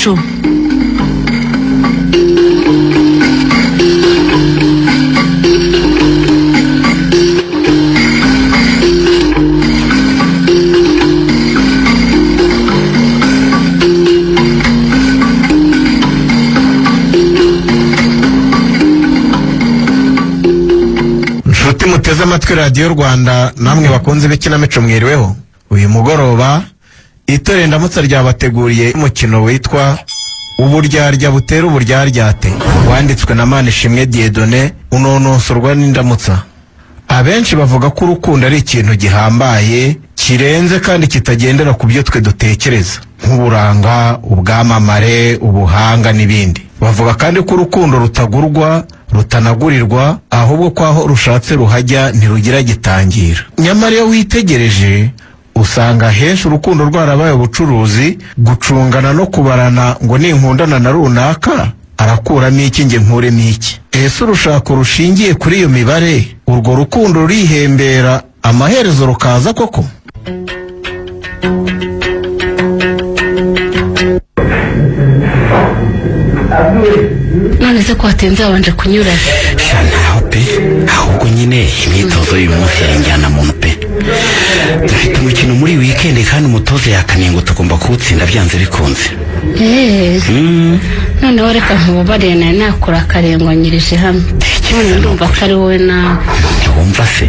ikinamico. Muteze amatwi Radio Rwanda, namwe bakunze b'ikinamico mwiriweho. Uyu mugoroba Itore Ndamutsa ryabateguriye umukino witwa Uburyarya butera uburyaryate, wanditswe na Manishimwe Dieudonné, unonosorwa n'Indamutsa. Abenshi bavuga ko urukundo ari ikintu gihambaye, kirenze kandi kitagendera ku byo twe dutekereza, nk'uburanga, ubwamamare, ubuhanga n'ibindi. Bavuga kandi ko urukundo rutagurwa, rutanagurirwa, ahubwo ko aho rushatse ruhajya ntirugira gitangira. Nyamara iyo witegereje usanga henshi urukundo rwarabaye ubucuruzi, gucungana no kubarana ngo ninkundana na runaka arakuramo iki nge nkuremo iki. Ese urushako rushingiye kuri iyo mibare, urwo rukundo rurihembera amaherezo rukaza koko? None se ko watenze wabanje kunyura naho pe, ahubwo nyine imyitozo y'uyu munsi yarenjyana muntu pe. Dufite umukino muri weekend kandi umutoza yakaniye ngo tugomba kuwutsinda byanze bikunze. Noneho reka nkubabariye nawe nakora akarengwanyirije hamwe. None ndumva ko ari wowe nawe. Ntiwumva se?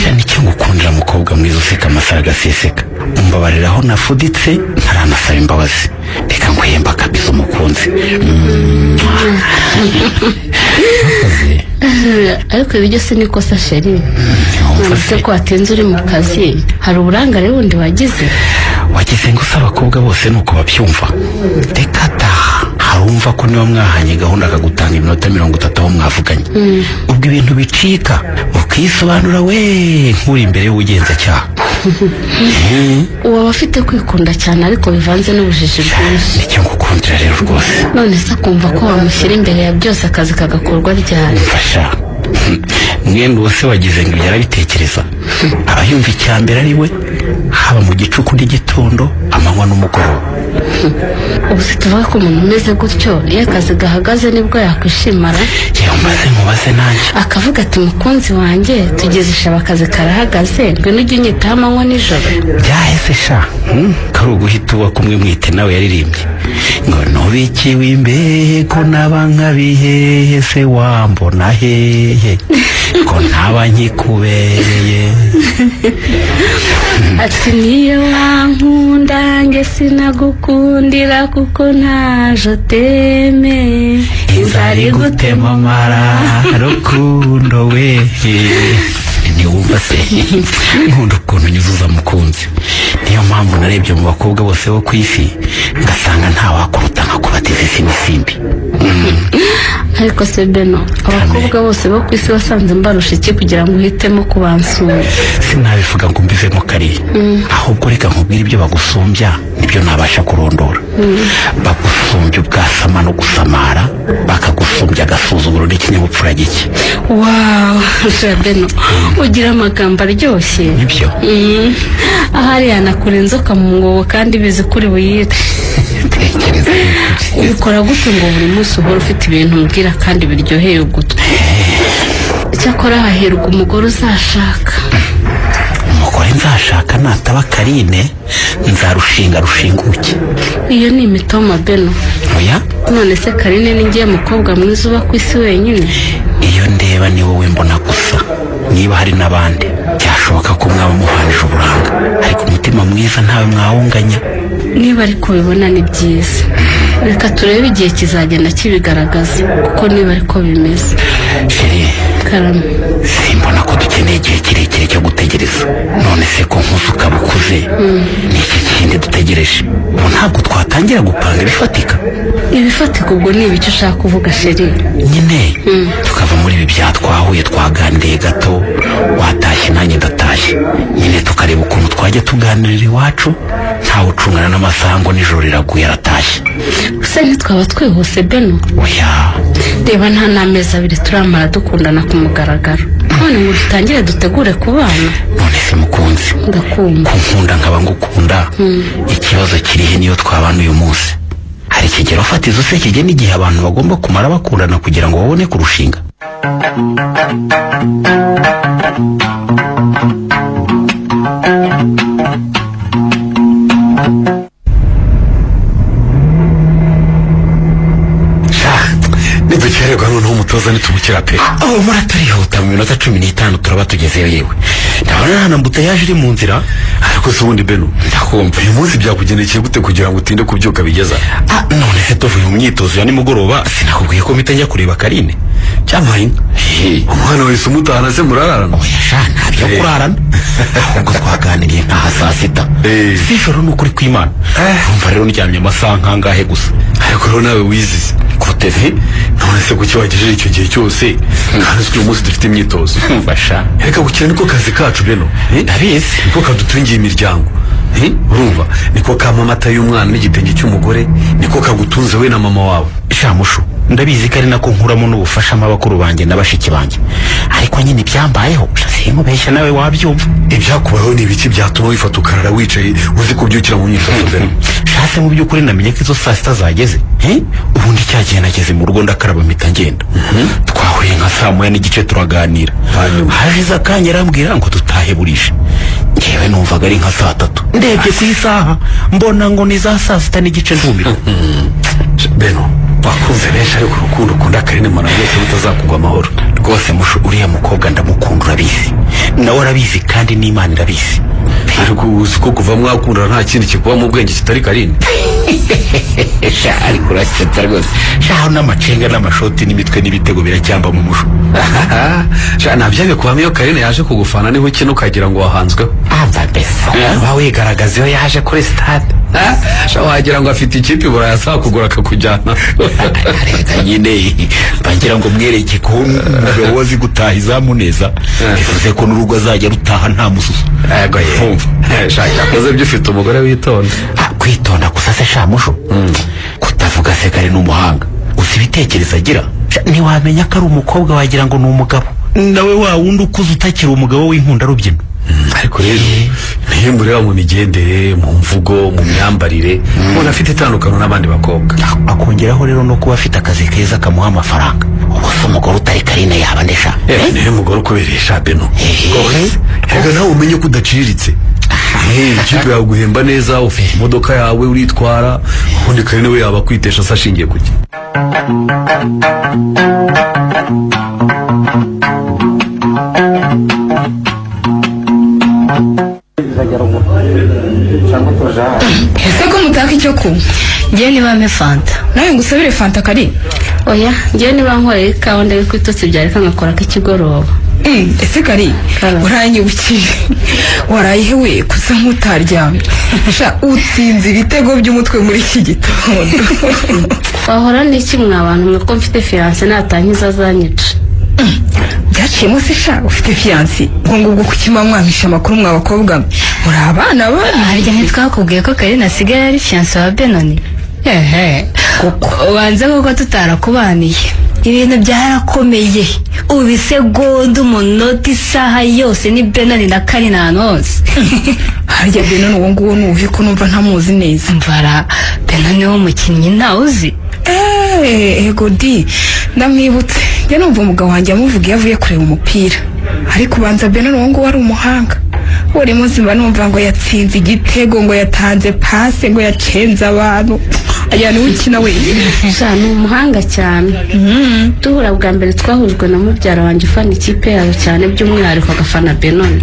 Cyane icyo ngukundira mukobwa mwiza useka amasara agaseseka. Umbabariraho nafuditse ntaranasaba imbabazi. Reka nguhemba kabisa umukunzi. Ariko ibyo se ni kosa sheri. None ko watenze uri mu kazi, hari uburangare bundi wagize? Wagize ngo usaba abakobwa bose nuko babyumva. Reka ta, harumva ko niba mwahanye gahunda akagutanga iminota 30 aho mwavuganye. Ubwo ibintu bicika ukisobanura we nk'uri imbere y'ubugenzacyaha. Uba afite kwikunda cyane ariko bivanze n'ubujiji bwinshi. Nicyo ngukundira rero rwose. None se kumva ko wamushyira imbere ya byose akazi kagakorwa ryari? Mfasha. Mwembi wose wagize ngo yarabitekereza. Abayumva icyambere ari we, haba mu gicuku n'igitondo, amanywa n'umugoroba. Ubu se tuvuga ko umuntu umeze gutyo iyo akazi gahagaze nibwo yakwishimara? Yewe maze mubaze nanjye akavuga ati mukunzi wanjye tugeze ishaba akazi karahagaze, ngwino ujye unyitaho amanywa nijoro. Byahise sha, kari uguhita uba kumwe mwite nawe yaririmbye ngo nubikiwe imbeko n'abanka bihehe se wambona hehe ko ntaba nkikubereye. Ati niyo wankunda nge sinagukundira kuko ntajo teme inzari gutema amara rukundo we. Niwumva se nkunda ukuntu nyuzuza mukunzi. Niyo mpamvu narebye mu bakobwa bose bo ku isi ngasanga nta wakuruta nka kubatiza isi n'isimbi. Ariko se Beno, abakobwa bose bo ku isi basanze mbarusha iki kugira ngo uhitemo kubansura? Sinabivuga ngo mbivemo kariya, ahubwo reka nkubwire ibyo bagusumbya nibyo nabasha kurondora. Bagusumbya ubwasama no gusamara, bakagusumbya agasuzuguro n'ikinyabupfura gike. Wow, Beno, ugira amagambo aryoshye. Nibyo. Ahari yanakura inzoka mu mwobo kandi bizi kuri buyite. Ubikora gute ngo buri munsi uhora ufite ibintu umbwira kandi biryoheye ugutwi? Cyakora hahirwa umugore uzashaka. Umugore nzashaka nataba Karine nzarushinga rushinguke. Iyo ni imitoma Beno. Oya? None se Karine ni ngiye mukobwa mwiza uba ku isi wenyine? Iyo ndeba ni wowe mbona gusa. Niba hari n'abandi byashoboka ko mwaba muhanije uburanga, ariko umutima mwiza ntawe mwawunganya. Niba ariko bibona ni byiza, reka turebe igihe kizagenda kibigaragaza, kuko niba ariko bimeze. Sheri, Karame, simbona ko dukeneye igihe kirekire cyo gutegereza. None se ko nkuze ukaba ukuze, ni iki kindi dutegereje? Ubu ntabwo twatangira gupanga ibifatika. Ibifatika ubwo ni ibiki ushaka kuvuga Sheri? Nyine tukava muri ibi byatwahuye twaganiriye gato, watashye nanjye ndatashye, nyine tukareba ukuntu twajya tuganirira iwacu ntawe ucungana n'amasaha ngo nijoro riraguye aratashye. Gusa ntitwaba twihuse Beno. Oya, reba nta n'amezi abiri turamara dukundana ku mugaragaro, none ngo dutangire dutegure kubana. None se mukunzi, ndakumva kunkunda nkaba ngukunda, ikibazo kirihe niyo twabana uyu munsi? hari ikigero fatizo se kigena igihe abantu bagomba kumara bakundana kugira ngo babone kurushinga? Nidukererwa noneho umutoza nitumukira pe. Aho muratarihuta mu minota 15 turaba tugezeyo yewe. Ndabona hana mbuta yaje iri mu nzira. Ariko se ubundi Beno, ndakumva. Uyu munsi byakugendekeye gute kugira ngo utinde kubyuka bigeza? None se tuvuye mu myitozo ya nimugoroba sinakubwiye ko mpita kureba Karine. Cyamaye. Umwana wese umutahana se murararana? Oya shana byo kurarana. Ahubwo twaganiriye nka saa 6. Sijoro n'ukuri kw'Imana. Umva rero ndyamye amasaha nkangahe gusa. Ariko rero nawe wizize. Kuteve none se kuki wagejeje icyo gihe cyose kandi uyu munsi dufite imyitozo? Basha. Reka gukira niko kazi kacu Beno. Ndabizi. Niko kadutungiye imiryango. Urumva niko kama amata y'umwana n'igitenge cy'umugore, niko kagutunze we na mama wawe. Shamushu ndabizi ko ari nako nkuramo n'ubufasha abakuru banjye n'abashiki banjye, ariko nyine byambayeho sinkubeshya nawe wabyumva. Ibyakubaho ni ibiki byatuma wifata ukarara wicaye uzi kubyukira mu myitozo Beno? Shase mu by'ukuri namenye ko izo saa 6 zageze. Ubundi cyagiye nageze mu rugo ndakaraba mpita ngenda. Twahuye nka saa 1:30 turaganira. Haje akanya arambwira ngo dutahe burije. Ngewe numvaga ari nka saa 3. Ndebye ku isaha mbona ngo ni za saa 6:30 ndumira. Beno, bakunze benshi ariko urukundo ukunda Karine mana byose bitazakugwa amahoro. Rwose musho uriya mukobwa ndamukunda urabizi. Nawe arabizi kandi n'Imana irabizi. Ariko uzi ko kuva mwakundana nta kindi kikuba mu bwenge kitari Karine. Ariko uracetse rwose. Shaho n'amacenga n'amashoti n'imitwe n'ibitego biracyamba mu musho. Nabyabe kuba iyo Karine yaje kugufana niho kino kagira ngo wahanzwe. Ava besa. Bawe garagaza yo yaje kuri stade. Wagira ngo afite ikipe buraya saa kugura akakujyana. Reka nyine bagira ngo mwereke ko umugabo wazi gutaha izamu neza, bivuze ko n'urugo azajya rutaha nta mususu. Yego ye. Shaka koze byufite umugore witonda. Kwitonda gusa se Shamusho. Kutavuga se kare n'umuhanga. Uzi ibitekerezo agira. Ntiwamenya ko ari umukobwa wagira ngo ni umugabo. Nawe wa wundi ukuze utakira umugabo w'inkunda rubyino. Ariko rero niyo mureba mu migendere, mu mvugo, mu myambarire, ubona afite itandukano n'abandi bakobwa. Akongeraho rero no kuba afite akazi keza kamuha amafaranga. Ubwo umugore utari Karine yaba ndesha. Niyo mugore kuberesha Beno. Reka nawe umenye ko udaciriritse. Ikipe yawe guhemba neza, ufite imodoka yawe uritwara, ubundi Karine we yaba kwitesha asashingiye kuki. Ese ko mutaka icyo kunywa? Ngiye niba mpe fanta. Nawe ngusabire fanta Kari? Oya, ngiye niba nkoreye ikawa ndebe ko itotsi byareka nkakora k'ikigoroba. Ese Kari uranyibukije warayihe we kusa nk'utaryamye. Utsinze ibitego by'umutwe muri iki gitondo. Wahora n'iki mwabantu mwe ko mfite fiance natangiza zanyica. Byaciyemo se sha ufite fiance ngo ubwo kukima mwamisha amakuru mw'abakobwa muri abana ba harya ntitwakubwiye ko Karine asigaye ari fiance wa Benoni. Ubanze koko tutarakubaniye. Ibintu byarakomeye. Ubisegonda umunota isaha yose ni Benoni na Karine ahantu hose. Harya Benoni uwo nguwo nuwuhe ko numva ntamuzi neza? Mvara Benoni wo mukinnyi ntawuzi. Ego di ndamwibutse njye numva umugabo wanjye amuvuga iyo avuye kureba umupira, ariko ubanza Benoni uwo nguwo ari umuhanga. Uri muzima numva ngo yatsinze igitego, ngo yatanze pase, ngo yacenze abantu. Aya ni ukina we. Ni umuhanga cyane. Duhura bwa mbere twahujwe na mubyara wanjye ufana ikipe yawe cyane by'umwihariko agafana Benoni.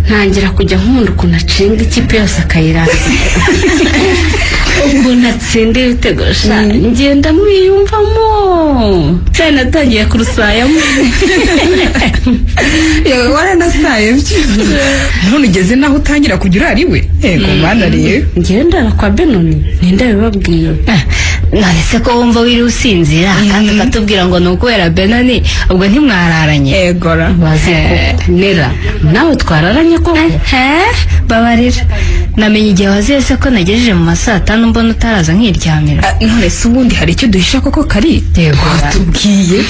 Ntangira kujya nkunda ukuntu acenga ikipe yose akayirata. Ukuntu atsinda ibitego ngenda mwiyumvamo. Cyane natangiye kurusayamo. Yewe waranasaye byo. None ugeze naho utangira kugira ari we. Yego mana rero. Ngenda kwa Benoni ninde bibabwiye. None se ko wumva wiri usinzira kandi ukatubwira ngo nukubera Benoni ubwo ntimwararanye. Egora bazi ko nera nawe twararanye ko babarira. Namenye igihe wazese ko nagejeje mu masaa 5 mbona utaraza nkiryamira. None se ubundi hari icyo duhisha koko Kari? Yego tubwiye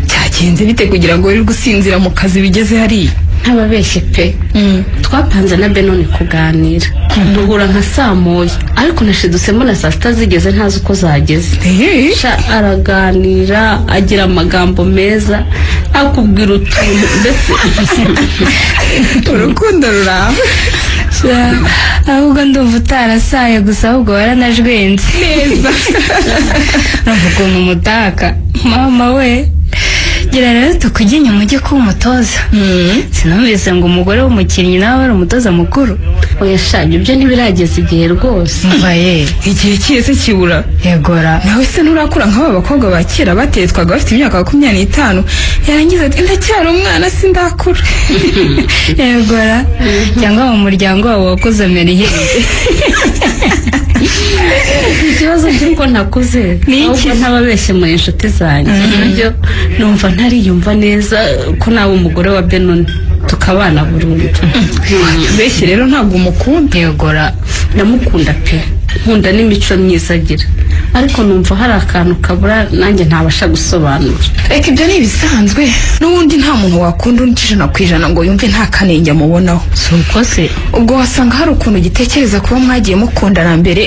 cyagenze bite kugira ngo wirirwe usinzira mu kazi bigeze hari? ntababeshye pe twapanze na Benoni kuganira duhura nka saa moya ariko nashidutsemo na saa sita zigeze ntazi uko zageze araganira agira amagambo meza akubwira utuntu mbese urukundo ruramba ahubwo ndumva utarasaye gusa ahubwo waranajwenze neza navuga umutaka mama we gira rero tukujya inyuma ujye kuba umutoza sinumvise ngo umugore w'umukinnyi nawe ari umutoza mukuru oya shanye ibyo ntibirageze igihe rwose mvaye igihe cyese kibura yegora nawe se nturakura nk'aba bakobwa ba kera batetwaga bafite imyaka 25 yarangiza ati ndacyari umwana sindakura yegora cyangwa mu muryango wawe wakoze merihende ikibazo cy'uko nakuze ahubwo ntababeshye mu inshuti zanjye buryo numva ntariyumva neza ko nawe umugore wa Benoni tukabana burundu beshye rero ntabwo umukunda yegora ndamukunda pe nkunda n'imico myiza agira ariko numva hari akantu kabura nanjye ntabasha gusobanura reka ibyo ni ibisanzwe n'ubundi nta muntu wakunda undi ijana ku ijana ngo yumve nta kanenge amubonaho si uko se ubwo wasanga hari ukuntu gitekereza kuba mwagiye mukundana mbere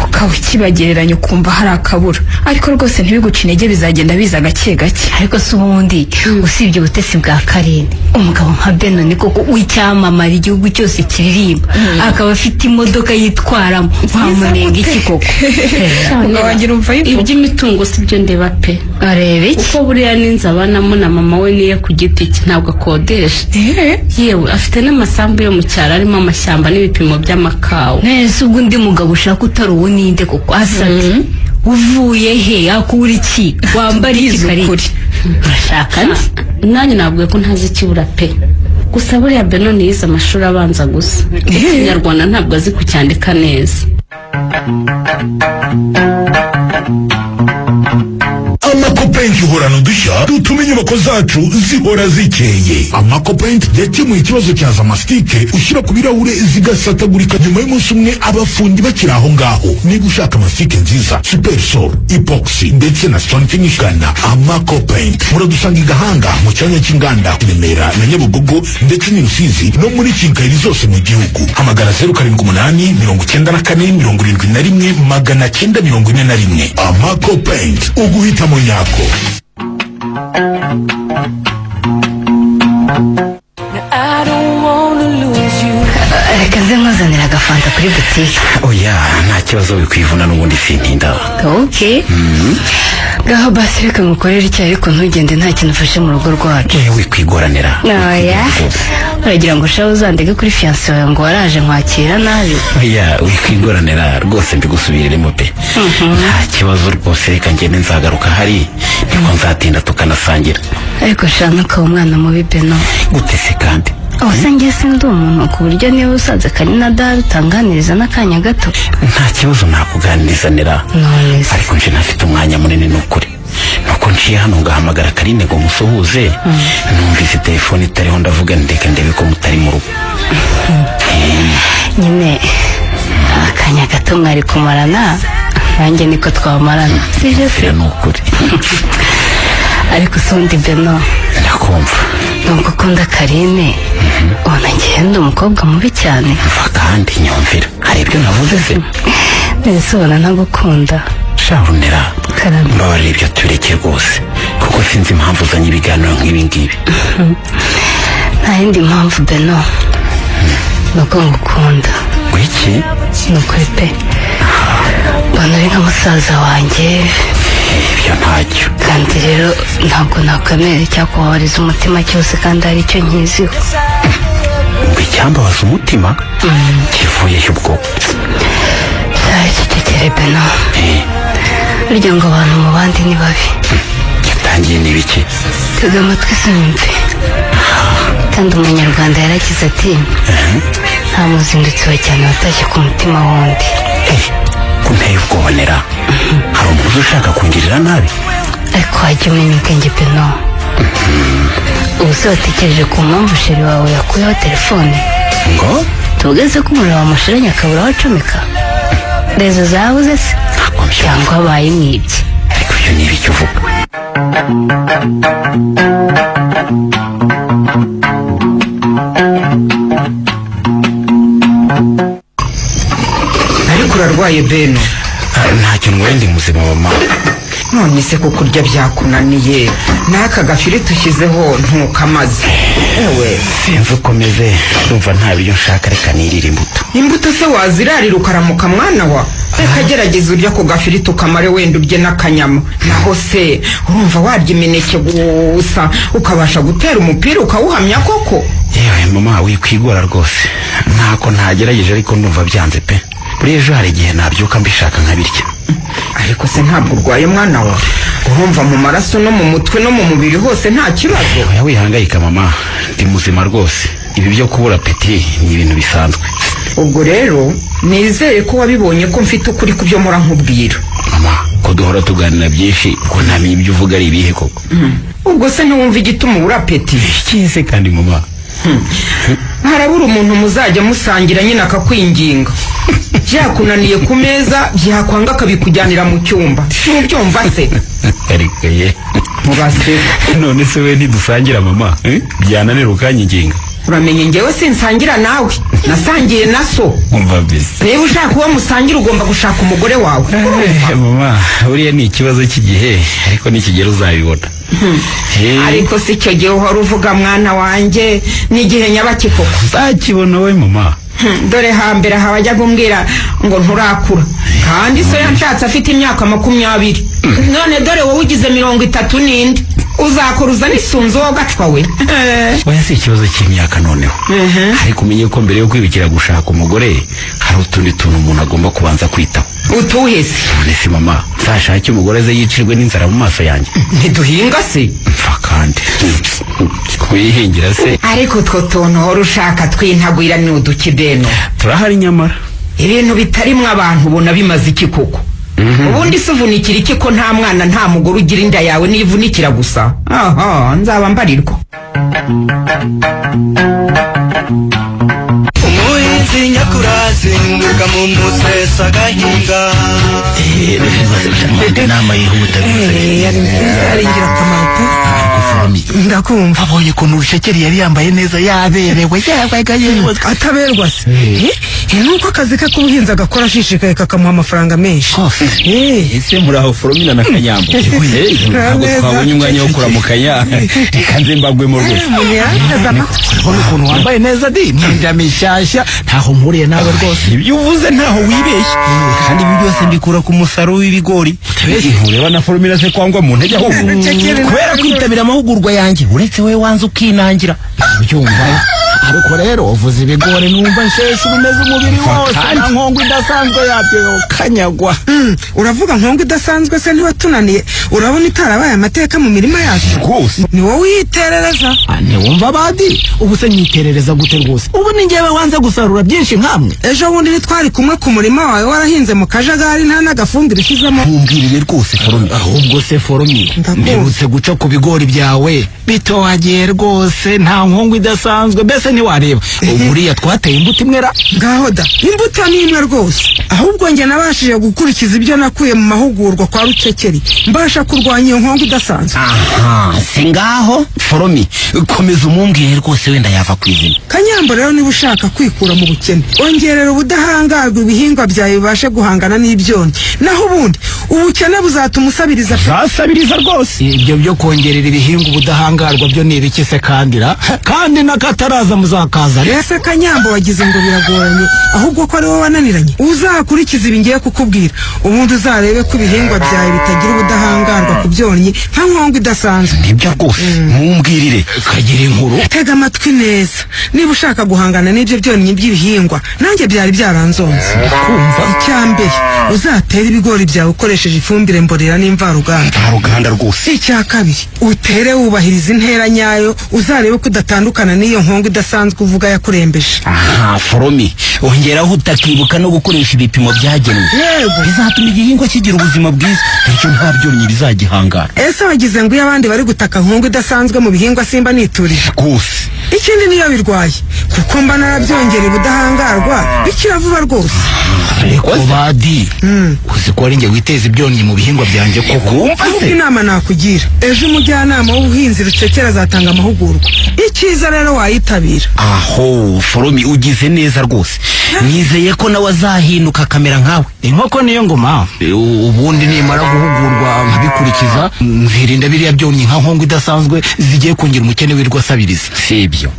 ukaba ukibagereranya ukumva hari akabura ariko rwose ntibiguce intege bizagenda biza gake gake ariko si ubundi usibye ubutesi bwa Karine umugabo nka Benoni koko w'icyamamara igihugu cyose kiririmba akaba afite imodoka yitwaramo ntamunenga iki koko wagira umva iby'imitungo sibyo ndeba pe arebe iki uko buriya n'inzu abanamo na mama we niye ku giti cye ntabwo akodesha yewe afite n'amasambu yo mu cyaro arimo amashyamba n'ibipimo by'amakawa nese ubwo undi mugabo ushaka utari uwo ninde koko asabye uvuye he akura iki wambara iki kari urashaka nanjye nabwiye ko ntazi ikibura pe gusa buriya Benoni yize amashuri abanza gusa ikinyarwanda ntabwo azi kucyandika neza Amakopaint uhorana udushya dutuma inyubako zacu zihora zikeye. Amakopaint yakemuye ikibazo cya zamastike ushyira ku birahure zigasatagurika nyuma y'umunsi umwe abafundi bakiri aho ngaho. Niba ushaka amastike nziza Super Sol, Epoxy ndetse na Stone Finish gana Amakopaint. Muradusanga i Gahanga mu cyanya cy'inganda Remera na Nyabugogo ndetse n'i Rusizi no muri Kigali zose mu gihugu. Hamagara 078 94 71 941. Amakopaint uguhita mu nyako. reka nze nkuzanira agafanta kuri butike oya nta kibazo wikwivuna n'ubundi sintinda okay gaho basi reka ngukorere icyayi ariko ntugende nta kintu ufashe mu rugo rwacu wikwigoranira oya uragira ngo ushaho uzandege kuri fiancé wawe ngo waraje nkwakira nabi oya wikwigoranira rwose mbigusubiriremo pe nta kibazo rwose reka ngende nzagaruka hari niko nzatinda tukanasangira ariko shana ukaba umwana mubi Beno gute se kandi wasangiye sindi umuntu ku buryo niba usaze kanina dara utanganiriza n'akanya gato nta kibazo nakuganirizanira ariko nje ntafite umwanya munini n'ukuri nuko nciye hano ngahamagara Karine ngo musuhuze numvise telefone itariho ndavuga ndeka ndebe ko mutari mu rugo nyine akanya gato mwari kumarana nanjye niko twamarana sije se n'ukuri ariko sundi Beno ndakumva nubwo ukunda Karine ubona ngenda umukobwa mubi cyane mva kandi nyumvira hari ibyo navuze se nese ubona ntagukunda sharunera mbabarira ibyo tureke rwose kuko sinzi impamvu uzanye ibiganiro nk'ibi ngibi nta yindi mpamvu Beno nuko ngukunda wiki nukuri pe mbona uri nka musaza wanjye ibyo ntacyo kandi rero ntabwo nakwemera icyakubabariza umutima cyose kandi hari icyo nkiziho ngo icyambabaza umutima kivuyeho ubwo cyari kigegere Beno burya ngo abantu mu bandi ni babi yatangiye n'ibiki tega amatwi sinumve kandi umunyarwanda yaragize ati nta muzindutsi wa cyane watashye ku mutima wundi kunteye ubwobonera hari umuntu ushaka kungirira nabi ariko wajya umenya ubwenge Beno ubu se watekereje ku mpamvu sheri wawe yakuyeho telefone ngo tugeze ko umuriro wamushiranye akabura aho acomeka rezo zabuze se cyangwa abaye mwibye ariko ibyo ni ibiki uvuga urwaye Beno? Ntacyo nwaye ndi muzima mama. None se kukurya byakunaniye n'aka gafiriti ushyizeho ntukamaze. Ewe sinzi ukomeze ndumva nta biryo nshaka reka nirire imbuto se wazirarira ukaramuka mwana wa reka gerageza urya ku gafiriti ukamare wenda urye n'akanyama naho se urumva warya imineke gusa ukabasha gutera umupira ukawuhamya koko? Yewe mama wikwigora rwose ntako ntagerageje ariko ndumva byanze pe buri ejo hari igihe nabyuka mbishaka nkabirya. Ariko se ntabwo urwaye mwana wa urumva mu maraso no mu mutwe no mu mubiri hose nta kibazo? Oya wihangayika mama ndi muzima rwose ibi byo kubura peti ni ibintu bisanzwe. Ubwo rero nizeye ko wabibonye ko mfite ukuri kubyo mura nkubwira. Mama ko duhora tuganira byinshi ko ntamenya ibyo uvuga ari ibihe koko? Ubwo se ntiwumva igituma ubura peti? Ikise kandi mama harabura umuntu muzajya musangira nyine akakwinginga byakunaniye ku meza byakwanga akabikujyanira mu cyumba ntubyumva se? Ariko ye mubase none se we ntidusangira mama byananira ukanyinginga? uramenye ngewe sinsangira nawe nasangiye na so. Umva bise niba ushaka uwo musangira ugomba gushaka umugore wawe. Mama uriya ni ikibazo cy'igihe ariko nikigera uzabibona. Ariko si cyo gihe uhora uvuga mwana wanjye n'igihe nyabaki koko uzakibona we mama. Dore hambere hawajya gumbwira ngo nturakura kandi so yanshatse afite imyaka 20. None dore wowe ugize 30 uzakora uzana isunzu wo gacwa we. Oya si ikibazo cy'imyaka noneho ariko umenye ko mbere yo kwibikira gushaka umugore hari utundi tuntu umuntu agomba kubanza kwitaho. Utuhese? None si mama nzashake umugore ze yicirwe n'inzara mu maso yanjye? Ntiduhinga se? Mfa kandi kuyihingira se. Ariko two tuntu hora ushaka twintagwira ni uduki Beno? Turahari nyamara ibintu bitarimwe abantu ubona bimaze iki koko? Ubundi se uvunikira iki ko nta mwana nta mugore ugira inda yawe nivunikira gusa? Aha nzaba mbarirwa. Umuhinzi nyakurazi nguka mu musesa gahinga. Inama yihuta ari ingirakamaro pe. Ndakumva abonye ko nurushekeri yari yambaye neza yaberewe yewe ataberwa se. Nuko akazi ke k'ubuhinzi agakora ashishikaye kakamuha amafaranga menshi. Ese muraho Foromina na Kanyambo ntabwo twabonye umwanya wo kuramukanya reka nze mbagwemo rwose. Urabona ukuntu wambaye neza di mwenda mishyashya ntaho mpuriye nawe rwose. Ibyo uvuze ntaho wibeshye kandi ibi byose mbikura ku musaruro w'ibigori. Ureba na Foromina se kwangwa mu ntege ahubwo kubera kwitabira amahugurwa yanjye uretse we wanze ukinangira ubyumva. Ariko rero uvuze ibigori numva nsheshe bimeze umubiri wose nta nkongo idasanzwe yabyo kanyagwa. Uravuga nkongo idasanzwe se ntiwatunaniye? Urabona itarabaye amateka mu mirima yacu rwose? Ni wowe uyiterereza? Ntiwumva badi ubu se nyiterereza gute rwose? Ubu ni njyewe wanze gusarura byinshi nkamwe. Ejo bundi ntitwari kumwe ku murima wawe warahinze mu kajagari nta n'agafumbire ushyizemo? Ntumbwirire rwose Foromi. Ahubwo se Foromi mperutse guca ku bigori byawe bitohagiye rwose nta nkongo idasanzwe mbese ntiwareba buriya twateye imbuto imwera. Ngaho da imbuto ni imwe rwose ahubwo njye nabashije gukurikiza ibyo nakuye mu mahugurwa kwa Rucekeri mbasha kurwanya iyo nkongo idasanzwe. Aha si ngaho Foromi komeza umumbwire rwose wenda yava ku izina. Kanyambo rero niba ushaka kwikura mu bukene ongerera ubudahangarwa ibihingwa byawe bibashe guhangana n'ibyonnyi naho ubundi ubukene buzatuma usabiriza. Zasabiriza rwose ibyo byo kongerera ibihingwa ubudahangarwa byo ni ibiki se kandira kandi nakataraza muzakaza. Ese Kanyambo wagize ngo biragoranye ahubwo ko ari wowe wananiranye? Uzakurikiza ibi ngiye kukubwira ubundi uzarebe ko ibihingwa byawe bitagira ubudahangarwa ku byonnyi nka nkongo idasanzwe. Nibyo rwose mumbwirire kagira inkuru. Tega amatwi neza niba ushaka guhangana n'ibyo byonnyi by'ibihingwa nanjye byari byaranzonze. Kumva icyambere uzatera ibigori byawe ukoresheje ifumbire mborera n'imvaruganda rwose. Icya kabiri utere wubahiriza intera nyayo uzarebe ko udatandukana n'iyo nkongo idasanzwe uvuga yakurembeje. Aha Foromi ongeraho utakibuka no gukoresha ibipimo byagenwe. Yego bizatuma igihingwa kigira ubuzima bwiza bityo nta byonnyi bizagihangara. Ese wagize ngo iyo abandi bari gutaka nkongo idasanzwe mu bihingwa simba niturije rwose ikindi niyo birwaye kuko mba narabyongereye ubudahangarwa bikira vuba rwose. Ariko badi uzi ko ari njye witeza ibyonnyi mu bihingwa byanjye koko wumva se? Inama nakugira ejo umujyanama w'ubuhinzi Rucekera azatanga amahugurwa, icyiza rero wayitabira. Aho Foromi ugize neza rwose, nizeye ko nawe azahinduka kamera nkawe. Inkoko niyo ngoma. Ubundi nimara guhugurwa nkabikurikiza nzirinda biriya byonnyi nka nkongo idasanzwe zigiye kungira umukene wirwa asabiriza. Sibyo.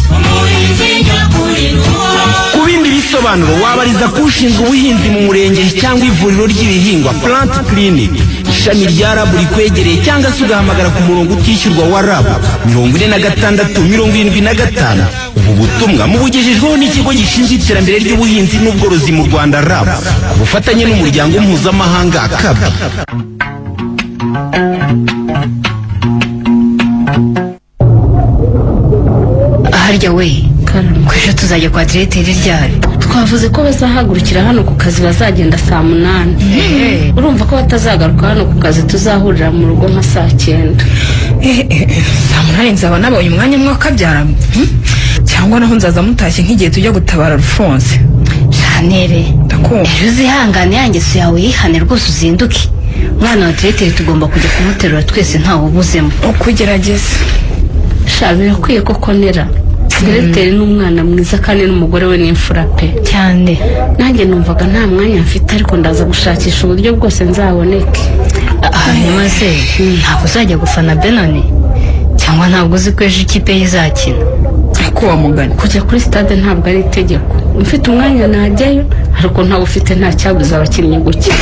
Ku bindi bisobanuro wabariza kushinzwe ubuhinzi mu murenge cyangwa ivuriro ry'ibihingwa Plant Clinic ishami rya RAB rikwegereye, cyangwa se ugahamagara ku murongo utishyurwa wa RAB 4675. Ubu butumwa mubugejejweho n'ikigo gishinzwe iterambere ry'ubuhinzi n'ubworozi mu Rwanda RAB ku bufatanye n'umuryango mpuzamahanga CAB. Harya we kwisha tuzajya kwa direteri ryari? Twavuze ko bazahagurukira hano ku kazi bazagenda saa 8. Urumva ko batazagaruka hano ku kazi tuzahurira mu rugo nka saa 9. Saa 8 nzaba nabonye umwanya mwe wakabyara. Cyangwa naho nzaza mutashye nk'igihe tujya gutabara Alphonse. Shanere ndakumva. Uzihangane yanjye so yawe yihane rwose uzinduke. Mwana wa direteri tugomba kujya kumuterura twese ntawe ubuzemo. Ukugerageza. Shabira kwiye koko nera. Direteri n'umwana mwiza kandi n'umugore we n'imfura pe cyane. Nanjye numvaga nta mwanya mfite, ariko ndaza gushakisha uburyo bwose nzaboneke. Hanyuma se ntabwo uzajya gufana Benoni? Cyangwa ntabwo uzi ko ejo ikipe izakina? Ko wamugana kujya kuri stade ntabwo ari itegeko. Mfite umwanya najyayo, ariko ntawe ufite nta cyabuza abakinnyi gukina.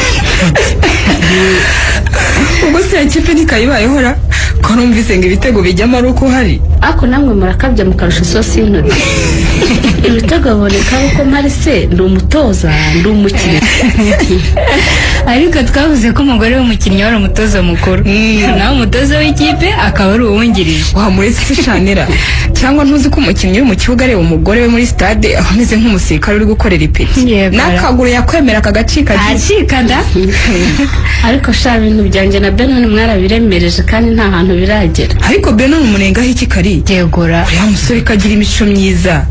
Ubwo se ikipe nikayibayeho ra ko numvise ngo ibitego bijyamo ari uko hari. Ako namwe murakabya mukarusha isosi y'intoryi. Ibitego baboneka uko mpari se ndi umutoza ndi umukinnyi. Ariko twavuze ko umugore w'umukinnyi wari umutoza mukuru, nawe umutoza w'ikipe akaba ari uwungirije. Wamuretse Shanera cyangwa ntuzi ko umukinnyi uri mu kibuga areba umugore we muri stade ameze nk'umusirikare uri gukorera ipeti n'akaguru yakwemera akagacika da. Ariko sha ibintu byanjye na Benoni mwarabiremereje kandi nta hantu biragera. Ariko Benoni umunengaho iki kari? Yegora uriya musore kagira imico myiza,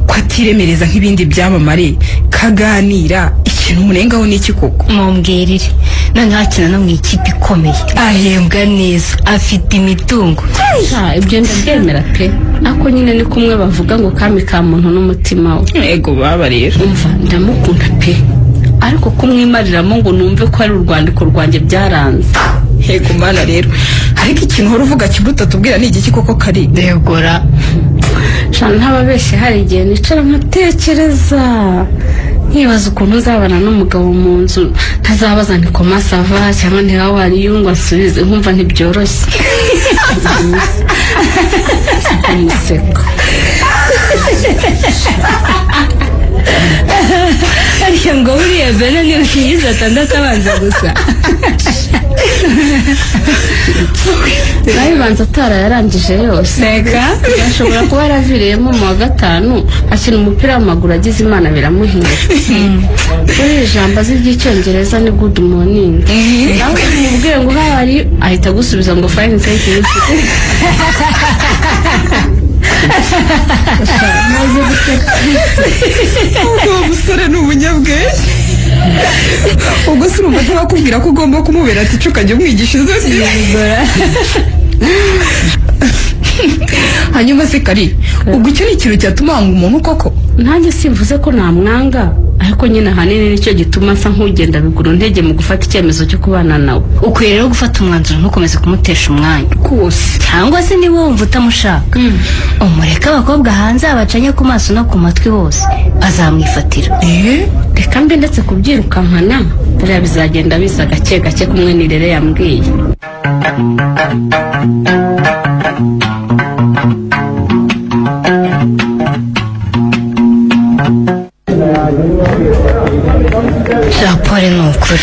ko atiremereza nk'ibindi byamamare, kaganira. Ikintu umunengaho ni iki koko? Mumbwirire. None hakina no mu ikipe ikomeye, ahembwa neza, afite imitungo. Ibyo ndabyemera pe. Ako nyine ni kumwe bavuga ngo kami ka muntu n'umutima we. Ego baba rero umva ndamukunda pe, ariko kumwimariramo ngo numve ko ari urwandiko rwanjye byaranze. Yego mana rero, ariko ikintu hora uvuga kibuta tubwira ni igiki koko kari? Yegora shana ntababeshye, hari igihe nicara nkatekereza nkibaza ukuntu nzabana n'umugabo mu nzu, ntazabaza ni koma sava cyangwa ntihawe ariyo ngo asubize, nkumva ntibyoroshye. Umuseko. Ariko ngo buriya Benoni ukiyiza atandatu abanza gusa. Nayibanza atara yarangije yose. Seka ashobora kuba yaraviriyemo mu wa 5 akina umupira w'amaguru agize Imana biramuhinga. Kuri ijambo azi ry'icyongereza ni good morning. Nawe umubwire ngo hari ahita gusubiza ngo fine thank you. Uwo musore ni umunyabwe. Ubwo se urumva bakubwira ko ugomba kumubera ati cukajya umwigisha izo nzira. Hanyuma se kari ubwo icyo ni ikintu cyatuma wanga umuntu koko? Nanjye simvuze ko namwanga, ariko nyine ahanini nicyo gituma nsa nk'ugenda biguru ntege mu gufata icyemezo cyo kubana nawe. Ukwiye rero gufata umwanzuro ntukomeze kumutesha umwanya kose, cyangwa se niba wumva utamushaka umureka abakobwa hanze abacanye ku maso no ku matwi hose azamwifatira. Reka mbe ndetse kubyirukankana buriya bizagenda biza gake gake kumwe n'irere yambwiye. Raporo ni ukuri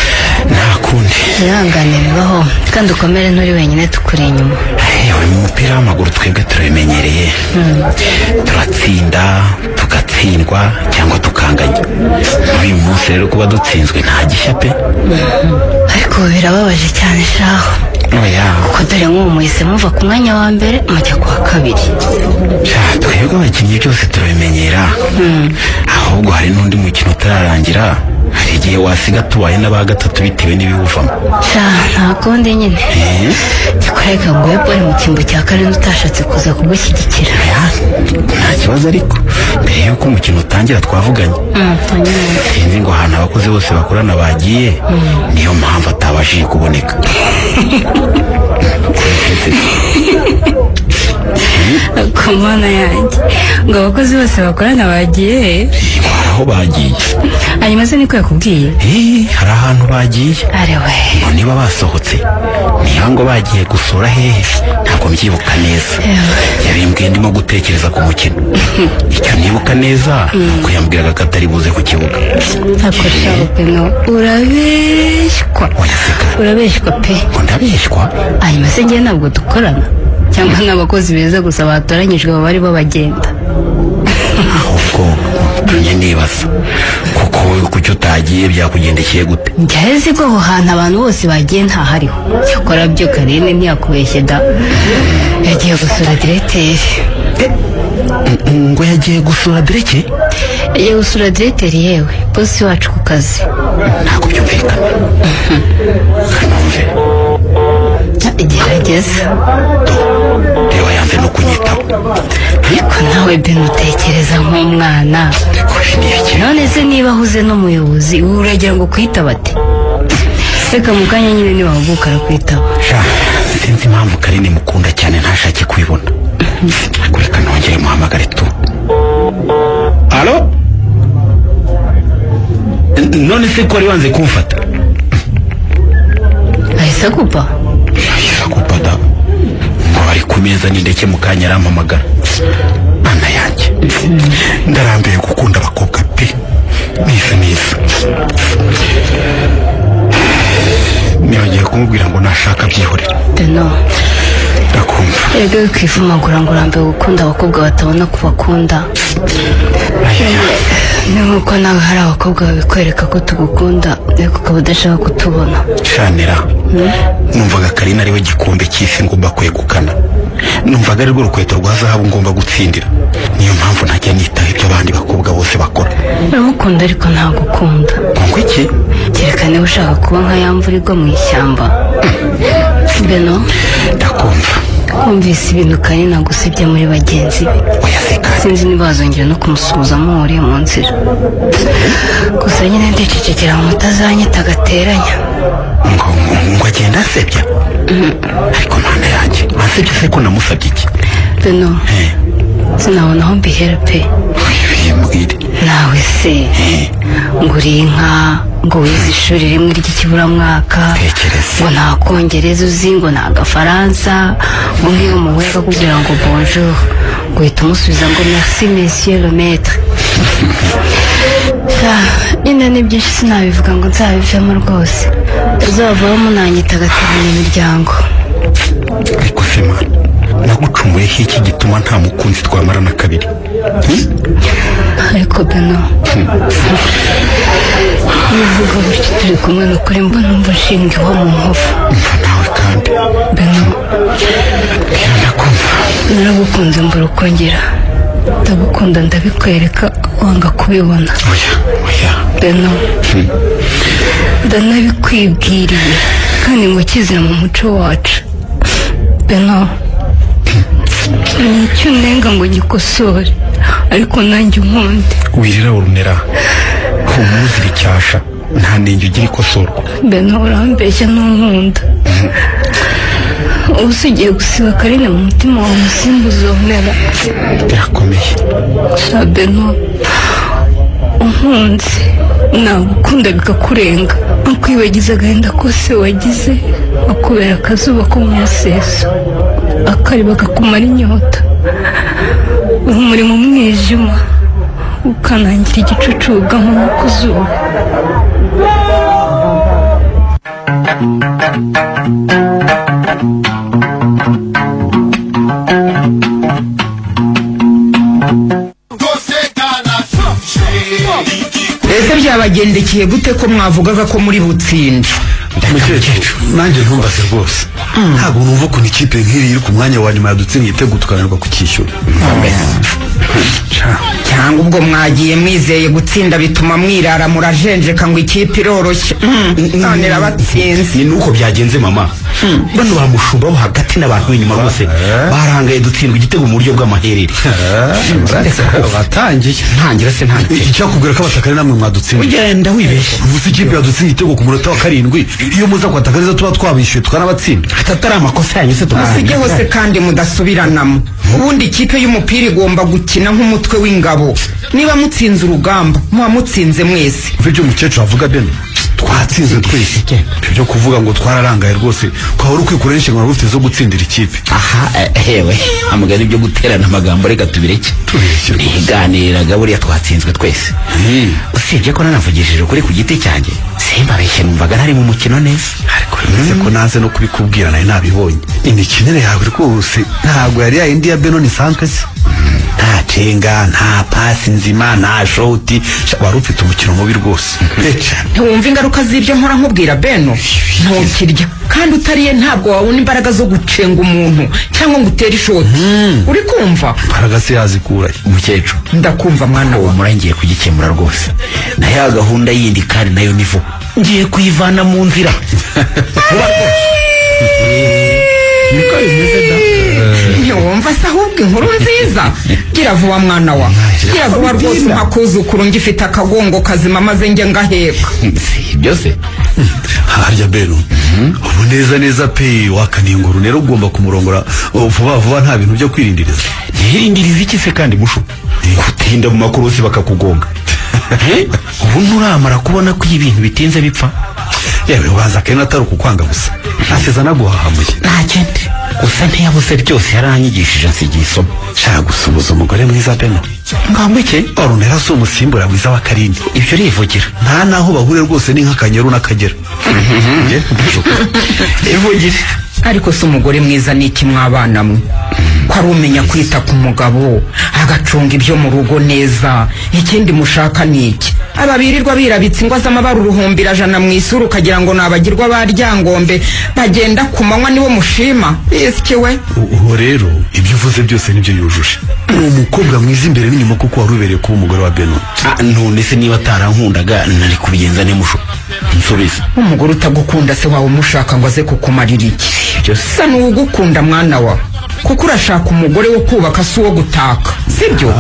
nta kundi ihangane bibaho kandi ukomere nturi wenyine tukuri inyuma. Yewe mu mupira w'amaguru twebwe turabimenyereye, turatsinda tugatsindwa cyangwa tukanganya. Uyu munsi rero kuba dutsinzwe nta gishya pe. Ariko birababaje cyane shaho. Oya kuko dore nk'ubu muhise muva ku mwanya wa mbere mujya kwa kabiri. Twebwe abakinnyi byose turabimenyera, ahubwo hari n'undi mukino utararangira, hari igihe wasiga tubaye n'aba gatatu bitewe n'ibiwuvamo. Nta kundi nyine gikoreka ngo bari mu cyimbo cya karindwi utashatse kuza kugushyigikira. Nta kibazo, ariko mbere y'uko umukino utangira twavuganye sinzi ngo ahantu abakozi bose bakorana bagiye, niyo mpamvu atabashije kuboneka. Ku mana yanjye ngo abakozi bose bakorana bagiye aho bagiye. hanyuma se niko yakubwiye? Hari ahantu bagiye, arewe ngo niba basohotse niba ngo bagiye gusura hehe ntabwo mbyibuka neza. Yabimbwiye ndimo gutekereza ku mukino. Icyo nibuka neza nuko yambwiraga ko atari buze ku kibuga. akoresha Beno, urabeshywa pe. Ngo ndabeshywa? hanyuma se njye ntabwo dukorana cyangwa n'abakozi beza gusa batoranyijwe baba ari bo bagenda? ahubwo njye nibaza kuko wowe kuki utagiye byakugendekeye gute? njyazi ko aho hantu abantu bose bagiye ntahariho. cyakora byo Karine ntiyakubeshye da, yagiye gusura diregiteri. ngo yagiye gusura direke? yagiye gusura diregiteri, yewe bosi wacu ku kazi. ntabwo byumvikana. kanumve gerageza reba yanze no kunyitaho. ariko nawe Beno utekereza nk'umwana. none se niba ahuze n'umuyobozi uragira ngo kwitaba ate? reka mu kanya nyine nibahuguka arakwitaba. sinzi impamvu Karine mukunda cyane ntashake kwibona. reka nongere muhamagare tu. alo, none se ko wari wanze kumfata? ahise akupa da, ngo bari ku meza n'indeke mu kanya arampamagara. ana yanjye ndarambiye gukunda abakobwa pe, nisa nibagiye kumubwira ngo nashaka byihorera. Beno ndakumva. ego kwivumagura ngo urambiwe gukunda abakobwa batabona ko bakunda. ni nk'uko nawe hari abakobwa babikwereka ko tugukunda ariko ukaba udashaka kutubona. shanira, numvaga Karine ariwe gikombe cy'isi ngomba kwegukana. numvaga ari rwo rukweto rwa zahabu ngomba gutsindira. niyo mpamvu ntajya nitaho ibyo abandi bakobwa bose bakora. uramukunda ariko ntagukunda. ngo iki? kereka niba ushaka kuba nka ya mvura igwa mu ishyamba. Beno ndakumva. wumvise ibintu Karine agusebye muri bagenzi be. sinzi niba wazongera no kumusuhuza muhuriye mu nzira. gusa nyine ndicecekera ngo mutazanyita agateranya. ngo agenda asebya? ariko mana yanjye asebye se ko namusabye iki? Beno sinabona aho mbihera pe. mbwire nawe se ngo uri inka, ngo wize ishuri rimwe ry'ikiburamwaka, ngo nta kongereza uzi, ngo nta gafaransa, ngo ngiyo umuhuye akakubwira ngo bonjour ngo uhita umusubiza ngo merci monsieur le maître. nyine ni byinshi sinabivuga ngo nzabivemo rwose. uzavaho munanyita agateranya imiryango. ariko se mana nagucumuyeho iki gituma nta mukunzi twamara na kabiri? ariko Beno nivuga gutyo turi kumwe n'ukuri mbona umva nshinga iwa mu nkovu. mva nawe kandi Beno ndakumva. naragukunze mbura uko ngira, ndagukunda ndabikwereka wanga kubibona. oya Beno ndanabikwibwiriye kandi ngo kizira mu muco wacu. Beno ni icyo unenga ngo gikosore ariko nanjye unkunde. wirira urunera humuzira icyasha nta nenge ugira ikosorwa. Beno urambeshya n'unkunda. ubu ugiye gusiba Karine mu mutima wawe umusimbuza unera. birakomeye. Beno unkunze nagukunda bikakurenga, akwibagiza agahinda kose wagize, akubera akazuba ko mu museso, akariba kakumara inyota, urumuri mu mwijima, ukanangira igicucu ugahuma ku zuba. ese byabagendekeye byagendekeye gute ko mwavugaga ko muri butsinde? Mukecuru nanjye ntumbaze rwose ntabwo numva ko ikipe nk'iri iri ku mwanya wa nyuma yadutsinda igitego tukananirwa kukishyura. Cyangwa ubwo mwagiye mwizeye gutsinda bituma mwirara murajenjeka ngo ikipe iroroshye none irabatsinze. Ni nuko byagenze mama. Bano bamushumbaho hagati n'abantu b'inyuma bose barangaye dutsindwa igitego mu buryo bw'amaherere. Batangiye ntangira se ntangiye icyakubwira ko abatakari namwe mwadutsinda. Ugenda wibeshye. Ubusa ikipe yadutsinda igitego ku munota wa 7 iyo muza kwataka neza tuba twabishyuye tukanabatsinda. Atari amakosa yanyu se musige hose kandi mudasubiranamo. Ubundi ikipe y'umupira igomba gukina nk'umutwe w'ingabo. Niba mutsinze urugamba muba mutsinze mwese. Ivyo umukecuru avuga Beno twatsinze twese. Byo kuvuga ngo twararangaye rwose kwa uri kwikura n'inshingano rufite zo gutsindira ikipe. Hewe amugani byo guterana amagambo reka tubireke. Niganiraga buriya twatsinzwe twese. Usibye ko nanavugishije kuri ku giti cyanjye simba beshye numvaga ntari mu mukino neza. Ariko bivuze ko naze no kubikubwira nayo nabibonye. Imikinire yawe rwose ntabwo yari yindi ya Beno ni sanzwe se. Nta cenga nta pasi nzima nta shoti wari ufite umukino mubi rwose. Ntiwumva ingaruka z'ibyo nkora nkubwira Beno ntukirya kandi utariye ntabwo wabona imbaraga zo gucenga umuntu cyangwa ngo utere ishoti. Uri kumva imbaraga se yazikuraye umukecuru? Ndakumva mwana wa murangiye kugikemura rwose na ya gahunda yindi kandi nayo nivo ngiye kuyivana mu nzira. Niko bimeze da. Ntiwumva se ahubwo inkuru nziza? Gira vuba mwana wa, gira vuba rwose mpakuzukuru ngifite akagongo kazima maze njye ngaheka. Byose harya Beno ubu neza pe wakaninguru rero ugomba kumurongora vuba nta bintu byo kwirindiriza. Ntirindiriza iki se kandi mushu gutinda mu makurusi bakakugonga? Ubu nturamara kubona ko ibintu bitinze bipfa? Yewe waza kena atari kukwanga gusa asiza naguhahamuye. Ntagende gusa ntiyabuze byose yaranyigishije nsigiye isomo. Shaka gusubiza umugore mwiza Beno. Ngambike Orunera so umusimbura mwiza wa Karindi. Ibyo rivugira nta naho bahure rwose ni nk'akanyeru n'akagera. Ivugire ariko se umugore mwiza ni iki mwabana mwe? Ko ari umenya kwita ku mugabo agacunga ibyo mu rugo neza. Ikindi mushaka ni iki? Ababirirwa birabitse ingwa z'amabara uruhumbira jana mu isura ukagira ngo nabagirwa baryangombe bagenda ku manywa niwo mushima. Iskiwe uho rero ibyo uvuze byose nibyo yujuje. Umukobwa mwiza imbere n'inyuma kuko warubereye kuba umugore wa Beno. None se niba atarankundaga nari kubigenza ne musho nsubiza. Umugore utagukunda se wawe mushaka ngo aze kukumarira iki? Byose n'ugukunda mwana wa kuko urashaka umugore wo kubaka si uwo gutaka sibyo?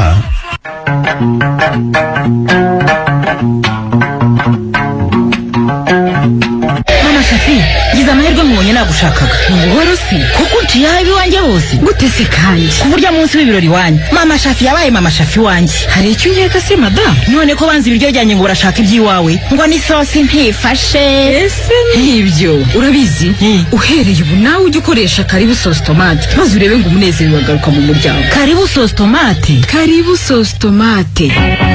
Mama Shafi giza amahirwe mwonye nagushakaga ngoro si kuko ntiyaha iwanjye hose gute se kandi ku buryo munsi w'ibirori wanyu Mama Shafi yabaye Mama Shafi wanjye. Hari icyo nkeka se madam? None ko banze ibiryo byanjye ngo urashaka iby'iwawe ngo ni sosi ntifashe. Ese nibyo urabizi uhereye ubu nawe ujye ukoresha karibu sauce tomate maze urebe ngo umunezero wagaruka mu muryango. Karibu sauce tomate, karibu sauce tomate.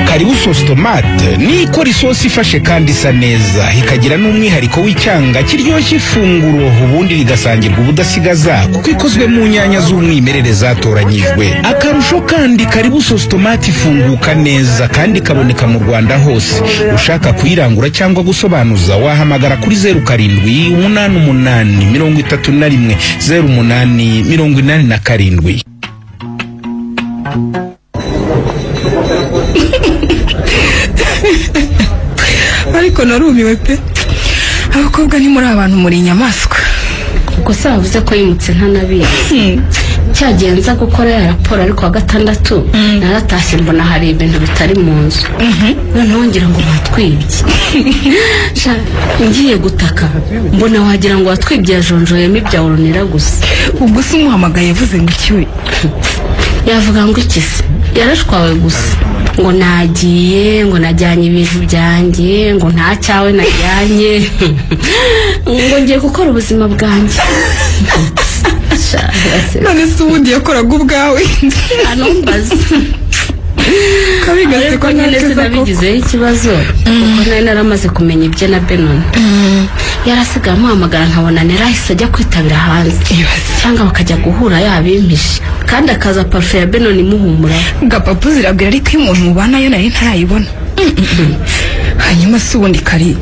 Karibu sauce tomate ni ikora isosi ifashe kandi isa neza ikagira n'umwihariko w'icyanga kiryoshye ifunguro ubundi rigasangirwa ubudasigaza kuko ikozwe mu nyanya z'umwimerere zatoranyijwe. Akarusho kandi karibu sauce tomate ifunguka neza kandi ikaboneka mu Rwanda hose. Ushaka kuyirangura cyangwa gusobanuza wahamagara kuri 0788310887. Ariko narumiwe pe. Abakobwa ni muri abantu muri inyamaswa. Ubwo se bavuze ko yimutse ntanabizi. Cyagenza gukora ya raporo ariko wa gatandatu naratashye mbona hari ibintu bitari mu nzu. Noneho ngira ngo batwibye. Ngiye gutaka mbona wagira ngo watwibye ajonjoyemo ibya Orunera gusa. Ubwo se umuhamagaye yavuze ngo ikiwe? Yavuga ngo iki se? Yarashwawe gusa. Ngo nagiye ngo najyanye ibintu byanjye ngo nta cyawe najyanye ngo ngiye gukora ubuzima bwanjye. None se ubundi yakoraga ubwawe? Anombaza kabigase ko nyine sinabigizeho ikibazo kuko nari naramaze kumenya ibye na Benon. Yarasigaye amuhamagara nkabona nerahise ajya kwitabira hanze cyangwa bakajya guhura yabimpishe kandi akaza parufe ya Benon imuhumura. Gapapu zirabwira ariko iyo umuntu mubana yo nari ntarayibona. hanyuma si ubundi kari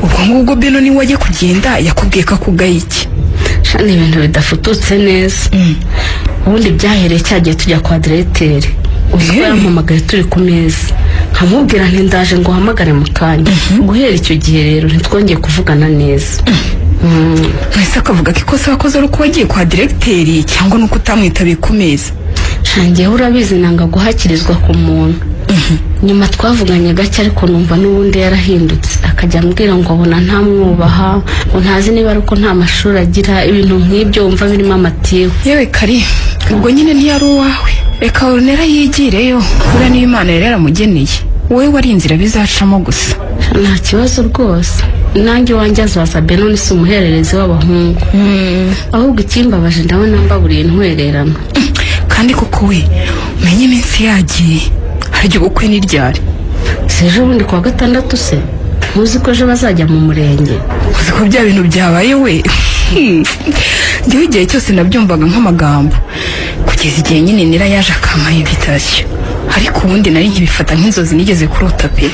ubwo ngubwo Beno ni wajye kugenda yakubwiye ko akugaye iki? Shani ibintu bidafututse neza. Ubundi byahereye cyagiye tujya kwa diregiteri. Ubwo yarampamagaye turi ku meza. Nkamubwira nti ndaje ngo uhamagare mu kanya. Guhera icyo gihe rero ntitwongeye kuvugana neza. Mwese akavuga ko ikosa wakoze ari uko wagiye kwa diregiteri cyangwa nuko utamwitabiye ku meza? Shangiye urabizi nanga guhakirizwa ku muntu. Nyuma twavuganye gake ariko numva n'ubundi yarahindutse akajya ambwira ngo abona ntamwubaha ngo ntazi niba ari uko nta mashuri agira ibintu nk'ibyo wumva birimo amatiyo. Yewe kari ubwo nyine ntiyari uwawe reka Ornella yigireyo ura niba Imana yari yaramugeneye wowe wari inzira bizacamo gusa. Nta kibazo rwose nanjye wanjye azaza Beno ni umuhererezi w'abahungu. Ahubwo ikimbabaje ndabona mbaburiye intwererano. Kandi koko we umenye iminsi yagiye haryo ubukwe n'iryari? Sejo bundi kwa gatandatu se muzi ko ejo bazajya mu murenge. Uzi ko bya bintu byabaye we? Ndiwe igihe cyose nabyumvaga nk'amagambo kugeza igihe nyine Nira yaje akampaye invitation ariko ubundi nari nkibifata nk'inzozi nigeze kurota pe.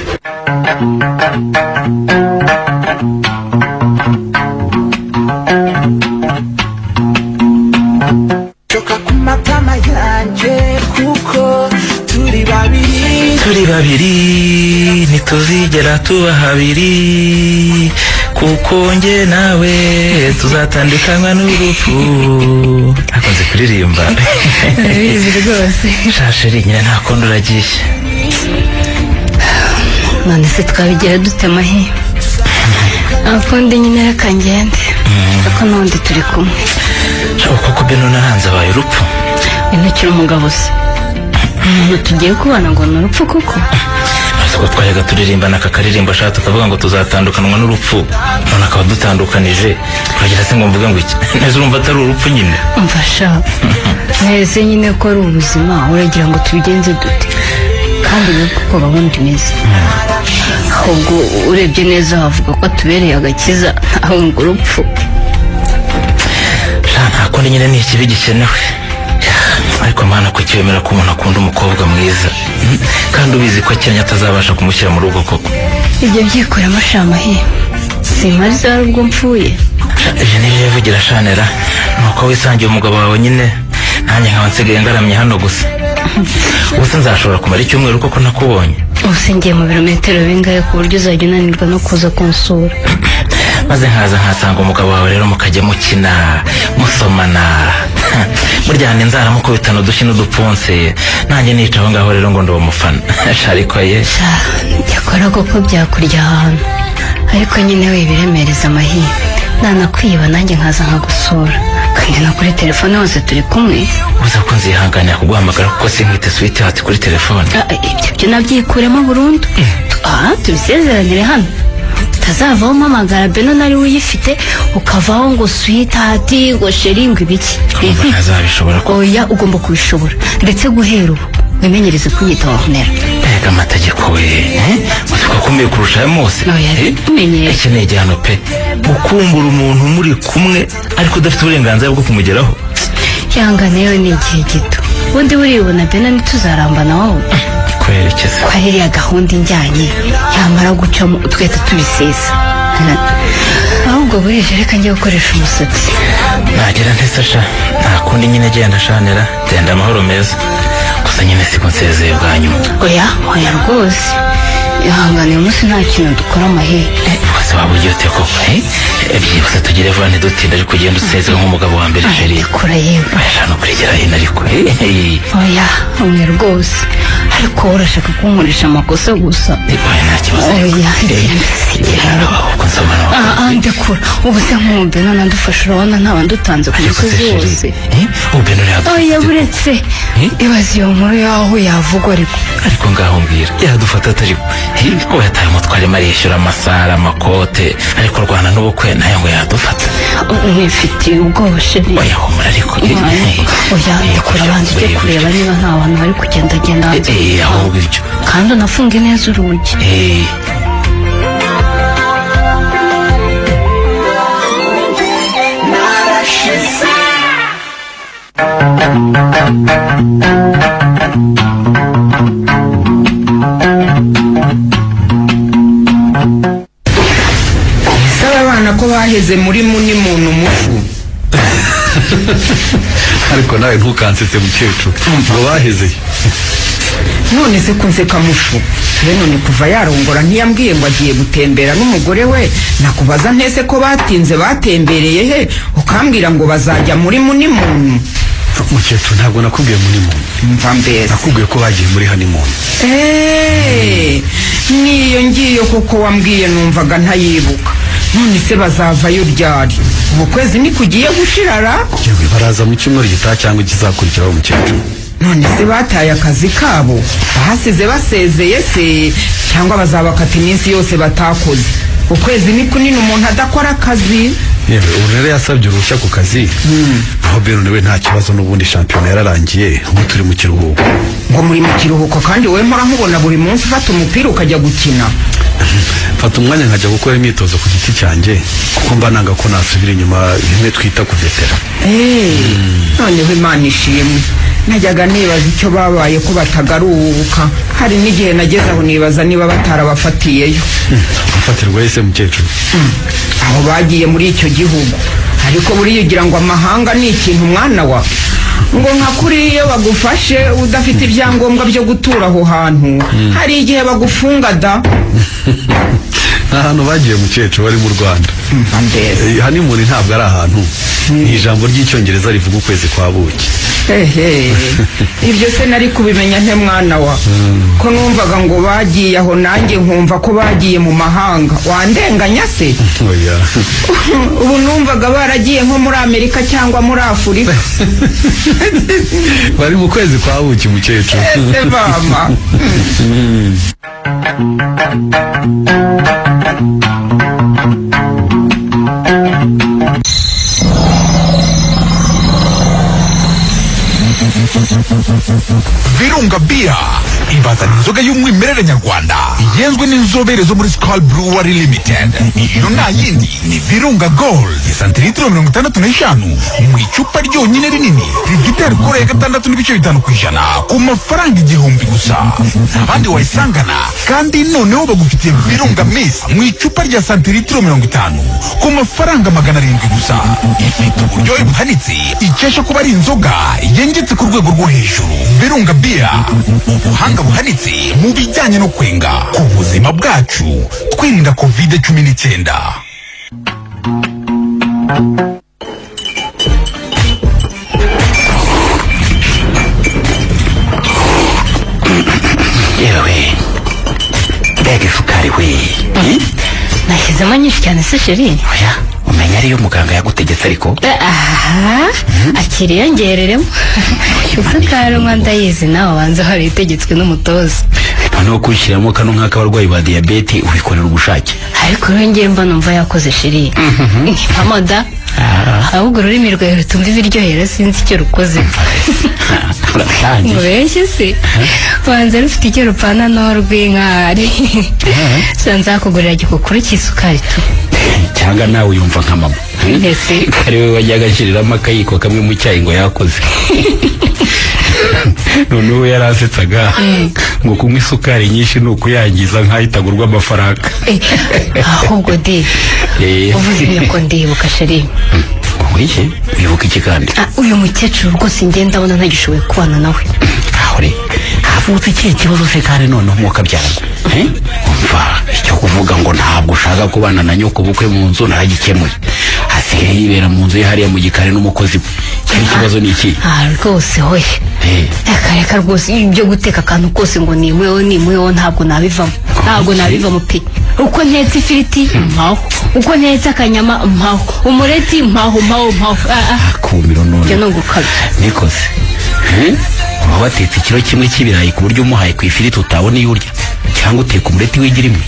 Matama yanje kuko turi babiri ntituzigera tuba habiri kuko nge nawe tuzatandukanywa n'urupfu. Akunze kuririmba bizi rwose. Shasheri nyine nta kondo uragiye. None se twabigira dute mahi? Akundi nyine reka ngende ariko n'undi turi kumwe. Koko Beno naranze abaye urupfu. Intukira umugabo se tugiye kubana ngo ni urupfu koko? Ko twayaga turirimbana akakaririmba ashaka tukavuga ngo tuzatandukanwa n'urupfu none akaba dutandukanije turagira se ngo mvuge ngo iki neza urumva atari urupfu nyine? Umfasha neze nyine ko ari ubuzima uragira ngo tubigenze dute kandi we kuko babundi meze ahubwo urebye neza wavuga ko tubereye agakiza aho ngo urupfu. Nta kundi nyine ni ikibi gikenewe ariko mana ko cyemera ko umuntu akunda umukobwa mwiza kandi ubizi ko Kenya atazabasha kumushyira mu rugo koko. Ibyo byikora amashamahi simariza ari ubwo mpfuye. Ibyo nibyo bivugira Shanera nuko wisangiye umugabo wawe nyine nanjye nkaba nsigaye ngaramye hano gusa. Ubuse nzashobora kumara icyumweru koko nakubonye? Ubuse ngiye mu birometero bingahe ku buryo uzajya unanirwa no kuza kunsura? Maze nkaza nkasanga umugabo wawe rero mukajya mukina musomana muryana inzara mukubitana udushyi n'udupfunsi nanjye nicaho ngaho rero ngo ndi umufana. Ariko ye yakora koko byakurya ahantu ariko nyine we biremereza amahi nanakwiba nanjye nkaza nkagusura kandi no kuri telefone hose turi kumwe. Uza ko nzihanganira kuguhamagara kuko sinkwite sweetheart kuri telefone. Ibyo nabyikuremo burundu. Tubisezeranire hano utazavaho umpamagara Beno nari uyifite ukavaho ngo sweetheart ngo sheri ngo ibiki. Ntazabishobora ko? Oya ugomba kubishobora ndetse guhera ubu wimenyereze kunyita Ornella. Ega amategeko we usuka kumeye kurusha aya mose. Iki ni igihano pe ukumbura umuntu muri kumwe ariko udafite uburenganzira bwo kumugeraho. Yanga nayo ni igihe gito ubundi buribona Beno ntituzarambana wowe kwerekeza kwa iriya gahunda injyanye yamara gucamo twese tubisesa. Ahubwo burije reka njye gukoresha umusatsi. Nagira ntese sha nta kundi nyine genda Shanera genda amahoro meza gusa nyine siko nsezeye bwa nyuma. Oya rwose ihangane uyu munsi nta kintu dukora amahe. Wase waba uryote koko byibuse tugire vuba ntidutinda ariko ugenda usezeye nk'umugabo wa mbere Sheri. Kora yewe ashaka kurigera hino ariko oya umwe rwose ariko urashaka kunkoresha amakosa gusa. Nta kibazo. Oya ahubwo nsoma nawe ndekura ubu se nk'ubu Beno nadufasha urabona ntaba dutanze ku musozi wose. Ubu Beno yadufasha. Oya buretse ibaze iyo nkuru yaho yavugwa ariko ngaho mbwira yadufata atari ko yataye umutware marishyura amasara amakote ariko rwana n'ubukwe nayo ngo yadufata. Nifitiye ubwoba Sheri. Oya humura ariko oya ndekura abanza ujye kureba niba nta bantu bari kugendagenda hanze ahubwo ibyo kandi unafunge neza urugi. baheze muri muni muntu mushu. ariko nawe ntukansetse mukecuru ngo baheze none se kunseka mushu none kuva yarongora ntiyambwiye ngo agiye gutembera n'umugore we nakubaza ntese ko batinze batembereye he ukambwira ngo bazajya muri muni muntu. mukecuru ntabwo nakubwiye muri muntu mva mbese nakubwiye ko bagiye muri honeymoon. niyo ngiyo kuko wambwiye numvaga ntayibuka. none se bazavayo ryari ubu kwezi nikugiye gushirara? yewe baraza mu cyumweru gitaha cyangwa kizakurikiraho mukecuru. none se bataye akazi kabo bahasize basezeye se cyangwa bazabakata iminsi yose batakoze? ukwezi ni kunini umuntu adakora akazi. yewe ubu rero yasabye uruhushya ku kazi aho Beno niwe nta kibazo n'ubundi shampiyona yararangiye ubu turi mu kiruhuko. ngo muri mu kiruhuko kandi wowe mpora nkubona buri munsi ufata umupira ukajya gukina. mfata umwanya nkajya gukora imyitozo ku giti cyanjye kuko mba nanga ko nasubira inyuma bimwe twita kuvetera. noneho Imana ishimwe. najyaga nibaza icyo babaye ko batagaruka. hari n'igihe nageze aho nibaza niba batarabafatiyeyo. bafatirwa ese mukecuru? aho bagiye muri icyo gihugu. ariko buriya ugira ngo amahanga ni ikintu mwana wa ngo nka kuri iyo bagufashe udafite ibyangombwa byo gutura aho hantu hari igihe bagufunga da. nta hantu bagiye mukecuru bari mu Rwanda. honeymoon ntabwo ari ahantu ni ijambo ry'icyongereza rivuga ukwezi kwa buki. ibyo se nari kubimenya nte mwana wa ko numvaga ngo bagiye aho nanjye nkumva ko bagiye mu mahanga. wandenganya se? ubu numvaga baragiye nko muri Amerika cyangwa muri Afurika. bari mu kwezi kwa buki mukecuru. ese mama. Virunga Beer ibazana inzoga y'umwimerere nyarwanda yenzwe n'inzobere zo muri Skol Brewery Limited. iyo nta yindi ni Virunga Gold santilitiro 65 mu icupa ryonyine rinini rigite alcohol ya 6.5% ku mafaranga 1,000 gusa. abandi wayisangana kandi noneho bagufitiye Virunga Mist mu icupa rya santilitiro 50 ku mafaranga 700 gusa. ifite uburyohe buhanitse ikesha kuba ari inzoga yengetse ku rwego rwo hejuru. Virunga Beer ubuhanga buhanitse mu bijyanye no kwenga ku buzima bwacu twirinda COVID-19. yewe mbega isukari we nashyizemo nyinshi cyane se sheri. oya umenya ariyo muganga yagutegetse ariko. akiriyongereremo isukari unywa ndayizi nawe abanza hari itegetswe n'umutoza. noneho kwishyiramo kano nk'akabarwayi ba diyabete ubikorera ubushake. ariko rero ngiye mba numva yakoze sheri. ntipamoda ahubwo ururimi rwawe rutumva ibiryohera sinzi icyo rukoze. mubeshye se wanze rufite icyo rupana n'urw'inkari. nzakugurira igikukuru cy'isukari tu. cyangwa nawe uyumva nka mama. kare we wajyaga ashyiriramo akayiko kamwe mu cyayi ngo yakoze. noneho yarasetsaga ngo kunywa isukari nyinshi ni ukuyangiza nk'aho itagurwa amafaranga. ahubwo de uvuze imyuko ndibuka sheri. wiki wibuka iki kandi? uyu mukecuru rwose ngenda ndabona ntagishoboye kubana nawe. ahore havutse ikihe kibazo se kandi noneho umwuka byaragwa. umva icyo kuvuga ngo ntabwo ushaka kubana na nyoko bukwe mu nzu naragikemuye. hasigaye yibera mu nzu ye hariya mu gikari n'umukozi we. cyari ikibazo ni iki? rwose hoye reka rwose ibyo guteka akantu kose ngo nimweho ntabwo nabivamo pe. uko ntetse ifiriti mpaho, uko ntetse akanyama mpaho, umureti mpaho. kumiro none ibyo ni ugukabya. nikoze waba watetse ikiro kimwe cy'ibirayi ku buryo umuhaye ku ifiriti utabona iyo urya, cyangwa uteka umureti wigira imwe.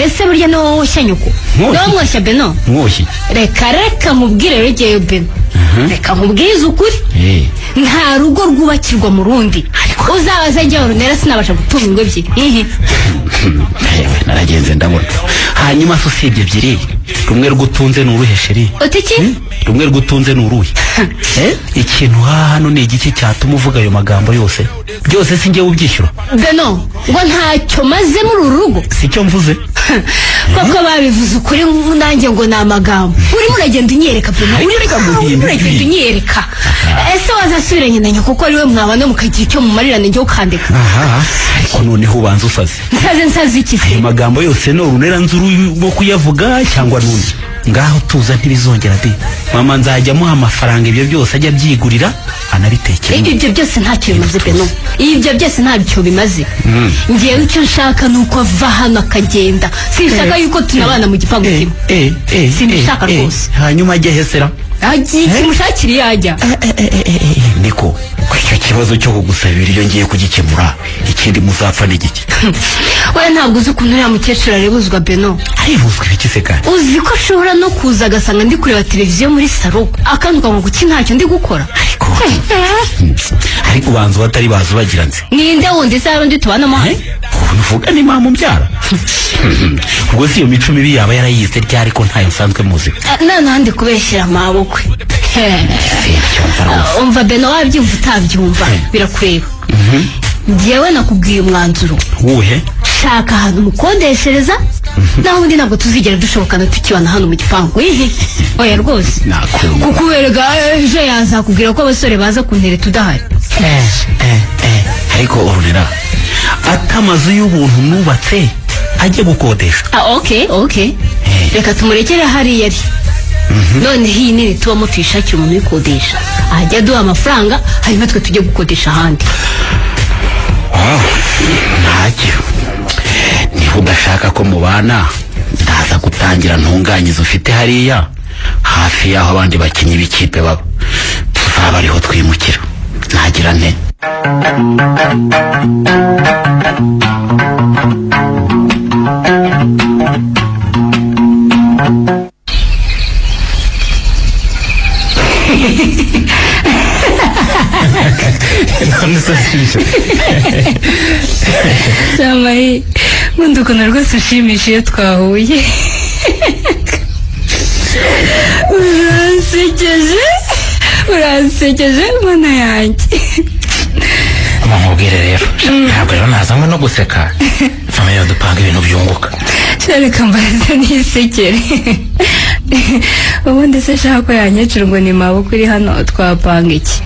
ese burya ni wowe woshya nyuko? niwo mwoshya Beno? mwoshye reka mubwire regeyo Beno. reka nkubwize ukuri nta rugo rwubakirwa mu rundi. uzabaze njyewe runera sinabasha gutunga ingo ebyiri. naragenze ndabona. hanyuma se usibye ebyiri rumwe rw'utunze ni uruhe sheri? utiki rumwe rw'utunze ni uruhe? ikintu hano ni igiki cyatuma uvuga ayo magambo yose? byose si njyewe ubyishyura Beno ngo ntacyo maze muri uru rugo. si cyo mvuze. koko babivuze ukuri nanjye ngo ni amagambo urimo uragenda unyereka pe urimo uragenda unyereka ese wazasubiranye na nyoko kuko ariwe mwabana mukagira icyo mumarirane njye ukandika ariko noneho ubanza usaze nsaze iki se ayo magambo yose ni urunera nzuru wo kuyavuga cyangwa nundi ngaho tuza ntibizongera de mama nzajya amuha amafaranga ibyo byose ajya byigurira anabitekera ibyo byose ntacyo bimaze pe no ibyo byose ntacyo bimaze ngewe icyo nshaka ni uko ava hano akagenda sinshaka yuko tunabana mu gipangu kimwe sinshaka rwose hanyuma ajye hesera kimushakira iyo ajya niko icyo kibazo cyo kugusabira iyo ngiye kugikemura ikindi muzapfa n'igiki we ntabwo uzi ukuntu uriya mukecuru arebuzwa Beno arebuzwa ibiki se kandi uzi ko ashobora no kuza agasanga ndi kureba televiziyo muri salo akanduka ngo kuki ntacyo ndi gukora ariko ubanza batari bazi bagira nzi ninde wundi se undi tubanamo uvuga ni mama umbyara ubwo si iyo mico mibi yaba yarayize ryari ko ntayo nsanzwe muzi nanandi kubeshyira amabukwe umva Beno wabyumva utabyumva birakureba njyewe nakubwiye umwanzuro wuhe shaka ahantu mukodeshereza naho undi ntabwo tuzigera dushobokana tukibana hano mu gipangu oya rwose kuko uberega ejo yazakubwira ko abasore baza kuntereta udahari ariko ururira atamazu y'ubuntu nubatse ajye gukodesha okay reka tumurekere hariya ari noneho iyi nini tubamo tuyishakira umuntu uyikodesha ajya aduha amafaranga hanyuma twe tujye gukodesha ahandi ntacyo niba udashaka ko mubana ndaza gutangira ntunganyiza ufite hariya hafi y'aho abandi bakinnyi b'ikipe baba tuzaba ariho twimukira nagira nte Samayi nkunda ukuntu rwose ushimisha iyo twahuye uransekeje mana yanjye mubwire rero ntabwo rero nazanywe no guseka famiye dupanga ibintu byunguka reka mbaze nisekere ubundi se shaka ko yanyecura ngo ni maboko iri hano twapanga iki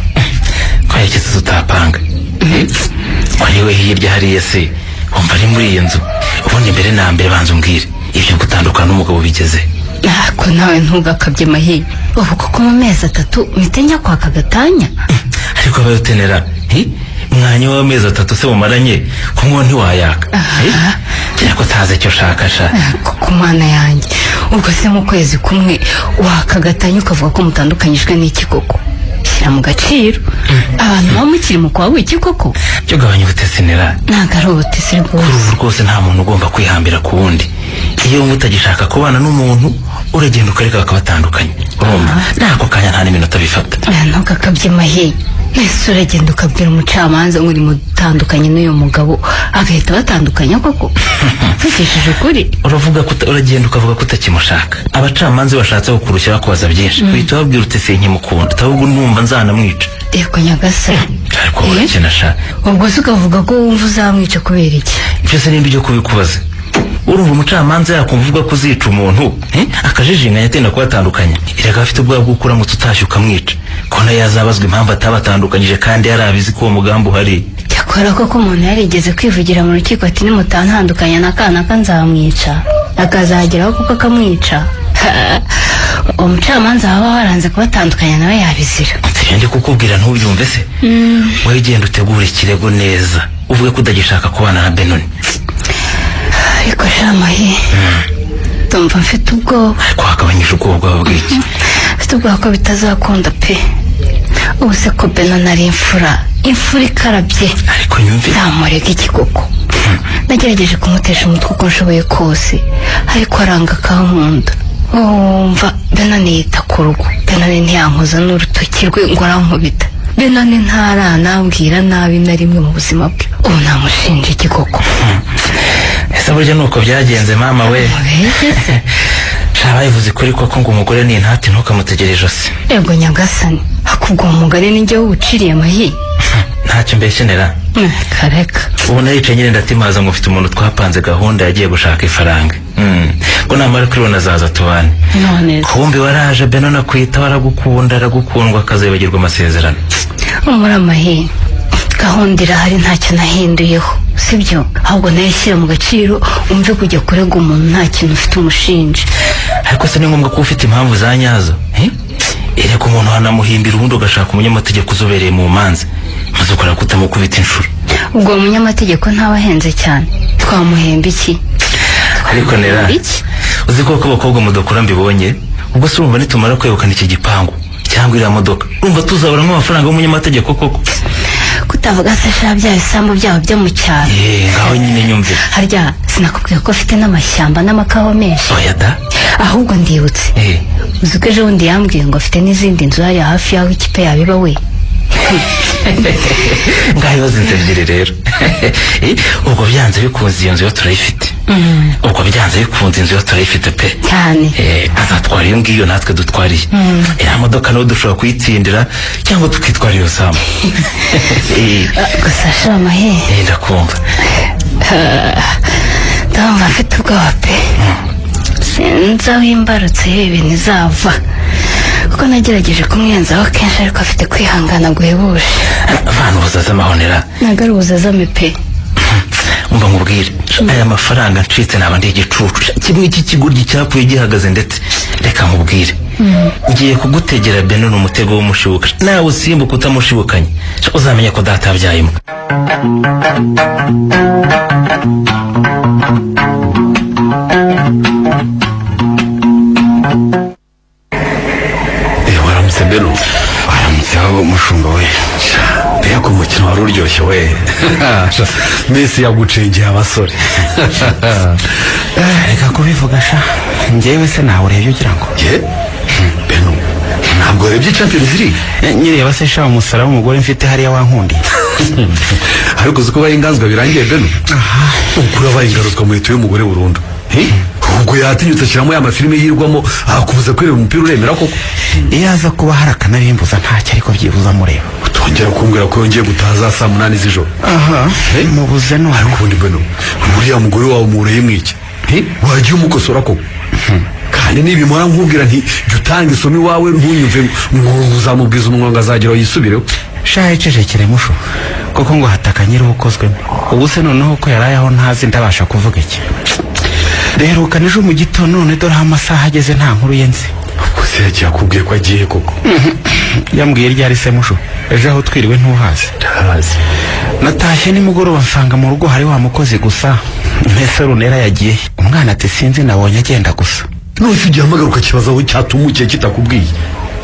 twayekeze tutapanga wariwe hirya hariya se wumva ari muri iyi nzu ubundi mbere na mbere banza umbwire ibyo gutandukana n'umugabo bigeze ko nawe ntugakabye mahiye ubu kuko mu mezi 3 mpite njya kwaka gatanya ariko abayotenera umwanya w'amezi 3 se mumaranye ko ngo ntiwayaka kira ko taze cyo shaka sha kuko mana yanjye ubwo se mu kwezi kumwe waka gatanya ukavuga ko mutandukanyijwe n'iki koko shyira mu gaciro abantu bamukiri mu kwa wiki koko cyo gabanya ubutesinera ntago ari ubutesi rwose nta muntu ugomba kwihambira ku wundi iyo mutagishaka kubana n'umuntu uragenda ukareka bakabatandukanye urumva nako kanya nta n'iminota bifata ntugakabye mahiye nese uragenda ukabwira umucamanza ngo uri mutandukanye n'uyu mugabo agahita batandukanya koko mvugishije ukuri uragenda ukavuga ko utakimushaka abacamanza bashatse kukurushya bakubaza byinshi uhita babwira uti sinkimukunda utabwo numva nzanamwica yego nyagasani ariko urakenasha ubwo se ukavuga ko wumva uzamwica kubera iki byose nimba ibyo kubikubaza urumva umucamanza yakumvuga ko uzica umuntu akajijinganya atenda kubatandukanya iraga afite ubwoba bwo kuramutse utashye ukamwica ko nayo yazabazwa impamvu atabatandukanyije kandi yarabizi ko uwo mugambi uhari cyakora koko umuntu yarigeze kwivugira mu rukiko ati nimutantandukanya n'akana kanzamwica akazageraho kuko akamwica umucamanza waba waranze kubatandukanya nawe yabizira njye kukubwira ntubyumve se wowe genda utegura ikirego neza uvuge ko udagishaka kubana na Benoni ariko shamahi ndumva mfite ubwoba ariko hakabanyije ubwoba bwawe bw'iki mfite ubwoba ko bitazakunda pe ubu se ko Benoni ari imfura ikarabye ariko nyumve ntamurega iki koko nagerageje kumutesha umutwe uko nshoboye kose ariko aranga akankunda wumva Benoni yita ku rugo Benoni ntiyankoza n'urutoki rwe ngo arankubita Benoni ntaranambwira nabi na rimwe mu buzima bwe ubu namushinja iki koko ese burya nuko byagenze mama we shabayivuze kuri koko ngo umugore ni intati ntukamutegere ijosi yego nyagasani akubwo umugani ninjye wuciriye amahi ntacyo mbeshenera kareka ubu naricaye nyine ndatimaza ngo mfite umuntu twapanze gahunda yagiye gushaka ifaranga ngo namara kuribona azaza tubane kumbi waraje Beno nakwita waragukunda aragukundwa akazibagirwa amasezerano muri amahe gahunda irahari ntacyo nahinduyeho sibyo ahubwo nayishyira mu gaciro umve kujya kurega umuntu nta kintu ufite umushinja ariko se ni ngombwa ko ufite impamvu za nyazo ereka umuntu hanamuhimbira ubundi ugashaka umunyamategeko uzobereye mu manza maze ukora kutamukubita inshuro ubwo umunyamategeko ntaba ahenze cyane twamuhemba iki ariko nera uzi ko abakobwa mudakora mbibonye ubwo se urumva nitumara kwegukana iki gipangu cyangwa iriya modoka urumva tuzabura nk'amafaranga y'umunyamategeko koko kutavuga se sha bya bisambu byabo byo mu cyaro ngaho nyine nyumve harya sinakubwiye ko afite n'amashyamba n'amakawa menshi oya da ahubwo ndibutse uzi ko ejo bundi yambwiye ngo afite n'izindi nzu hariya hafi y'aho ikipe yabiba we ngaho ibibazo ebyiri rero ubwo byanze bikunze iyo nzu yo turayifite ubwo byanze bikunze inzu yo turayifite pe cyane azatwara iyo ngiyo natwe dutwariye iriya modoka nawe dushobora kuyitsindira cyangwa tukitwara iyo samu gusa sha mahe ndakumva ndumva mfite ubwoba pe sinzi aho imbarutse y'ibintu izava kuko nagerageje kumwenzaho kenshi ariko afite kwihangana guhebuje abantu buzaza amahonera ntabwo ari ubuzazame pe umva nkubwire aya mafaranga ncitse naba ndi igicucu kimwe cy'ikiguryi cyapfuye gihagaze ndetse reka nkubwire ngiye kugutegera Beno n'umutego w'umushibuka nawe usimbuka utamushibukanye uzamenya ko data yabyayemo waramutse Beno waramutse aho mushumba we mbega ko umukino wari uryoshye we Messi yagucengeye abasore reka kubivuga sha njyewe se nawe urebye ugira ngo Beno ntabwo urebye Champions League nyireba se sha umusara w'umugore mfite hariya wankundi ariko uzi ko bayinganzwa birangiye Beno ukuri abaye ingaruzwa mu leta y'umugore burundu ubwo yatinyutse ashyiramo ya mafilime yirwamo akubuza kureba umupira uremera koko iyo aza kuba hari akanabimbuza ntacyo ariko byibuza mureba utongera kumbwira ko yongeye gutaha za saa 8 z'ijoro mubuze none ariko ubundi Beno uriya mugore wawe umureye mwiki wagiye umukosora koko kandi nibimora nkubwira nti jya utanga isomo iwawe ntunyumve ngo uzamubwiza umunwa ngo azageraho yisubireho shahe cecekere musho koko ngo hataka nyiri ubukozwemo ubu se noneho ko yaraye aho ntazi ndabasha kuvuga iki rero kanije mu gitondo none dore amasaha ageze nta nkuru ye nzi ubwo se yagiye akubwiye ko agiye koko yambwiye ryari se musho ejo aho twiriwe ntuhazi ndahazi natashye nimugoroba nsanga mu rugo hari wa mukozi gusa mbese runera yagiye umwana ati sinzi nabonye agenda gusa none se ugiye amagaruka kibazo aho cyatumukiye kitakubwiye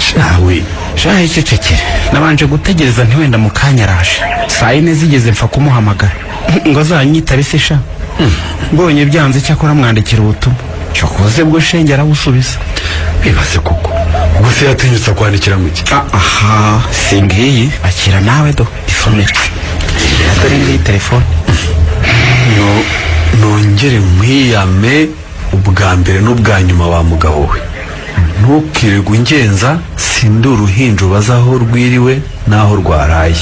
shawe shahe cecekere nabanje gutegereza ntiwenda mu kanya araje saa 4 zigeze mpfa kumuhamagara ngo azanyitare se sha mbonye byanze cyakora mwandikira ubutumwa cyokoze bwo shenge arabusubiza bibaze koko ubwo se yatinyutse kwandikira mu iki aha singiyi akira nawe do isomere atari ngiyi telefone nongere nkwiyame ubwa mbere n'ubwa nyuma wa mugabo we ntukirirwe ungenza sindi uruhinja ubaza aho rwiriwe n'aho rwaraye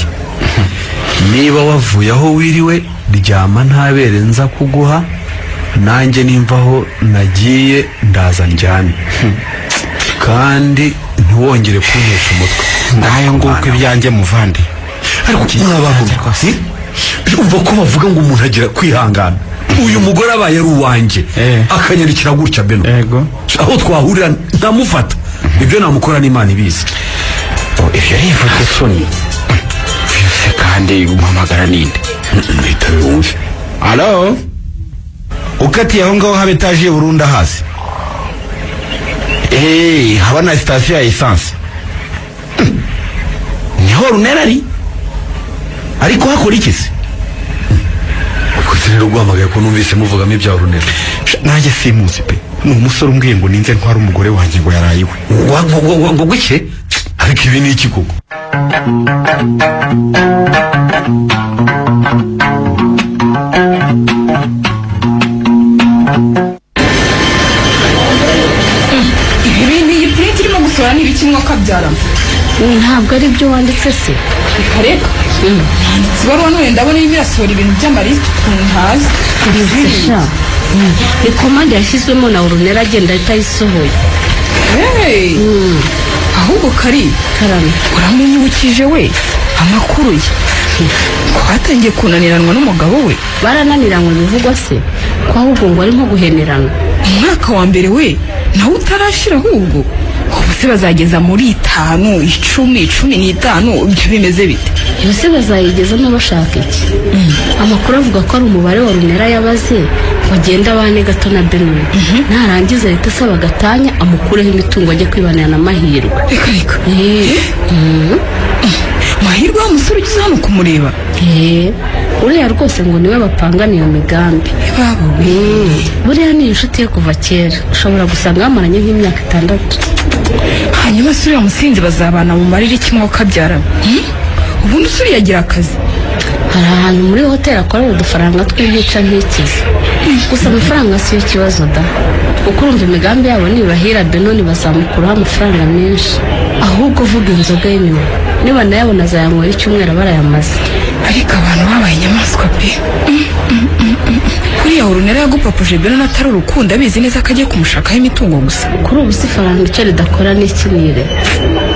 niba wavuye aho wiriwe ryama ntabere nza kuguha nanjye nimva aho nagiye ndaza njyane kandi ntiwongere kuntesha umutwe ngayo nguko ibyanjye muvandi ariko mwabantu umva ko bavuga ngo umuntu agira kwihangana uyu mugore abaye ari uwanjye akanyarikira gutya Beno aho twahurira ntamufata ibyo namukora n'Imana ibizi ibyo rivuze soni byose kandi umpamagara ninde nitabe wumve alo ukatiye aho ngaho haba etaje y'Uburundi hasi haba na sitasiyo ya esanse niho runera ari ariko hakora iki se ubwo se rero guhamagaye ko numvise muvugamo ibya runera nanjye simuzi pe ni umusore umbwiye ngo ninze ntwara umugore wanjye ngo yaraye iwe ngo guke ariko ibi ni iki koko ibi ni iyi irimo gusohora n'ibiki mwo kabyara ntabwo ari byo wanditse se reka nanditse ibaruwa none ndabona irimo irasohora ibintu by'amarisiti ukuntu ntazi sha ni komande yashyizwemo na Orunera agenda atayisohoye. ahubwo karame uramunyibukije we amakuru ye ko hatangiye kunaniranwa n'umugabo we. Barananiranywe bivugwa se ko ahubwo ngo ari nko guhenerana. Umwaka wa mbere we nawe utarashira ahubwo ubu se bazageza muri 5, 10, 15 ibyo bimeze bite? Yose bazayigezamo bashaka iki? Amakuru avuga ko ari umubare wa Orunera yabaze bagenda bane gato na Benoni. Narangiza leta asaba gatanya amukureho imitungo ajye kwibanira na Mahirwe. Reka Mahirwe umusore ugize hano kumureba. Uriya rwose ngo niwe bapangana iyo migambi. Buriya ni inshuti ye kuva kera, ushobora gusanga bamaranye nk'imyaka 6. Hanyuma se uriya musinzi bazabana mu mariri kimwe ukabyara. Ubundi usuri yagira akazi. Hari ahantu muri hoteli akorera udufaranga tw'ibica nk'ikizi. Gusa amafaranga si yo kibazo da. Kuko urumva imigambi yabo nibahira Benoni bazamukuraho amafaranga menshi. Ahubwo vuga inzoga y'inyuma. Niba nayabona azayanywera icyumweru barayamaze. Ariko abantu babaye inyamaswa pe. Kuriya Orunera yagupapuje Benoni atari urukundo abizi neza ko agiye kumushakaho imitungo gusa. Kuri ubu sifaranga icyo ridakora n'ikinire.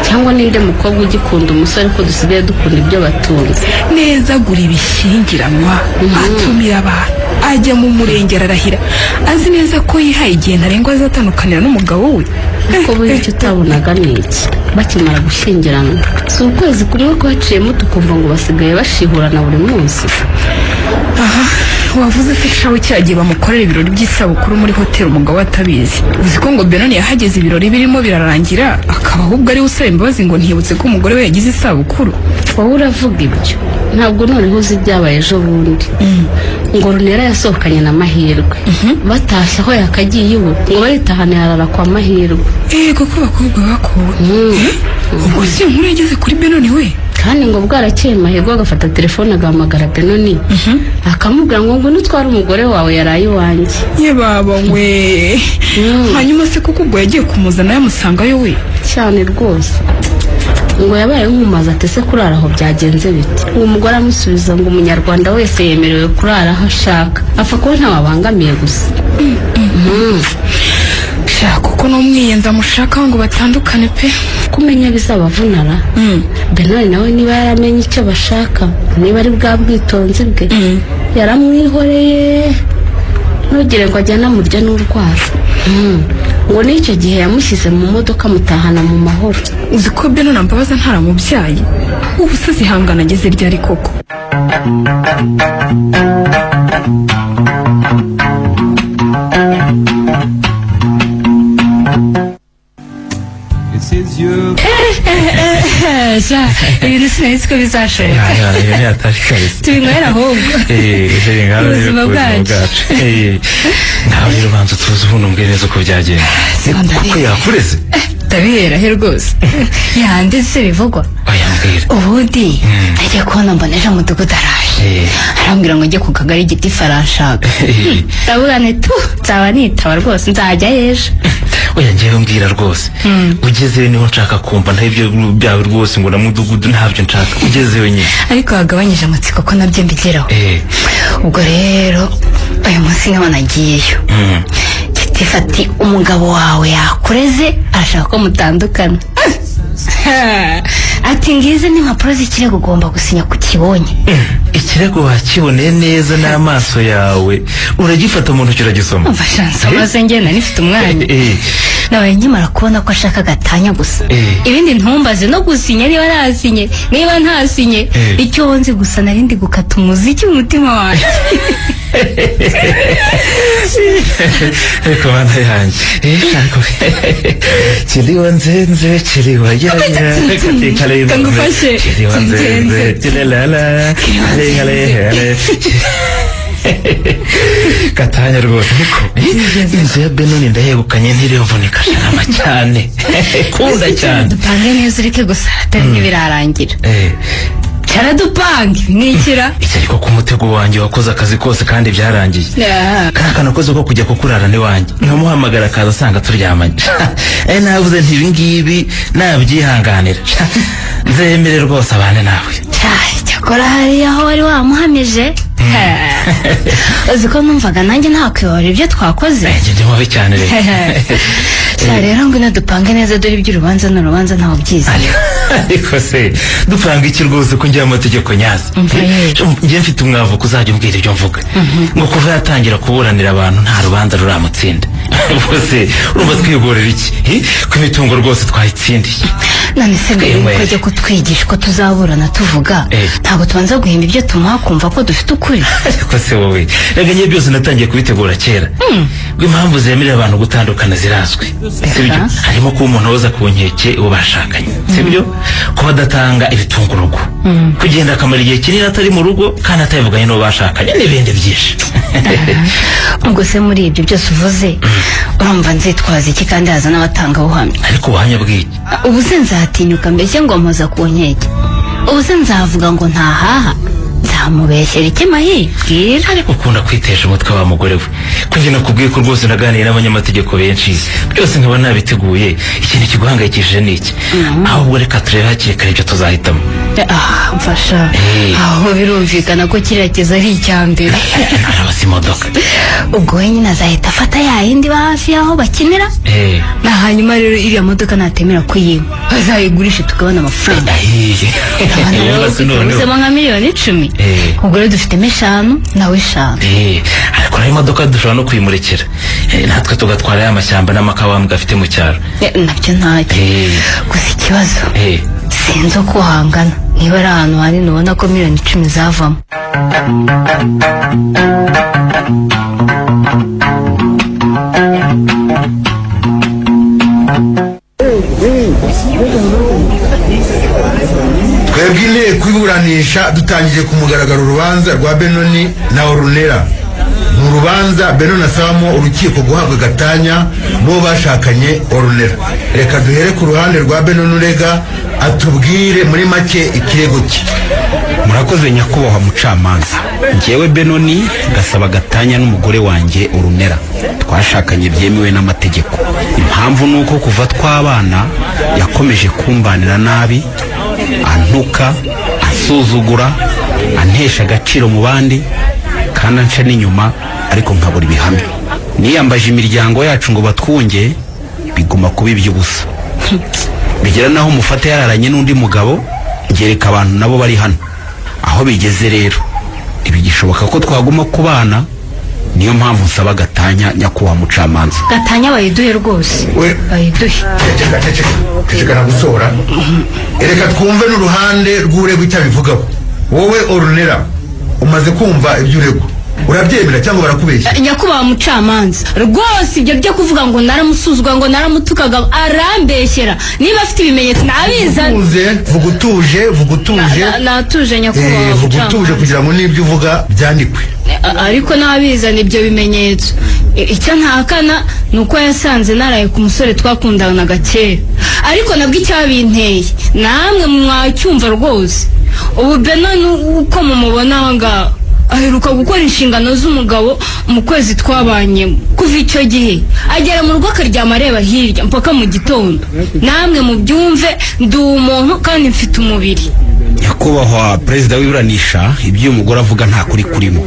Cyangwa ninde mukobwa ugikunda umusore ko dusigaye dukunda ibyo batunze. Neza gura ibishyingiranwa atumira abantu ajya mu murenge ararahira azi neza ko yihaye igihe ntarengwa azatandukanira n'umugabo we. Ko buri icyo utabonaga ni iki bakimara gushyingiranwa si ukwezi kumwe ko haciyemo tukumva ngo basigaye bashihurana buri munsi. Wavuze se shawe cyagiye bamukorera ibirori by'isabukuru muri hoteli umugabo atabizi. Uzi ko ngo Benoni yahageze ibirori birimo birarangira akaba ahubwo ari usaba imbabazi ngo ntibutse ko umugore we yagize isabukuru. Wowe uravuga ibyo ntabwo noneho uzi ibyabaye ejo bundi. Ngo Orunera yasohokanye na Mahirwe batashye aho yakagiye iwe ngo baritahane yarara kwa Mahirwe. Kuko bakobwa bakuwe. Ubwo si inkuru yageze kuri Benoni we. Kandi ngo bwarakeye Mahirwe agafata telefone agahamagara Benoni akamubwira ngo nutwara umugore wawe yaraye iwanjye. Ye baba we. Hanyuma se kuko ubwo yagiye kumuzana yamusangayo we. Cyane rwose ngo yabaye nk'umaze atese kurara aho byagenze bite. Uwo mugore amusubiza ngo umunyarwanda wese yemerewe kurara aho ashaka apfa kuba ntawabangamiye gusa. Kuko n'umwiyenza mushaka ngo batandukane pe. Kumenya bizabavunara. Benoni nawe niba yaramenye icyo bashaka niba ari bwa bwitonzi bwe yaramwihoreye ntugire ngo ajyana murya n'urwara. Ngo n'icyo gihe yamushyize mu modoka mutahana mu mahoro. Uzi ko Benoni ambabaza ntaramubyaye ubu se zihangana ageze ryari koko. Ibintu sinzi ko bizashoboka. Tubinywera ahubwo ubuzima bwacu. Nawe rero banza tuzi ubundi umbwire neza uko byagenze. Kuko yakureze ndabihera he rwose. Yanditse bivugwa. Ubundi ajya kubona mbona ejo mudugudu araje arambwira ngo njye ku kagari igiti faranshaka. Ndavuga nti nzaba nitaba rwose nzajya ejo. Oya ngewe mbwira rwose ugezeyo niho nshaka kumva nta ibyo byawe rwose ngo na mudugudu ntabyo nshaka ugezeyo nyine. Ariko wagabanyije amatsiko ko nabyo mbigeraho. Ubwo rero uyu munsi nkaba nagiyeyo. Ati umugabo wawe yakureze arashaka ko mutandukana. Ati ngize n'impapuro z'ikirego ugomba gusinya ku kibonye. Ikirego wakiboneye neza n'amaso yawe uragifata mu ntoki uragisoma. Umva shansa maze ngenda nifite umwanya. Nawe nkimara kubona ko ashaka gatanya gusa. Ibindi ntumbaze no gusinya niba nasinye niba ntasinye icyo nzi gusa narindi gukata umuziki mu mutima wanjye. Komanda yanjye kiriwa nzenze kiriwa yaya kangufashe kiriwa nzenze kirelala kare Gatanya rwose niko inzu ya Benoni ndayegukanye ntiriyumvunika sharama cyane kunda cyane. Dupange neza ureke gusa atari n'ibirarangira. Cyaradupange nikira iki ariko ku mutego wanjye wakoze akazi kose kandi byarangiye. Kana nakoze ko kujya kukurara ni wanjye nkamuhamagara akaza asanga turyamanye. Navuze nti ibi ngibi nabyihanganira nzemere rwose abane nawe. cyakora hariya aho wari wamuhamije uzi ko numvaga nanjye ntakwibara ibyo twakoze ndi mubi cyane rero ngwino dupange neza dore iby'urubanza n'urubanza ntawe ubyize ariko se dupanga iki rwose ko ngira amategeko nyazo njye mfite umwavu kuzajya umbwira ibyo mvuga ngo kuva yatangira kuburanira abantu nta rubanza ruramutsinda rwose urumva twigorera iki ko imitungo rwose twayitsindiye none se mbere yuko ajya kutwigisha ko tuzaburana tuvuga ntabwo tubanza guhimba ibyo tumuha kumva ko dufite ukuri ariko se wowe rega njye byose natangiye kubitegura kera ngo impamvu zemerera abantu gutandukana zirazwi sibyo harimo kuba umuntu woza ku nkeke uwo bashakanye sibyo kuba adatanga ibitunga urugo kugenda akamara igihe kinini atari mu rugo kandi atayivuganye n'uwo bashakanye n'ibindi byinshi ubwo se muri ibyo byose uvuze urumva nzitwaza iki kandi haza n'abatangabuhamya ariko ubuhamya bw'iki ubu se nzatinyuka mbese ngo mpoza ku nkeke ubu se nzavuga ngo ntahaha nzamubeshyera iki mahirwe ariko ukunda kwitesha umutwe wa mugore we kugira nakubwiye ko rwose naganiye n'abanyamategeko benshi byose nkaba nabiteguye ikintu kiguhangayikishije ni iki ahubwo reka turebe hakiri kare ibyo tuzahitamo mfasha aho birumvikana ko kiriya kiza ari icya mbere arabasa imodoka ubwo we nyine azahita afata ya yindi ba hafi y'aho bakinira na hanyuma rero iriya modoka natemera kuyima bazayigurisha tukabona amafaranga ubuzima nka miliyoni 10 ubwo rero dufitemo 5 nawe 5 ariko nayo imodoka dushobora no kuyimurekera natwe tugatwara ya mashyamba n'amakawambwa afite mu cyaro nabyo ntacyo gusa ikibazo sinzi uko uhangana niba ari ahantu hanini ubona ko miliyoni 10 zavamo twebwe inteko iburanisha dutangije ku mugaragaro urubanza rwa Benoni na Orunera. Ni urubanza Benoni asabamo urukiko guhabwa gatanya bo bashakanye Orunera. Reka duhere ku ruhande rwa Benoni urega atubwire muri make ikirego cye. Murakoze nyakubahwa mucamanza, njyewe Benoni gasaba gatanya n'umugore wanjye Orunera twashakanye byemewe n'amategeko. Impamvu nuko kuva twabana yakomeje kumbanira nabi, antuka, asuzugura, antesha agaciro mu bandi kandi anca n'inyuma, ariko nkabura ibihamya. Niyambaje imiryango yacu ngo batwunge, biguma kuba iby'ubusa. Bigera naho mufata yararanye n'undi mugabo, ngereka abantu nabo bari hano. Aho bigeze rero ibigishoboka ko twaguma kubana, niyo mpamvu nsaba gatanya nyakubahwa mucamanza. Gatanya bayiduhe rwose, bayiduhe. Ceceka nagusora. Reka twumve n'uruhande rw'urego icyabivugaho. Wowe Orunera umaze kumva ibyo urego, urabyemera cyangwa barakubeshya? Nyakubahwa mucamanza, rwose ibyo byo kuvuga ngo naramusuzugwa ngo naramutukaga arambeshyera. Niba afite ibimenyetso nabiza. Vuga utuje. Natuje nyakubahwa mucamanza. Vuga utuje kugira ngo n'ibyo uvuga byandikwe. Ariko nabizana ibyo bimenyetso. Icyo ntakana nuko yasanze naraye ku musore twakundanaga kera. Ariko nabwo icyabinteye namwe mwacyumva rwose. Ubu Benoni uko mumubona ngaho aheruka gukora inshingano z'umugabo mu kwezi twabanye. Kuva icyo gihe agera mu rugo akaryama areba hirya mpaka mu gitondo. Namwe mubyumve, ndi umuntu kandi mfite umubiri. Nyakubahwa perezida w'iburanisha, ibyo umugore avuga nta kuri kurimo.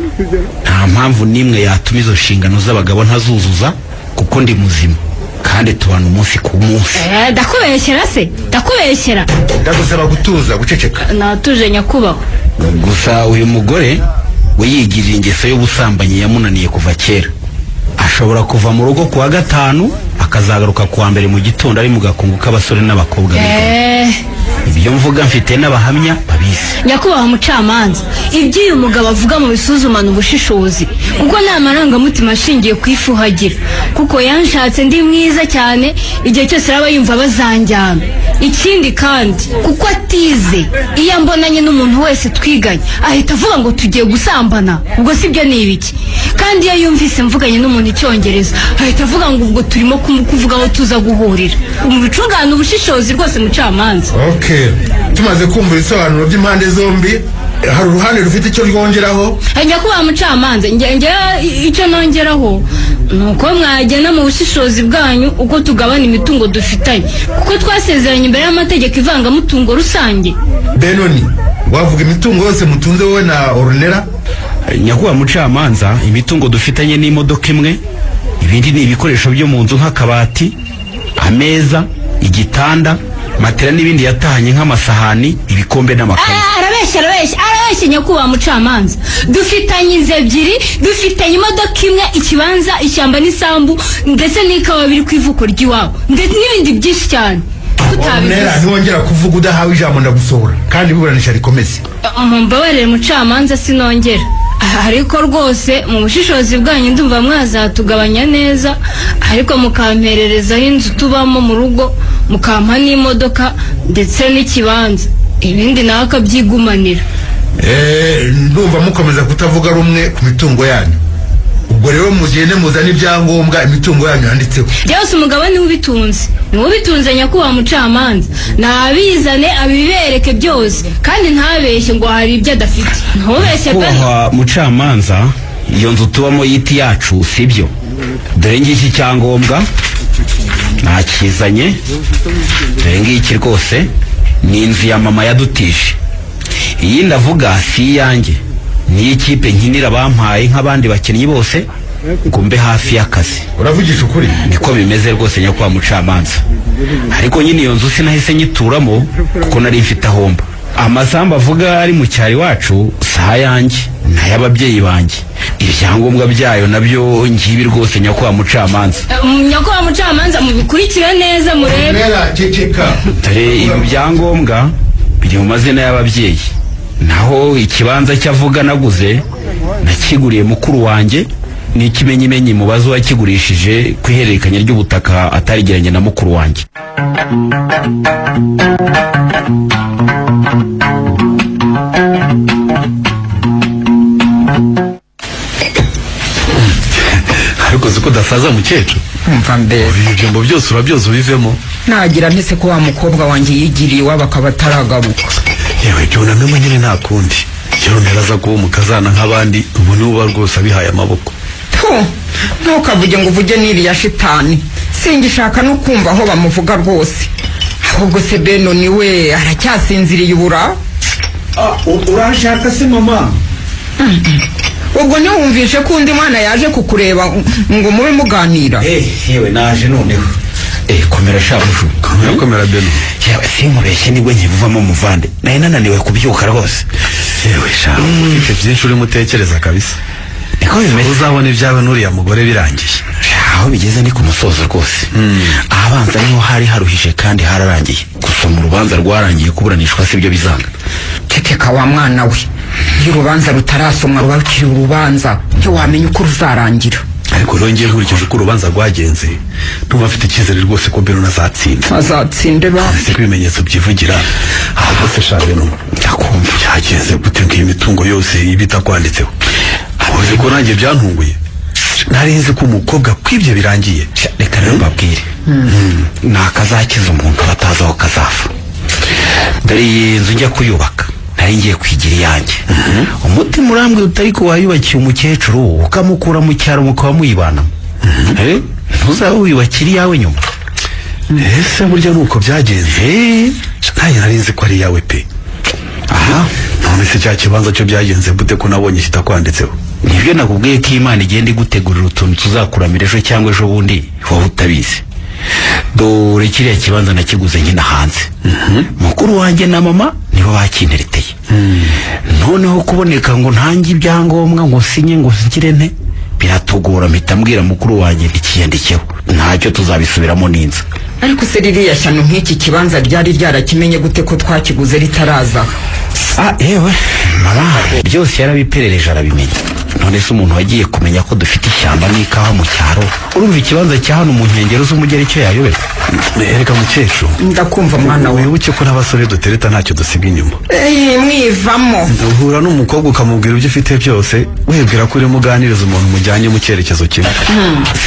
Nta mpamvu nimwe yatuma izo nshingano z'abagabo ntazuzuza kuko ndi muzima kandi tubana umunsi ku munsi. Ndakubeshyera se? Ndakubeshyera. Ndagusaba gutuza, guceceka. Natuje nyakubahwa. Gusa uyu mugore we yigirira ingeso y'ubusambanyi yamunaniye kuva kera. Ashobora kuva mu rugo kuwa gatanu akazagaruka kuwa mbere mu gitondo ari mu gakungu k'abasore n'abakobwa. Ibyo mvuga mfite n'abahamya babizi. Nyakubahwa mucamanza, ibyo uyu mugabo avuga mu bisuzumana ubushishozi kuko nta marangamutima ashingiye ku ifuhagira, kuko yanshatse ndi mwiza cyane igihe cyose araba yumva bazanjyana. Ikindi kandi kuko atize, iyo mbonanye n'umuntu wese twiganye ahita avuga ngo tugiye gusambana. Ubwo sibyo ni ibiki? Kandi iyo yumvise mvuganye n'umuntu icyongereza ahita avuga ngo ubwo turimo kuvuga aho tuza guhurira. Umubicungana ubushishozi rwose mucamanza. Tumaze kumva ibisobanuro by'impande zombi, hari uruhande rufite icyo rwongeraho? Nyakubahwa mucamanza, ngera icyo nongeraho nuko mwagena mu bushishozi bwanyu uko tugabana imitungo dufitanye, kuko twasezeranye imbere y'amategeko ivangamutungo rusange. Benoni, wavuga imitungo yose mutunze wowe na Ornella? Nyakubahwa mucamanza, imitungo dufitanye n'imodoka imwe, ibindi ni ibikoresho byo mu nzu nk'akabati, ameza, igitanda, matera n'ibindi yatahanye nk'amasahani, ibikombe n'amakaye. Arabeshya nyakubahwa mucamanza. Dufitanye inzu ebyiri, dufitanye imodoka imwe, ikibanza, ishyamba n'isambu, ndetse n'ikawa biri ku ivuko ry'iwabo, ndetse n'ibindi byinshi cyane. Ornella, ntiwongera kuvuga udahawe ijambo ndagusohora kandi iburanisha rikomeze. Mumbabarire mucamanza, sinongera. Ariko rwose mu bushishozi bwanyu ndumva mwazatugabanya neza, ariko mukampererezaho inzu tubamo mu rugo, mukampa n'imodoka ndetse n'ikibanza, ibindi nawe akabyigumanira. Ndumva mukomeza kutavuga rumwe ku mitungo yanyu. Ubwo rero mugende muzana ibyangombwa imitungo yanyu yanditseho. Byose umugabo niwe ubitunze nyakubahwa mucamanza. Nabizane abibereke byose kandi ntabeshye ngo hari ibyo adafite. Ntubeshye pe. Nyakubahwa mucamanza, iyo nzu tubamo yiti yacu sibyo. Dore ngiki cyangombwa nakizanye. Dore ngiki rwose ni inzu ya mama yadutije. Iyi ndavuga si yanjye, ni ikipe nkinira bampaye nk'abandi bakinnyi bose ngo mbe hafi y'akazi. Uravugisha ukuri? Niko bimeze rwose nyakubahwa mucamanza. Ariko nyine iyo nzu sinahise nyituramo kuko nari mfite ahomba. Amasambu avuga ari mu cyari wacu saa yanjye n'ay'ababyeyi banjye. Ibyangombwa byayo nabyo ngibi rwose nyakubahwa mucamanza. Nyakubahwa mucamanza, mubikurikire neza murebe. Ibi byangombwa biri mu mazina y'ababyeyi. Naho ikibanza cyavuga naguze nakiguriye mukuru wanjye, ni ikimenyimenyi mubazo wakigurishije ku ihererekanya ry'ubutaka atarigeranye na mukuru wanjye. Ariko ziko dasaza mukecuru. Umva mbere ibyo byose urabyoza ubivemo. Nagira ntese ko wa mukobwa wanjye yigiriye iwabo akaba ataragaruka. Yewe byo namwe nyine nta kundi. Rero neraza kuba umukazana nk'abandi, ubu nuba rwose abihaye amaboko. Ntukavuge ngo uvuge n'iriya shitani. Singishaka no kumva aho bamuvuga rwose. Ahubwo se Beno niwe aracyasinziriye ubura. Urashaka se mama? Ubwo ntiwumvishe ko undi mwana yaje kukureba ngo mube muganira? Yewe naje noneho. Komera shabuju. Komera Beno. Yewe sinkubeshye nibwo nkivuvamo muvande. Naye nananiwe kubyuka rwose. Yewe shabu, ufite byinshi uri mutekereza kabisa. Niko bimeze. Uzabona ibyawe n'uriya mugore birangiye. Aho bigeze ni ku musozo rwose. Abanza niho hari haruhije kandi hararangiye. Gusoma urubanza rwarangiye, kuburanishwa sibyo bizanga. Ceceka wa mwana we. Iyo urubanza rutarasomwa rwakiri urubanza, ntiwamenya uko ruzarangira. Ariko rongeye nkurikije uko urubanza rwagenze, ndumva afite icyizere rwose ko Beno azatsinda. Azatsinde ba. Siko ibimenyetso byivugira. Ahubwo se sha Beno, ndakumva cyageze gute ngo imitungo yose ibita kwanditseho. Abuze ko nanjye byantunguye. Narinzi ko umukobwa kwibye birangiye. Reka rero mbabwire. Nakazakiza umuntu batazi aho kazafa. Dore iyi nzu njya kuyubaka, nari ngiye kwigira iyanjye. Umutima urambwe utari ko wayubakiye umukecuru ukamukura mu cyaro mukaba muyibanamo. Ntuzaba wiyubakira iyawe nyuma. Ese burya nuko byagenze. Nanjye narinzi ko ari iyawe pe. Aha, none se cya kibanza cyo byagenze bute ko nabonye kitakwanditseho? Nibyo nakubwiye ko Imana igenda igutegurira utuntu tuzakuramira ejo cyangwa ejo bundi wowe utabizi. Dore kiriya kibanza nakiguze nyina hanze. Mukuru wanjye na mama nibo bakintereteye. Noneho kuboneka ngo ntange ibyangombwa ngo sinye ngo ngire nte biratugora, mpita mbwira mukuru wanjye ikiyandikeho. Ntacyo tuzabisubiramo n'inza. Ariko se ririya shyano nk'iki kibanza ryari ryarakimenye gute ko twakiguze ritaraza? Ewe mama byose yarabiperereje arabimenya. None se umuntu wagiye kumenya ko dufite ishyamba n'ikawa mu cyaro, urumva ikibanza cya hano mu nkengero z'umugeri icyo yayobewe? Ereka mukecuru, ndakumva mwana we. Wibuke ko n'abasore dutereta ntacyo dusiga inyuma. Mwivamo. Uhura n'umukobwa ukamubwira ibyo ufite byose, wibwira ko urimo uganiriza umuntu mujyanye mu cyerekezo kimwe.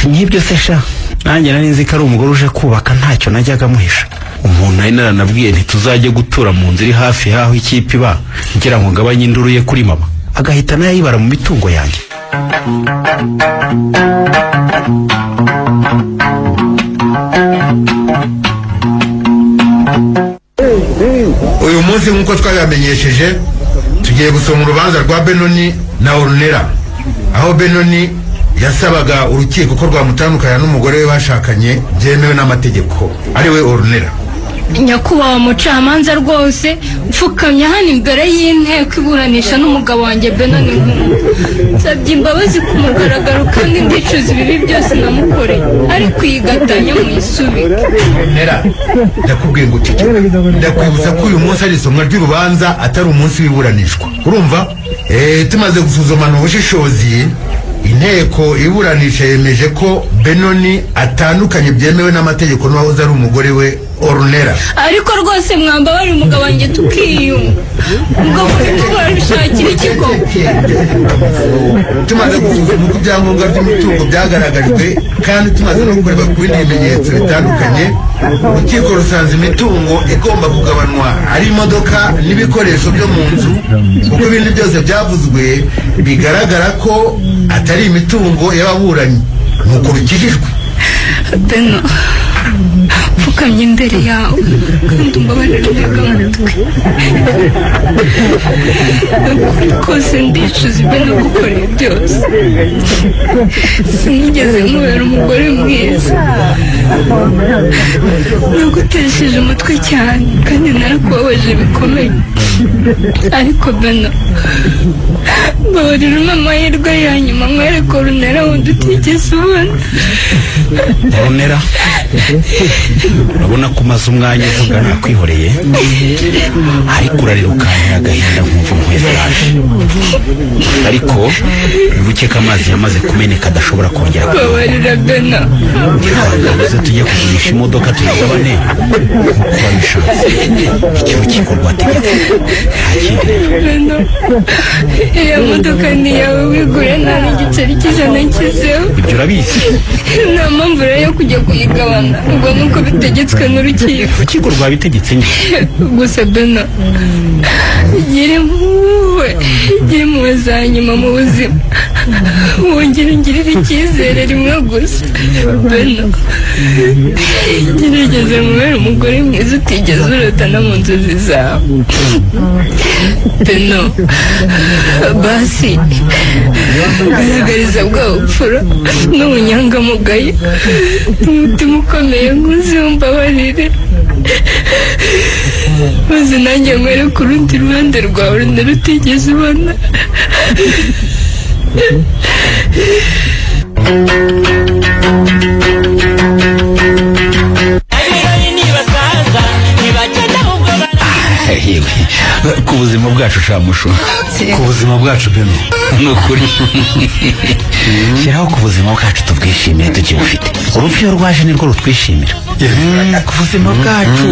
Nk'ibyo se sha, nanjye nari nzi ko ari umugore uje kubaka ntacyo najyaga muhisha. Umuntu nari naranabwiye ntituzajye gutura mu nzu iri hafi y'aho ikipe iba, ngira ngo ngabanye induru ye kuri mama, agahita nayibara mu mitungo yanjye. uyu munsi nk'uko twabamenyesheje tugiye gusoma urubanza rwa Benoni na Ornella, aho Benoni yasabaga urukiko ko rwamutandukanya n'umugore we bashakanye byemewe n'amategeko ari we Ornella. Nyakubahwa mucamanza rwose mfukamye hano imbere y'inteko iburanisha n'umugabo wanjye Benoni nsabye imbabazi ku mugaragaro kandi ndicuza ibibi byose namukoreye ariko yigatanya mu isubika. Ornella, ndakubwiye ngo ndakwibutsa ko uyu munsi ari isomwa ry'urubanza atari umunsi w'iburanishwa, urumva? Tumaze gusuzumana ubushishozi, inteko iburanisha yemeje ko Benoni atandukanye byemewe n'amategeko n'uwahoze ari umugore we Ornella. Ariko rwose mwamba bari umugabo wanjye tukiyunga umugabo barabishakira ikigo. Tumaze gusuzuma uko ibyangombwa by'umutungo byagaragajwe kandi tumaze no kureba ku bindi bimenyetso bitandukanye, urukiko rusanze imitungo igomba kugabanwa ari imodoka n'ibikoresho byo mu nzu, kuko ibindi byose byavuzwe bigaragara ko atari imitungo y'ababuranyi nuko bikijijwe. Beno, mfukamye imbere yawe kandi umbabarire ntega amatwi. Kose ndicuza ibyo nagukoreye byose. Sinigeze nkubera umugore mwiza, nagutesheje umutwe cyane kandi narakubabaje bikomeye. Ariko Beno, mbabarira umpe amahirwe ya nyuma nkwereke Ornella wundi utigeze ubona. Ornella, urabona ko umaze umwanya uvuga nakwihoreye ariko urarirukanira agahinda nkumva nkwefuraje, ariko wibuke ko amazi yamaze kumeneka adashobora kongera kubabarira. Beno, uze tujye kugurisha imodoka tuyigabane nkuko wabishatse, icyo urukiko rwategetse. Beno, iyo modoka ni iyawe wigure, nta n'igiceri cy'ijana nshyizeho. Ibyo urabizi. Nta mpamvu rero yo kujya kuyigabana, ubwo nuko bitegetswe n'urukiko. Urukiko rwabitegetse nyine. Gusa Beno, gira impuhwe za nyuma mu buzima, wongere ungirire icyizere rimwe gusa. Beno, gerageza nkubere umugore mwiza utigeze urota no mu nzozi zawe. Beno, basi garagariza bwa bupfura n'ubunyangamugayo n'umutima ukomeye nk'uzumbabarire, maze nanjye nkwereke urundi ruhande rwawe Ornella utigeze ubona. Ku buzima bwacu shamushu, ku buzima bwacu Beno, nukuri shyiraho ku buzima bwacu tubwishimire tukibufite. Urupfu iyo rwaje nirwo rutwishimira. Ku buzima bwacu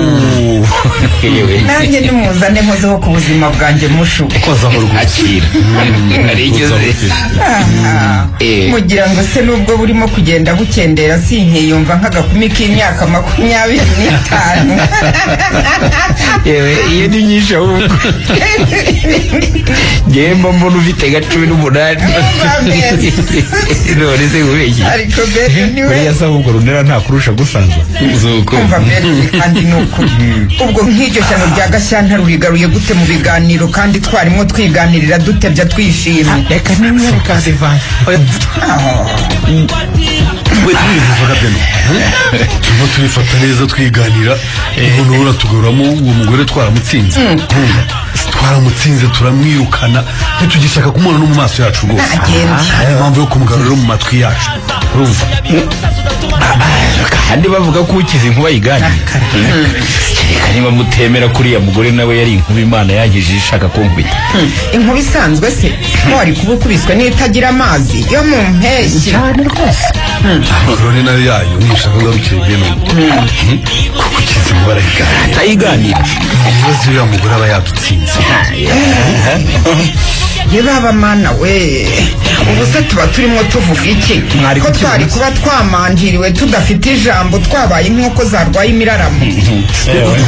nanjye nimuzane nkozeho ku buzima bwanjye mushu kozaho rwakira mugira ngo se nubwo burimo kugenda bukendera sinkiyumva nk'agakumi k'imyaka 25. yewe iyo ni nyinshi ahubwo ngemba mbona ufite ga 18. none se ubeshye ariko Beno niwe buriya se ahubwo Ornella nta kurusha gusanzwa kumva Beno kandi nuko ubwo nk'iryo cyano rya Gashyantare urigaruye gute mu biganiro kandi twarimo twiganirira dutebya twishimye. Reka nimwe kandi vaye we tubivuga Beno, tuba tubifata neza twiganira, umuntu uratugaruramo uwo mugore twaramutsinze, twaramutsinze turamwirukana ntitugishaka kumubona no mu maso yacu rwose. Impamvu yo kumugarurira mu matwi yacu, urumva? kandi bavuga ko ukize inkuba yiganira. Reka niba mutemera kuriya mugore nawe yari inkuba Imana yangije ishaka kunkubita. Inkuba isanzwe se wari kuba ukubiswe n'itagira amazi yo mu mpeshyi cyane rwose. Korone nayo yayo nishaka ngarukire Beno, kuko ukize inkuba arayiganira. Ibibazo uriya mugore aba yadutsinze. Yebaba mana we, ubu se tuba turimo tuvuga iki? Ko twari kuba twamanjiriwe tudafite ijambo, twabaye nk'uko zarwaye imiraramo.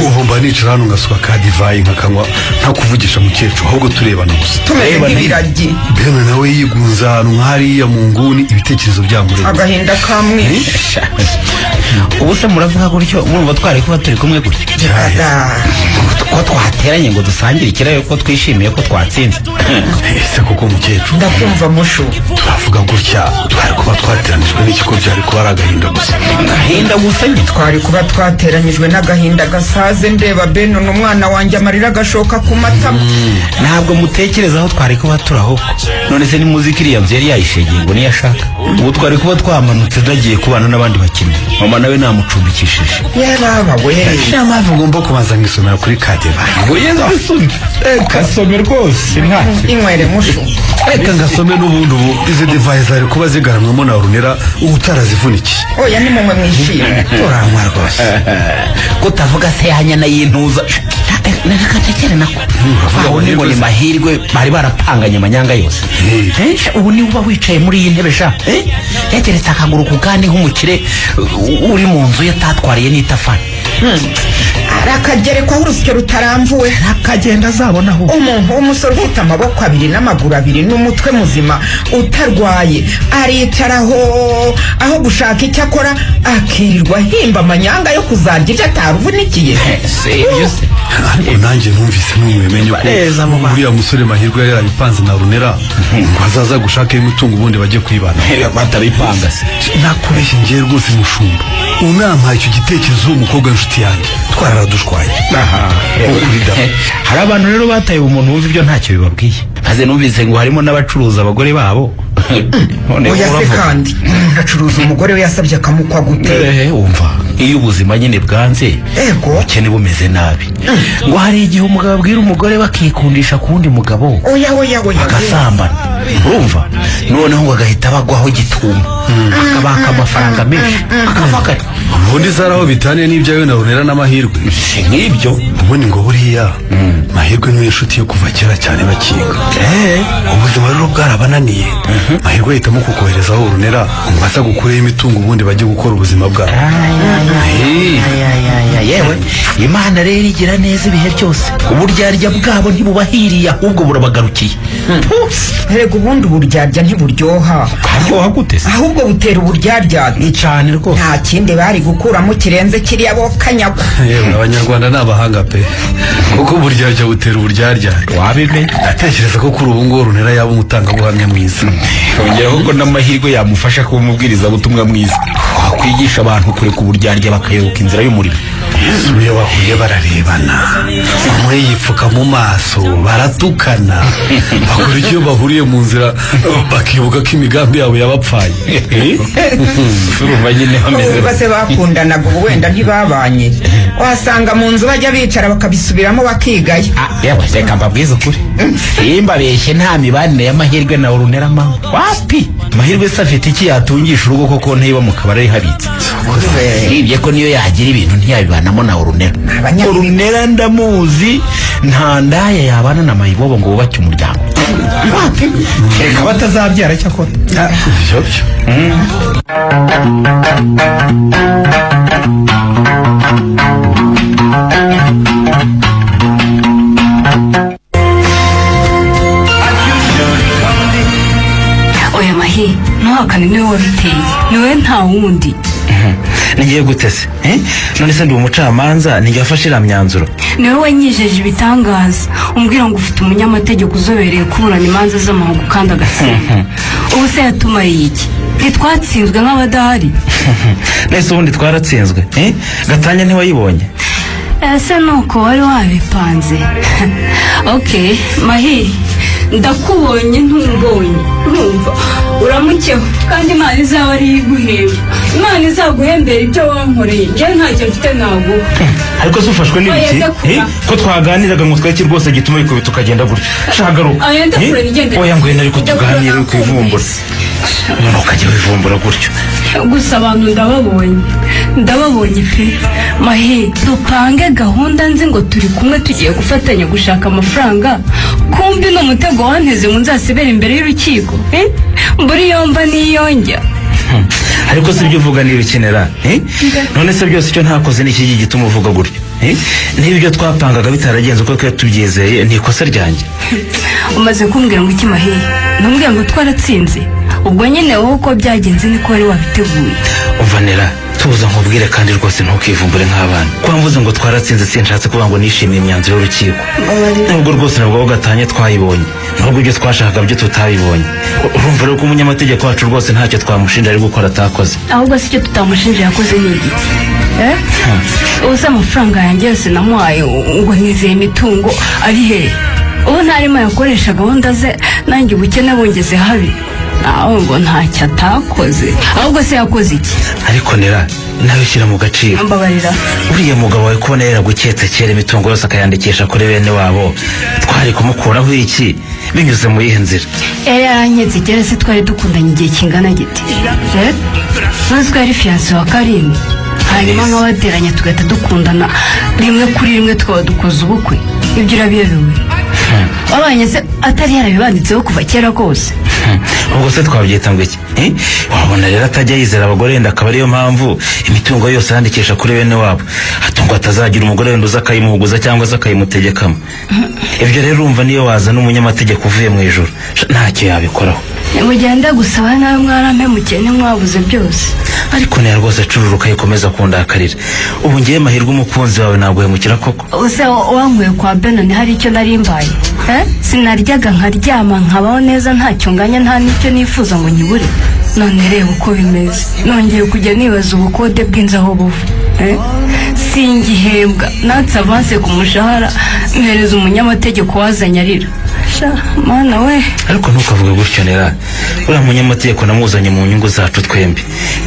Ubu mba nicara hano ngasuka ka divayi nkakanywa nta kuvugisha mukecuru, ahubwo turebana gusa tumeze nk'ibiragi. Beno nawe yigunza ahantu nk'hariya mu nguni, ibitekerezo byamureba, agahinda kamwishe. Ubu se muravuga gutyo murumva twari kuba turi kumwe gutya? ko twateranye ngo dusangire ikirayo ko twishimiye ko twatsinze. Ese koko mukecuru ndakumva mushu turavuga gutya twari kuba twateranijwe n'iki ko byari kuba ari agahinda gusa. Agahinda gusa nyine twari kuba twateranyijwe n'agahinda gasaze ndeba Beno n'umwana wanjye amarira agashoka ku matama. Ntabwo mutekereza aho twari kuba turaho. None se ni muziki iriya nzu yari yayishegeye ngo niyashaka. Ubu twari kuba twamanutse dagiye kubana n'abandi bakinnyi. Mama nawe namucumbikishije. Yaba we mpamvu ngomba kubanza nkisomera kuri kadeba. Uyeza usome. Kasome rwose nta. Inywere mushu. Reka ngasome n'ubundi ubu izi device zari kuba zigaramwamo na Orunera utarazivunikiye. Oya ni mumwe mwishimye. Turamwa rwose. Kutavuga se hanyana y'intuza. Nakacekere nako. Aho ni ngo ni mahirwe bari barapanganye amanyanga yose. Ubu ni uba wicaye muri iyi ntebe sha. Yageretse akaguru ku kandi nk'umukire uri mu nzu yatatwariye n'itafari. Arakagerekwa urusyo rutaramvuwe akagenda azabonaho. Umuntu w'umusore ufite amaboko abiri n'amaguru abiri n'umutwe muzima utarwaye aricaraho aho gushaka icyo akora akirirwa himba amanyanga yo kuzarya icyo ataruvunikiye. Ariko nanjye numvise n'umwemenye ko uriya musore mahirwe yari yarabipanze na Orunera ngo azaza gushaka imitungo ubundi bajye kwibana. Batabipanga se. Nakubeshye ngiye rwose mushumba. Unampaye icyo gitekerezo umukobwa w'inshuti yanjye twaradushwaye. Hari abantu rero bataye umuntu wumva ibyo ntacyo bibabwiye. Maze numvise ngo harimo n'abacuruza abagore babo. Oya se kandi acuruza umugore we yasabye akamukwa gute. Umva iyo ubuzima nyine bwanze ukene bumeze nabi ngo hari igihe umugabo abwira umugore bakikundisha ku wundi mugabo oya agasambana urumva noneho ngo agahita bagwaho gituma akabaka amafaranga menshi akavaga ubundi zaraho bitaniye n'ibyawe na Orunera n'amahirwe si nk'ibyo ubundi ngo buriya mahirwe ni inshuti yo kuva kera cyane bakinga ubuzima rero bwarabananiye mahirwe ahitamo kukoherezaho Orunera ngo aza gukureho imitungo ubundi bajye gukora ubuzima bwabo. Yewe Imana rero igira neza ibihe byose uburyarya bwabo ntibubahiriye ahubwo burabagarukiye. Rego ubundi uburyarya ntiburyoha. Aryoha gute se? Ahubwo butera uburyarya cyane rwose. Nta kindi bari gukuramo kirenze kiriya bo kanyagwa. Yewe abanyarwanda n'abahanga pe kuko uburyarya butera uburyarya. Wabimenye natekereza ko kuri ubu ngo Orunera yaba umutangabuhamya mwiza. Ongeraho ko n'amahirwe yamufasha kuba umubwiriza butumwa mwiza. Wakwigisha abantu kure ku buryarya bakayoboka inzira y'umurimo. Iyo bahuye bararebana umwe yipfuka mu maso baratukana bakora icyo bahuriye mu nzira bakibuka ko imigambi yabo yabapfaye. Urumva nyine bameze base bakundanaga ubu wenda ntibabanye wasanga mu nzu bajya bicara bakabisubiramo bakigaya. Yewe reka mbabwize ukuri simbabeshye nta mibanire y'amahirwe na Orunera mama wapi mahirwe se afite iki yatungisha urugo koko ntiba mu kabari habitse ibye ko niyo yagira ibintu ntiyabibanamo na Orunera. Orunera ndamuzi nta ndaya yabana na mayibobo ngo bubake umuryango reka batazabyara cyakora oya mahi ntuhakane niwe wabiteye niwe nta wundi. Nigiye gutese none se ndi umucamanza nijya afashe iriya myanzuro. Niwe wanyijeje ibitangaza umbwira ngo ufite umunyamategeko uzobereye kuburana imanza z'amahugu kandi agatsinda. Ubu se yatumariye iki? Ntitwatsinzwe nk'abadahari. Nese ubundi twaratsinzwe Gatanya ntiwayibonye? Ese nuko wari wabipanze. Okay mahi ndakubonye ntumbonye ntumva uramukeho kandi Imana izaba ari iguhemba. Imana izaguhembera ibyo wankoreye njye ntacyo mfite naguha. Ariko se ufashwe n'ibiki ko twaganiraga ngo tweke rwose gituma bikubita ukagenda gutyo shagaruka. Oya ngwena ariko tuganire kwivumbura none ukajya wivumbura gutyo gusa abantu ndababonye pe mahi dupange gahunda nzi ngo turi kumwe tugiye gufatanya gushaka amafaranga kumbi n'umutego wanteze ngo nzasibere imbere y'urukiko mburi yomba niyonjya. Ariko se ibyo uvuga n'ibikenera none se byose icyo ntakoze ni iki gituma uvuga gutyo niba ibyo twapangaga bitaragenze uko twari tubyizeye ni ikosa ryanjye. Umaze kumbwira ngo iki mahi ntumbwira ngo twaratsinze ubwo nyine wowe uko byagenze niko wari wabiteguye. Uvanera tuza nkubwire kandi rwose ntukivumbure nk'abana kuba mvuze ngo twaratsinze sinshatse kuvuga ngo nishimiye imyanzuro y'urukiko nubwo rwose nabwo gatanye twayibonye nubwo ibyo twashakaga byo tutabibonye urumva rero ko umunyamategeko wacu rwose ntacyo twamushinja ari gukora atakoze ahubwo si icyo tutamushinja yakoze ni igiki ubuze amafaranga yanjye yose namuhaye ngo nizeye imitungo ari hehe ubu ntarimo yakoresha gahunda ze nanjye ubukene bungeze habi nawe ngo ntacyo atakoze ahubwo se yakoze iki ariko nera nawe shyira mu gaciro mbabarira uriya mugabo wawe kubona yaraguketse kera imitungo yose akayandikisha kuri bene wabo twari kumukuraho iki binyuze mu yihe nzira yaranyetse kera se twari dukundanye igihe kingana giti maze twari fiyanse wa Karimi hanyuma nk'abateranya tugahita dukundana rimwe kuri rimwe tukaba dukoze ubukwe ibyo urabiyobewe wabanye se atari yarabibanditseho kuva kera kose ubwo se twabyita ngo iki wabona rero atajya yizera abagore wenda akaba ariyo mpamvu imitungo yose yandikisha kuri bene wabo hato ngo atazagira umugore wenda uza akayimuhuguza cyangwa se akayimutegekamo ibyo rero urumva niyo waza n'umunyamategeko uvuye mu ijoro ntacyo yabikoraho mugenda gusaba nawe mwarampemukiye ntimwabuze byose ariko nayo rwose cururuka yikomeza kundakarira ubu ngiye mahirwe umukunzi wawe naguhemukira koko use wankuye kwa Benoni hari icyo nari mbaye sinaryaga nkaryama nkabaho neza ntacyo nganya nta n'icyo nifuza ngo nyibure none reba uko bimeze nongeye kujya nibaza ubukode bw'inzu aho buva singihembwa natse avanse ku mushahara mpereza umunyamategeko wazanye arira mana we ariko ntukavuge gutyo nera uriya munyamategeko namuzanye mu nyungu zacu twembi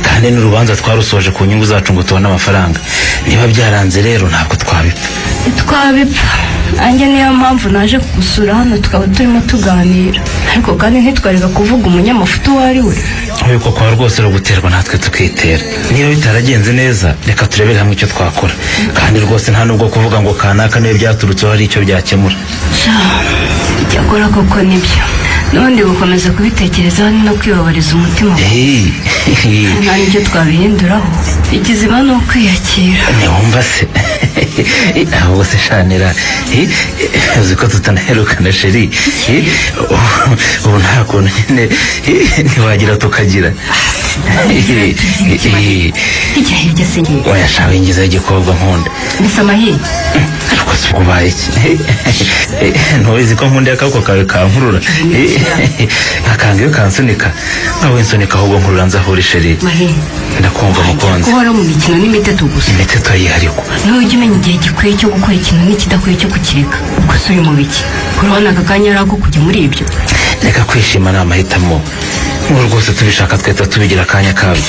kandi n'urubanza twarusoje ku nyungu zacu ngo tubone amafaranga niba byaranze rero ntabwo twabipfa anjye niyo mpamvu naje kugusura hano tukaba turimo tuganira ariko kandi ntitwareka kuvuga umunyamafuta uwo ari we ariko kwa rwose ruguterwa natwe tukitera niba bitaragenze neza reka turebere hamwe icyo twakora kandi rwose nta nubwo kuvuga ngo kanaka niyo byaturutseho hari icyo byakemura icyakora koko nibyo n'ubundi gukomeza kubitekerezaho ni no kwibabariza umutima nta n'icyo twabihinduraho ikizima ni ukwiyakira ntiwumva se ahubwo se shanira uzi ko tutanaherukana sheri ubu nta kuntu nyine ntiwagira tukagira hirya hirya se ngiye wayashawe ingiza y'igikobwa nkunda mbese amahirwe ariko si ubaye iki ntubizi ko nkunda akaboko kawe kankurura nkakanga iyo kansunika nawe nsunika ahubwo nkurura nzahura isheri ndakumva mukunzi kuba mu mikino n'imiteto gusa imiteto yihariko ntujya umenya igihe gikwiye cyo gukora ikintu n'ikidakwiye cyo kukireka ubwo se uri mu biki urabona aka kanya ari ako kujya muri ibyo reka kwishima ni amahitamo nk'ubu rwose tubishaka twahita tubigira akanya kabyo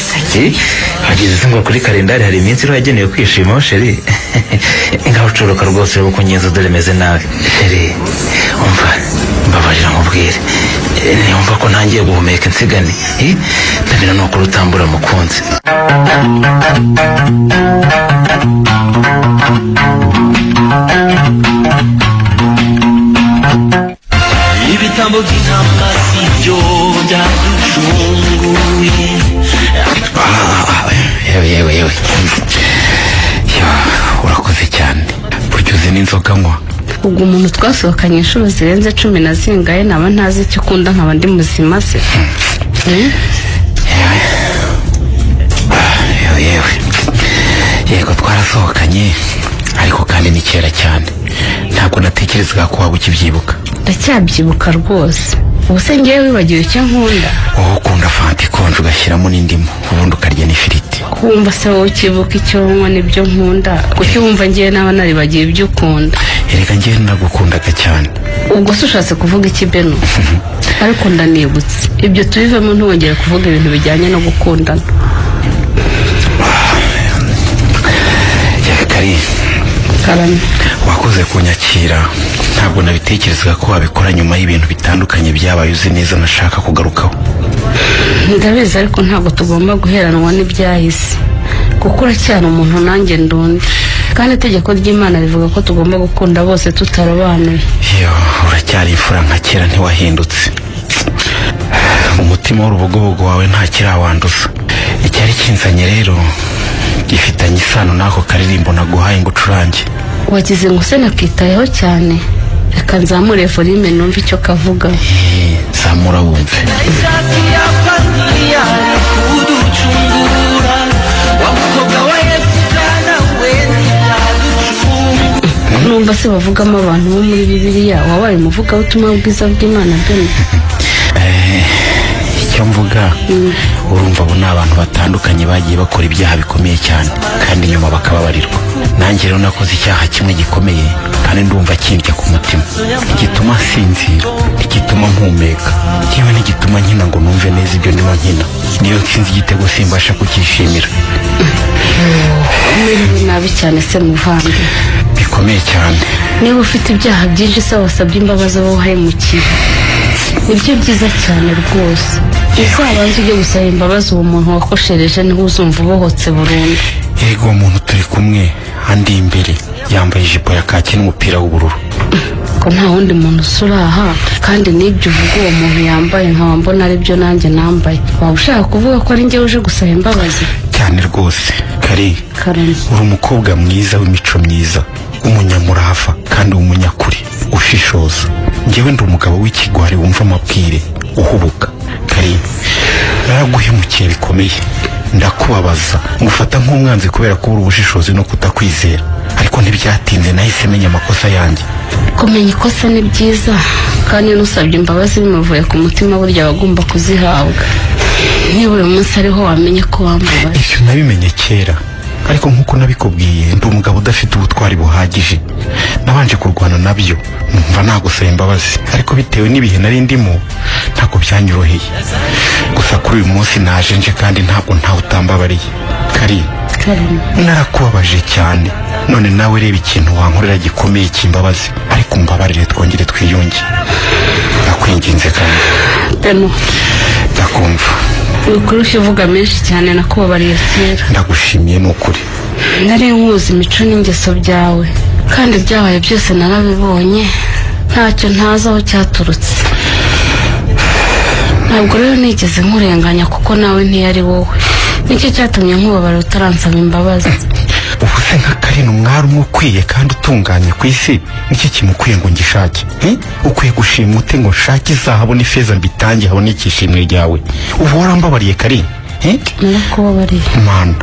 hagize ngo kuri kalendari hari iminsi iriho yagenewe kwishima sheri ngaho ucuruka rwose urebe uko ngenzi dore meze nabi sheri umva mbabarira nkubwire niyumva ko ntangiye guhumeka insigane ndabona ni ukuri utambura mukunzi ibitambo by'intama sibyo byaducunguye yewe urakoze cyane burya uzi n'inzoga nywa ubwo umuntu twasohokanye inshuro zirenze 10 na zingaye naba ntazi icyo ukunda nkaba ndi muzima se yego twarasohokanye ariko kandi ni kera cyane ntabwo natekerezaga ko waba ukibyibuka ndacyabyibuka rwose ubu se ngewe wibagiwe icyo nkunda wowe ukunda fanta ikonje ugashyiramo n'indimu ubundi ukarya n'ifiriti kumva se wowe ukibuka icyo nywa nibyo nkunda kuki wumva ngewe naba naribagiwe ibyo ukunda erega ngewe nagukundaga cyane ubwo se ushatse kuvuga iki Beno ariko ndanibutse ibyo tubivemo ntwongere kuvuga ibintu bijyanye no gukundana Karame wakoze kunyakira ntabwo nabitekerezaga ko wabikora nyuma y'ibintu bitandukanye byabaye uzi neza nashaka kugarukaho ndabizi ariko ntabwo tugomba guheranwa n'ibyahise kuko uracyari umuntu nanjye ndundi kandi itegeko ry'Imana rivuga ko tugomba gukunda bose tutarobanuye uracyari imfura nka kera ntiwahindutse umutima w'urubogobogo wawe nta kirawanduza icyari kinzanye rero gifitanye isano n'ako karirimbo naguhaye ngo ucurange wagize ngo se nakitayeho cyane reka nzamure volume numva icyo kavuga zamura wumve ishati ya paniya kuducungura numva se bavugamo abantu bo muri Bibiliya wabaye umuvuga ubutumwa bwiza bw'Imana Beno. Icyo mvuga urumva abo ni abantu batandukanye bagiye bakora ibyaha bikomeye cyane kandi nyuma bakababarirwa. Nanjye rero nakoze icyaha kimwe gikomeye kandi ndumva kindya ku mutima, igituma sinzira, igituma mpumeka, yewe n'igituma nkina ngo numve neza ibyo ndimo nkina. Niyo nsinzi igitego simbasha kukishimira. Umerewe nabi cyane se muvandi. Bikomeye cyane. Niba ufite ibyaha byinshi se wasabye imbabazi abo wahemukiye, nibyo byiza cyane rwose. Uzabanza ujye gusaba imbabazi uwo muntu wakoshereje niho uzumva ubohotse burundu. Yego umuntu turi kumwe andi imbere yambaye ijipo ya kaki n'umupira w'ubururu. Ko nta wundi muntu usura aha kandi nibyo uvuga uwo muntu yambaye nkaba mbona ari byo nanjye nambaye. Waba ushaka kuvuga ko ari njye uje gusaba imbabazi? Cyane rwose. Kari uri umukobwa mwiza w'imico myiza, umunyamurava kandi umunyakuri, ushishoza. Njyewe ndi umugabo w'ikigwari wumva amabwire, uhubuka. Kari naraguhemukiye bikomeye, ndakubabaza ngufata nk'umwanzi kubera kubura ubushishozi no kutakwizera, ariko ntibyatinze nahise menya amakosa yanjye. Kumenya ikosa ni byiza kandi nusabye imbabazi bimuvuye ku mutima burya bagomba kuzihabwa. Niba uyu munsi ariho wamenye ko wambabaye. Ibyo nabimenye kera, ariko nk'uko nabikubwiye ndi umugabo udafite ubutwari buhagije. Nabanje kurwana nabyo numva nagusaba imbabazi, ariko bitewe n'ibihe nari ndimo ntabwo byanyoroheye. Gusa kuri uyu munsi naje nje kandi ntabwo ntawe utambabariye. Kari narakubabaje cyane, none nawe reba ikintu wankorera gikomeye cy'imbabazi, ariko umbabarire twongere twiyunge. Ndakwinginze kandi. Beno, ndakumva. Ukurusha uvuga menshi cyane nakubabariye kera. Ndagushimiye n'ukuri. Nari nkuzi imico n'ingeso byawe kandi byabaye byose narabibonye, ntacyo ntazi aho cyaturutse. Ntabwo rero nigeze nkurenganya kuko nawe ntiyari wowe, nicyo cyatumye nkubabara utaransaba imbabazi. Ubuse nka Karina umwari umwe ukwiye kandi utunganye ku isi, nicyo kimukwiye ngo ngishake. Ukwiye gushima ute ngo nshake izahabu n'ifeza mbitange habone ikishimwe ryawe? Ubu warambabariye Karina? Narakubabariye. Mana,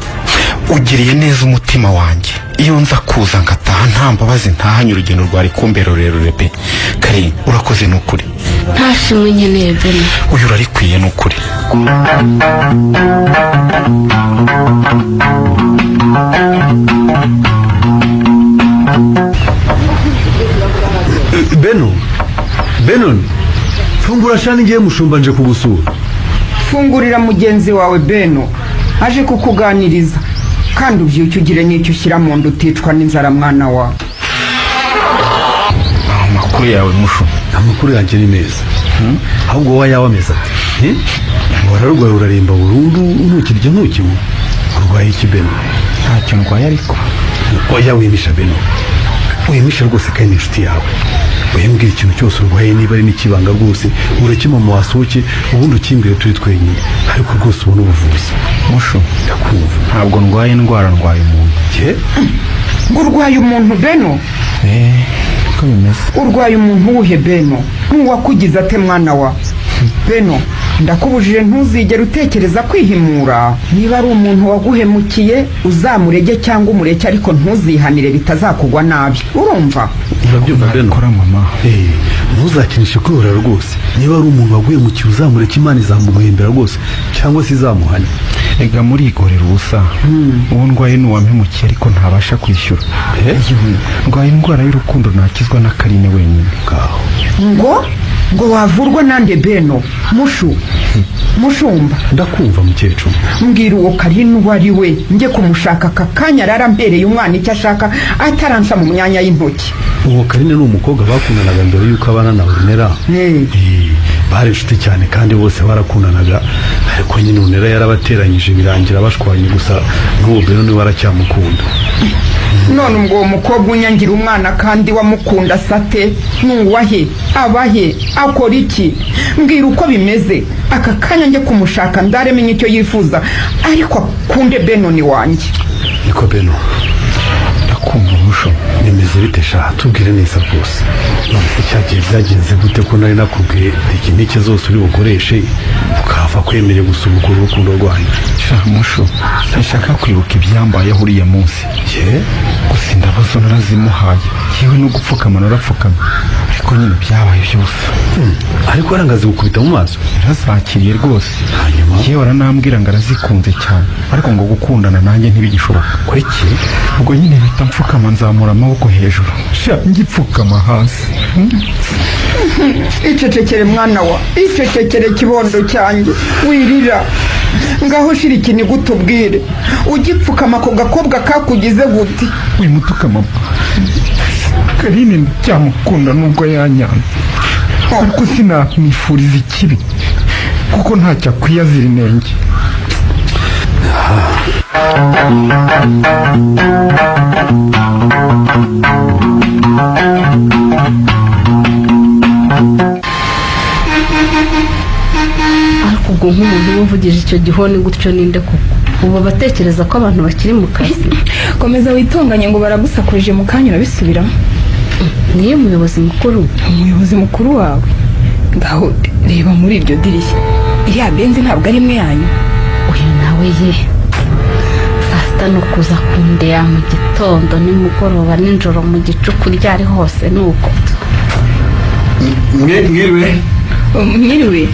ugiriye neza umutima wanjye. Iyo nza kuza ngataha nta mbabazi ntahanye urugendo rwari kumbera rurerure pe. Karina urakoze n'ukuri. Nta shimwe nkeneye Beno. Uyu urarikwiye n'ukuri. Beno, fungura shani ngiye mushumba nje kugusura. Fungurira mugenzi wawe Beno, aje kukuganiriza kandi ubyuke ugire n'icyo ushyira mu nda uticwa n'inzara mwana wa. Amakuru yawe mushu? Amakuru yanjye ni meza. Ahubwo wa yawe ameza ati wararwaye uraremba burundu ntukirya ntukinywa. Urwaye iki Beno? Ntacyo ndwaye ariko. Oya wimisha Beno, wimisha rwose kandi inshuti yawe. Wembwira ikintu cyose urwaye, niba ari n'ikibanga rwose urakimama wasohoke ubundi ukimbwire turi twenyine, ariko rwose ubona ubuvuzi. Mushu ndakumva. Ntabwo ndwaye indwara, ndwaye umuntu. Ngo urwaye umuntu Beno? Uko bimeze. Urwaye umuntu uwuhe Beno? N'uwakugize ate mwana wa? Beno, ndakubujije ntuzigere utekereza kwihimura. Niba ari umuntu waguhemukiye uzamurege cyangwa umureke, ariko ntuzihanire bitazakugwa nabi, urumva? Urabyumva Beno? Kora mama. Ntuzakinishe kwihora rwose. Niba ari umuntu waguhemukiye uzamureke, Imana izamuguhembera rwose cyangwa se izamuhane. Ega muri igorera ubusa. Uwo ndwaye n'uwampemukiye ariko ntabasha kwishyura. Ndwaye indwara y'urukundo nakizwa na Karine wenyine. Ngo wavurwa nande Beno? Mushumba. Ndakumva mukecuru. Mbwira uwo Karine uwo ari we, njye kumushaka aka kanya ararambereye umwana icyo ashaka ataransa mu myanya y'intoki. Uwo Karine ni umukobwa bakundanaga mbere yuko abana na Ornella. Bari inshuti cyane kandi bose barakundanaga, ariko nyine Ornella yarabateranyije birangira bashwanye, gusa n'uwo Beno niwe aracyamukunda. None ubwo uwo mukobwa unyangira umwana kandi wamukunda sate nuwahe? Abahe? Akora iki? Mbwira uko bimeze aka kanya njye kumushaka ndaremenye icyo yifuza, ariko akunde Beno ni wanjye. Niko Beno. Ndakumva musho. Nimeze bite sha tubwire neza rwose. None cyagiye byagenze gute ko nari nakubwiye tekinike zose uri bukoreshe ukava kwemerera gusubukura urukundo rwanyu. Sha musho ntashaka kwibuka ibyambayeho uriya munsi. Gusa indabo narazimuhaye yewe no gupfukama narapfukama ariko nyine byabaye byose. Ariko arangaze gukubita mu maso yarazakiriye rwose. Hanyuma yewe aranambwira ngo arazikunze cyane ariko ngo gukundana nanjye ntibigishoboka. Kweki ubwo nyine bita mfukama nzamura amaboko hejuru sha ngipfukama hasi. Icecekere mwana wa icecekere kibondo cyanjye wirira ngaho shira ikintu gutubwire ugipfukama ko gakobwa kakugize gute wimutuka mama Karine ndacyamukunda nubwo yanyanze ariko sinamwifuriza ikibi kuko ntacyo akwiye azira inenge. ariko ubwo nk'umuntu wumvugije icyo gihoni gutyo ninde koko ubu batekereza ko abantu bakiri mu kazi. Komeza witonganye ngo baragusakurije mu kanya urabisubiramo. Niyo umuyobozi mukuru wawe ngaho reba muri iryo dirishya iriya benzi ntabwo ari imwe yanyu. Uyu nawe ye saa sita no kuza kundeya mu gitondo nimugoroba nijoro mu gicuku ryari hose nuko. Mwiriwe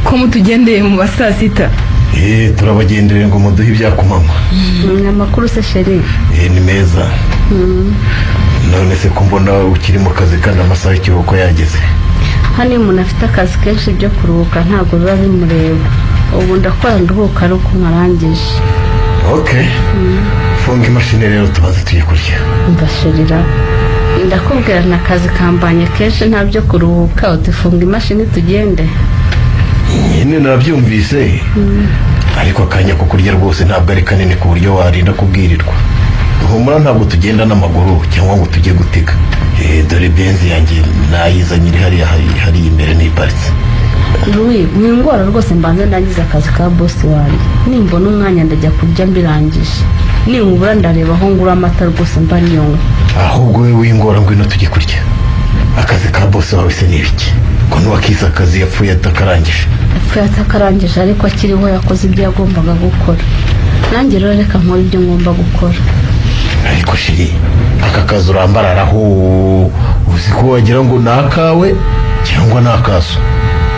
ko mutugendeye mu saa sita. Turabagendereye ngo muduhe ibyakumama. Amakuru se sheri. Ni meza. None se ko mbona ukiri mu kazi kandi amasaha y'ikiruhuko yageze. Hano umuntu afite akazi kenshi byo kuruhuka ntabwo biba bimureba. Ubu ndakora nduhuka ari uko nkarangije. Okay. Funga imashini rero tubaze tuyikurya. Ndashirira. Ndakubwira na kazi kambanye kenshi nta byo kuruhuka utifunga imashini tugende. Nyine nabyumvise. Ariko akanya ko kurya rwose ntabwo ari kanini ku buryo warinda kubwirirwa. Humura ntabwo tugenda n'amaguru cyangwa ngo tujye gutega. Dore benzi yanjye nayizanye iri hari imbere n'iparitse. Louis mwingora rwose mbanze ndangiza akazi ka boss wanjye. Nimbona umwanya ndajya kurya mbirangije. Ninkubura ndareba aho ngura amata rwose mba niyonwe. Ahubwo we wingora ngwino tujye kurya. Akazi ka boss wawe se ni ibiki? Ko nuwakiza akazi yapfuye atakarangije ariko akiriho yakoze ibyo yagombaga gukora. Nanjye rero reka nkora ibyo ngomba gukora. Ariko shiri aka kazi urambararaho uzi ko wagira ngo nakawe cyangwa nakaso.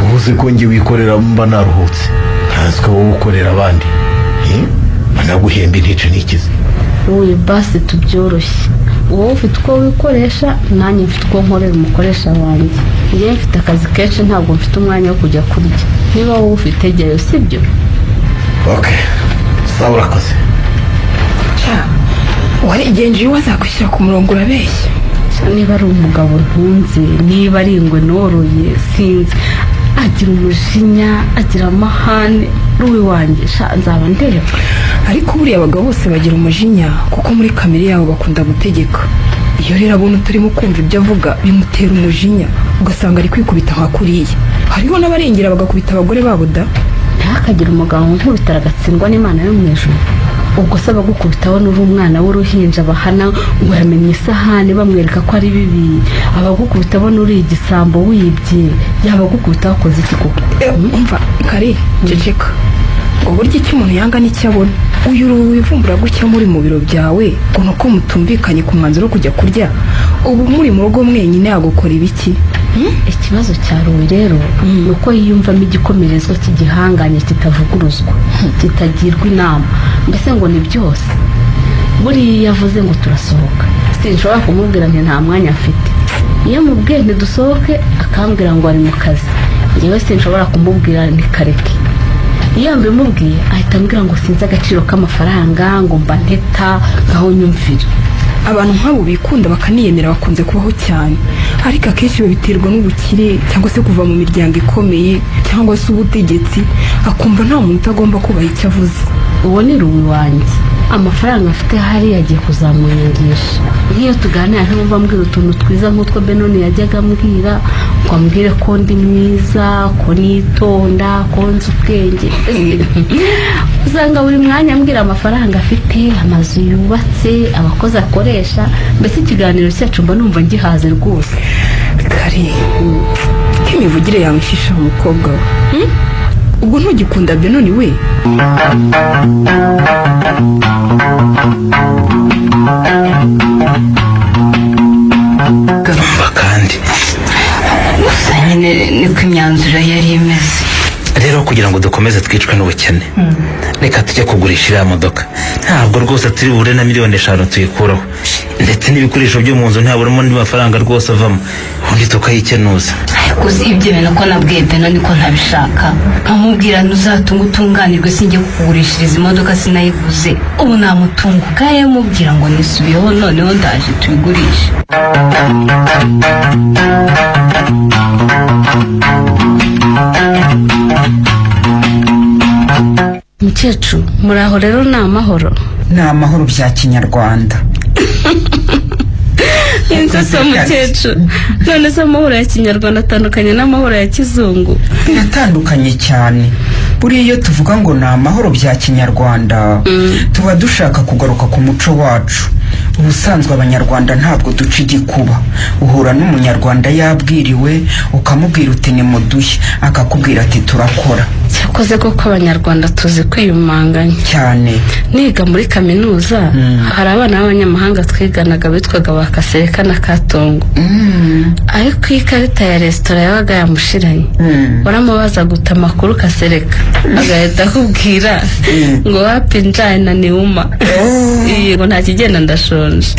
Uvuze ko ngi wikorera mba naruhutse. Ntazi ko wowe ukorera abandi. Banaguhemba ntice nikize. Uyu basi tubyoroshye. Wowe ufite uko wikoresha nanjye mfite uko nkorera umukoresha wanjye. Njye mfite akazi kenshi ntabwo mfite umwanya wo kujya kurya. Niba wowe ufite geyo sibyo? Okay. Sawa urakoze. Warigenje wazakwishyira ku murongo urabeshya. Niba ari umugabo ntunze niba ari ingwe noroye sinzi agira umujinya agira amahane ruwi wanjye nzaba ndeba. Ariko buriya abagabo bose bagira umujinya kuko muri kamere yabo bakunda gutegeka. Iyo rero abona utarimo kumva ibyo avuga bimutera umujinya ugasanga ari kwikubita nka kuriya. Hariho n'abarengera bagakubita abagore babo da. Ntakagira umugabo nkubitara agatsindwa n'Imana yo mu ijuru. Ubwo saba gukubitaho n'uri umwana w'uruhinja bahana ngo yamenye isahani bamwereka ko ari bibi. Abagukubita bo n'uri igisambo wibye yabagukubita wakoze iki koko? Umva kare ceceka. Ngo burya icyo umuntu yanga n'icyo abona. Uyu wivumbura gutya muri mu biro byawe ngo nuko mutumvikanye ku mwanzuro wo kujya kurya. Ubu muri mu rugo mwenyine yagukora ibiki? Ikibazo cya Louis rero nuko yiyumvamo igikomerezwa cy'igihanganye kitavuguruzwa kitagirwa inama. Mbese ngo ni byose buri yavuze ngo turasohoka sinshobora kumubwira nti nta mwanya afite. Iyo mubwiye ntidusohoke akambwira ngo ari mu kazi yewe sinshobora kumubwira nti kareke. Iyo mbimubwiye ahita ambwira ngo sinzi agaciro k'amafaranga ngo mba nteta ngaho nyumvira. Abantu nk'abo bikunda bakaniyemera bakunze kubaho cyane ariko akenshi babiterwa n'ubukire cyangwa se kuva mu miryango ikomeye cyangwa se ubutegetsi akumva nta muntu utagomba kubaha icyo avuze. uwo ni ruwi wanjye amafaranga afite hari yagiye kuzamunyangisha nk'iyo tuganira ntumva mbwira utuntu twiza nk'utwo Benoni yajyaga ambwira ngo ambwire ko ndi mwiza ko nitonda ko nzi ubwenge usanga buri mwanya ambwira amafaranga afite amazu yubatse abakozi akoresha mbese ikiganiro cyacu mba numva ngihaze rwose kari imivugire yawe ishisha umukobwa we ubwo ntugikunda Benoni we Gamba kandi gusa nyine niko imyanzuro yari imeze rero kugira ngo dukomeze twicwe n'ubukene reka tujye kugurisha iriya modoka ntabwo rwose turi bure na miliyoni 5 tuyikuraho ndetse n'ibikoresho byo mu nzu ntaburimo n'amafaranga rwose avamo ubundi tukayikenuza gusa ibyo bintu ko nabwiye Benoni ko ntabishaka nkamubwira ntuzatunga utunganirwe sinjye kukugurishiriza imodoka sinayiguze ubu namutunga ubwayo mubwira ngo nisubiyeho noneho ndaje tuyigurishe mukecuru muraho rero ni amahoro bya kinyarwanda inzoso mukecuru none se amahoro ya kinyarwanda atandukanye n'amahoro ya kizungu biratandukanye cyane buriya iyo tuvuga ngo ni amahoro bya kinyarwanda tuba dushaka kugaruka ku muco wacu ubusanzwe abanyarwanda ntabwo duca igikuba uhura n'umunyarwanda yabwiriwe ukamubwira uti nimuduhe akakubwira ati turakora cyakoze koko abanyarwanda tuzi kwiyumanganya cyane niga muri kaminuza hari abana b'abanyamahanga twiganaga bitwaga ba Kasereka na Katongo ariko ikarita ya resitora yabaga yamushiranye waramubaza guta amakuru Kasereka agahita akubwira ngo wapi njana niuma ngo nta kigenda ndashonje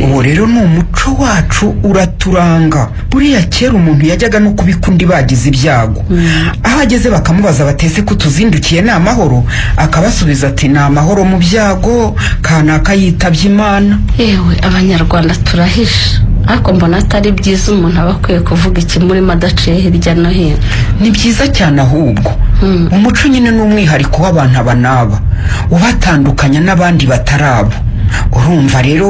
ubu rero ni umuco wacu uraturanga buriya kera umuntu yajyaga no kubikundi bagize ibyago aho ageze bakamubaza batese ko tuzindukiye ni amahoro akabasubiza ati ni amahoro mu byago kanaka yitabye Imana yewe abanyarwanda turahisha ariko mbona atari byiza umuntu aba akwiye kuvuga ikimurimo adaciye hirya no hino ni byiza cyane ahubwo umuco nyine ni umwihariko w'abantu aba n'aba ubatandukanya n'abandi batarabo urumva rero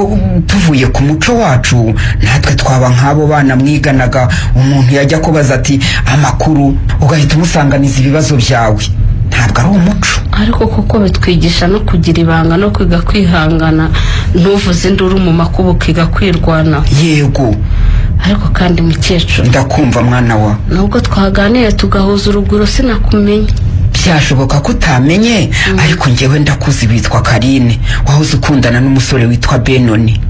tuvuye ku muco wacu natwe twaba nk'abo bana mwiganaga umuntu yajya kubaza ati amakuru ugahita umusanganiza ibibazo byawe ntabwo ari umuco ariko kuko bitwigisha no kugira ibanga no kwiga kwihangana ntuvuze induru mu makuba ukiga kwirwana yego ariko kandi mukecuru ndakumva mwana wa nubwo twaganiriye tugahuza urugwiro sinakumenye byashoboka ko utamenye ariko njyewe ndakuzi witwa Karine wahoze ukundana n'umusore witwa Benoni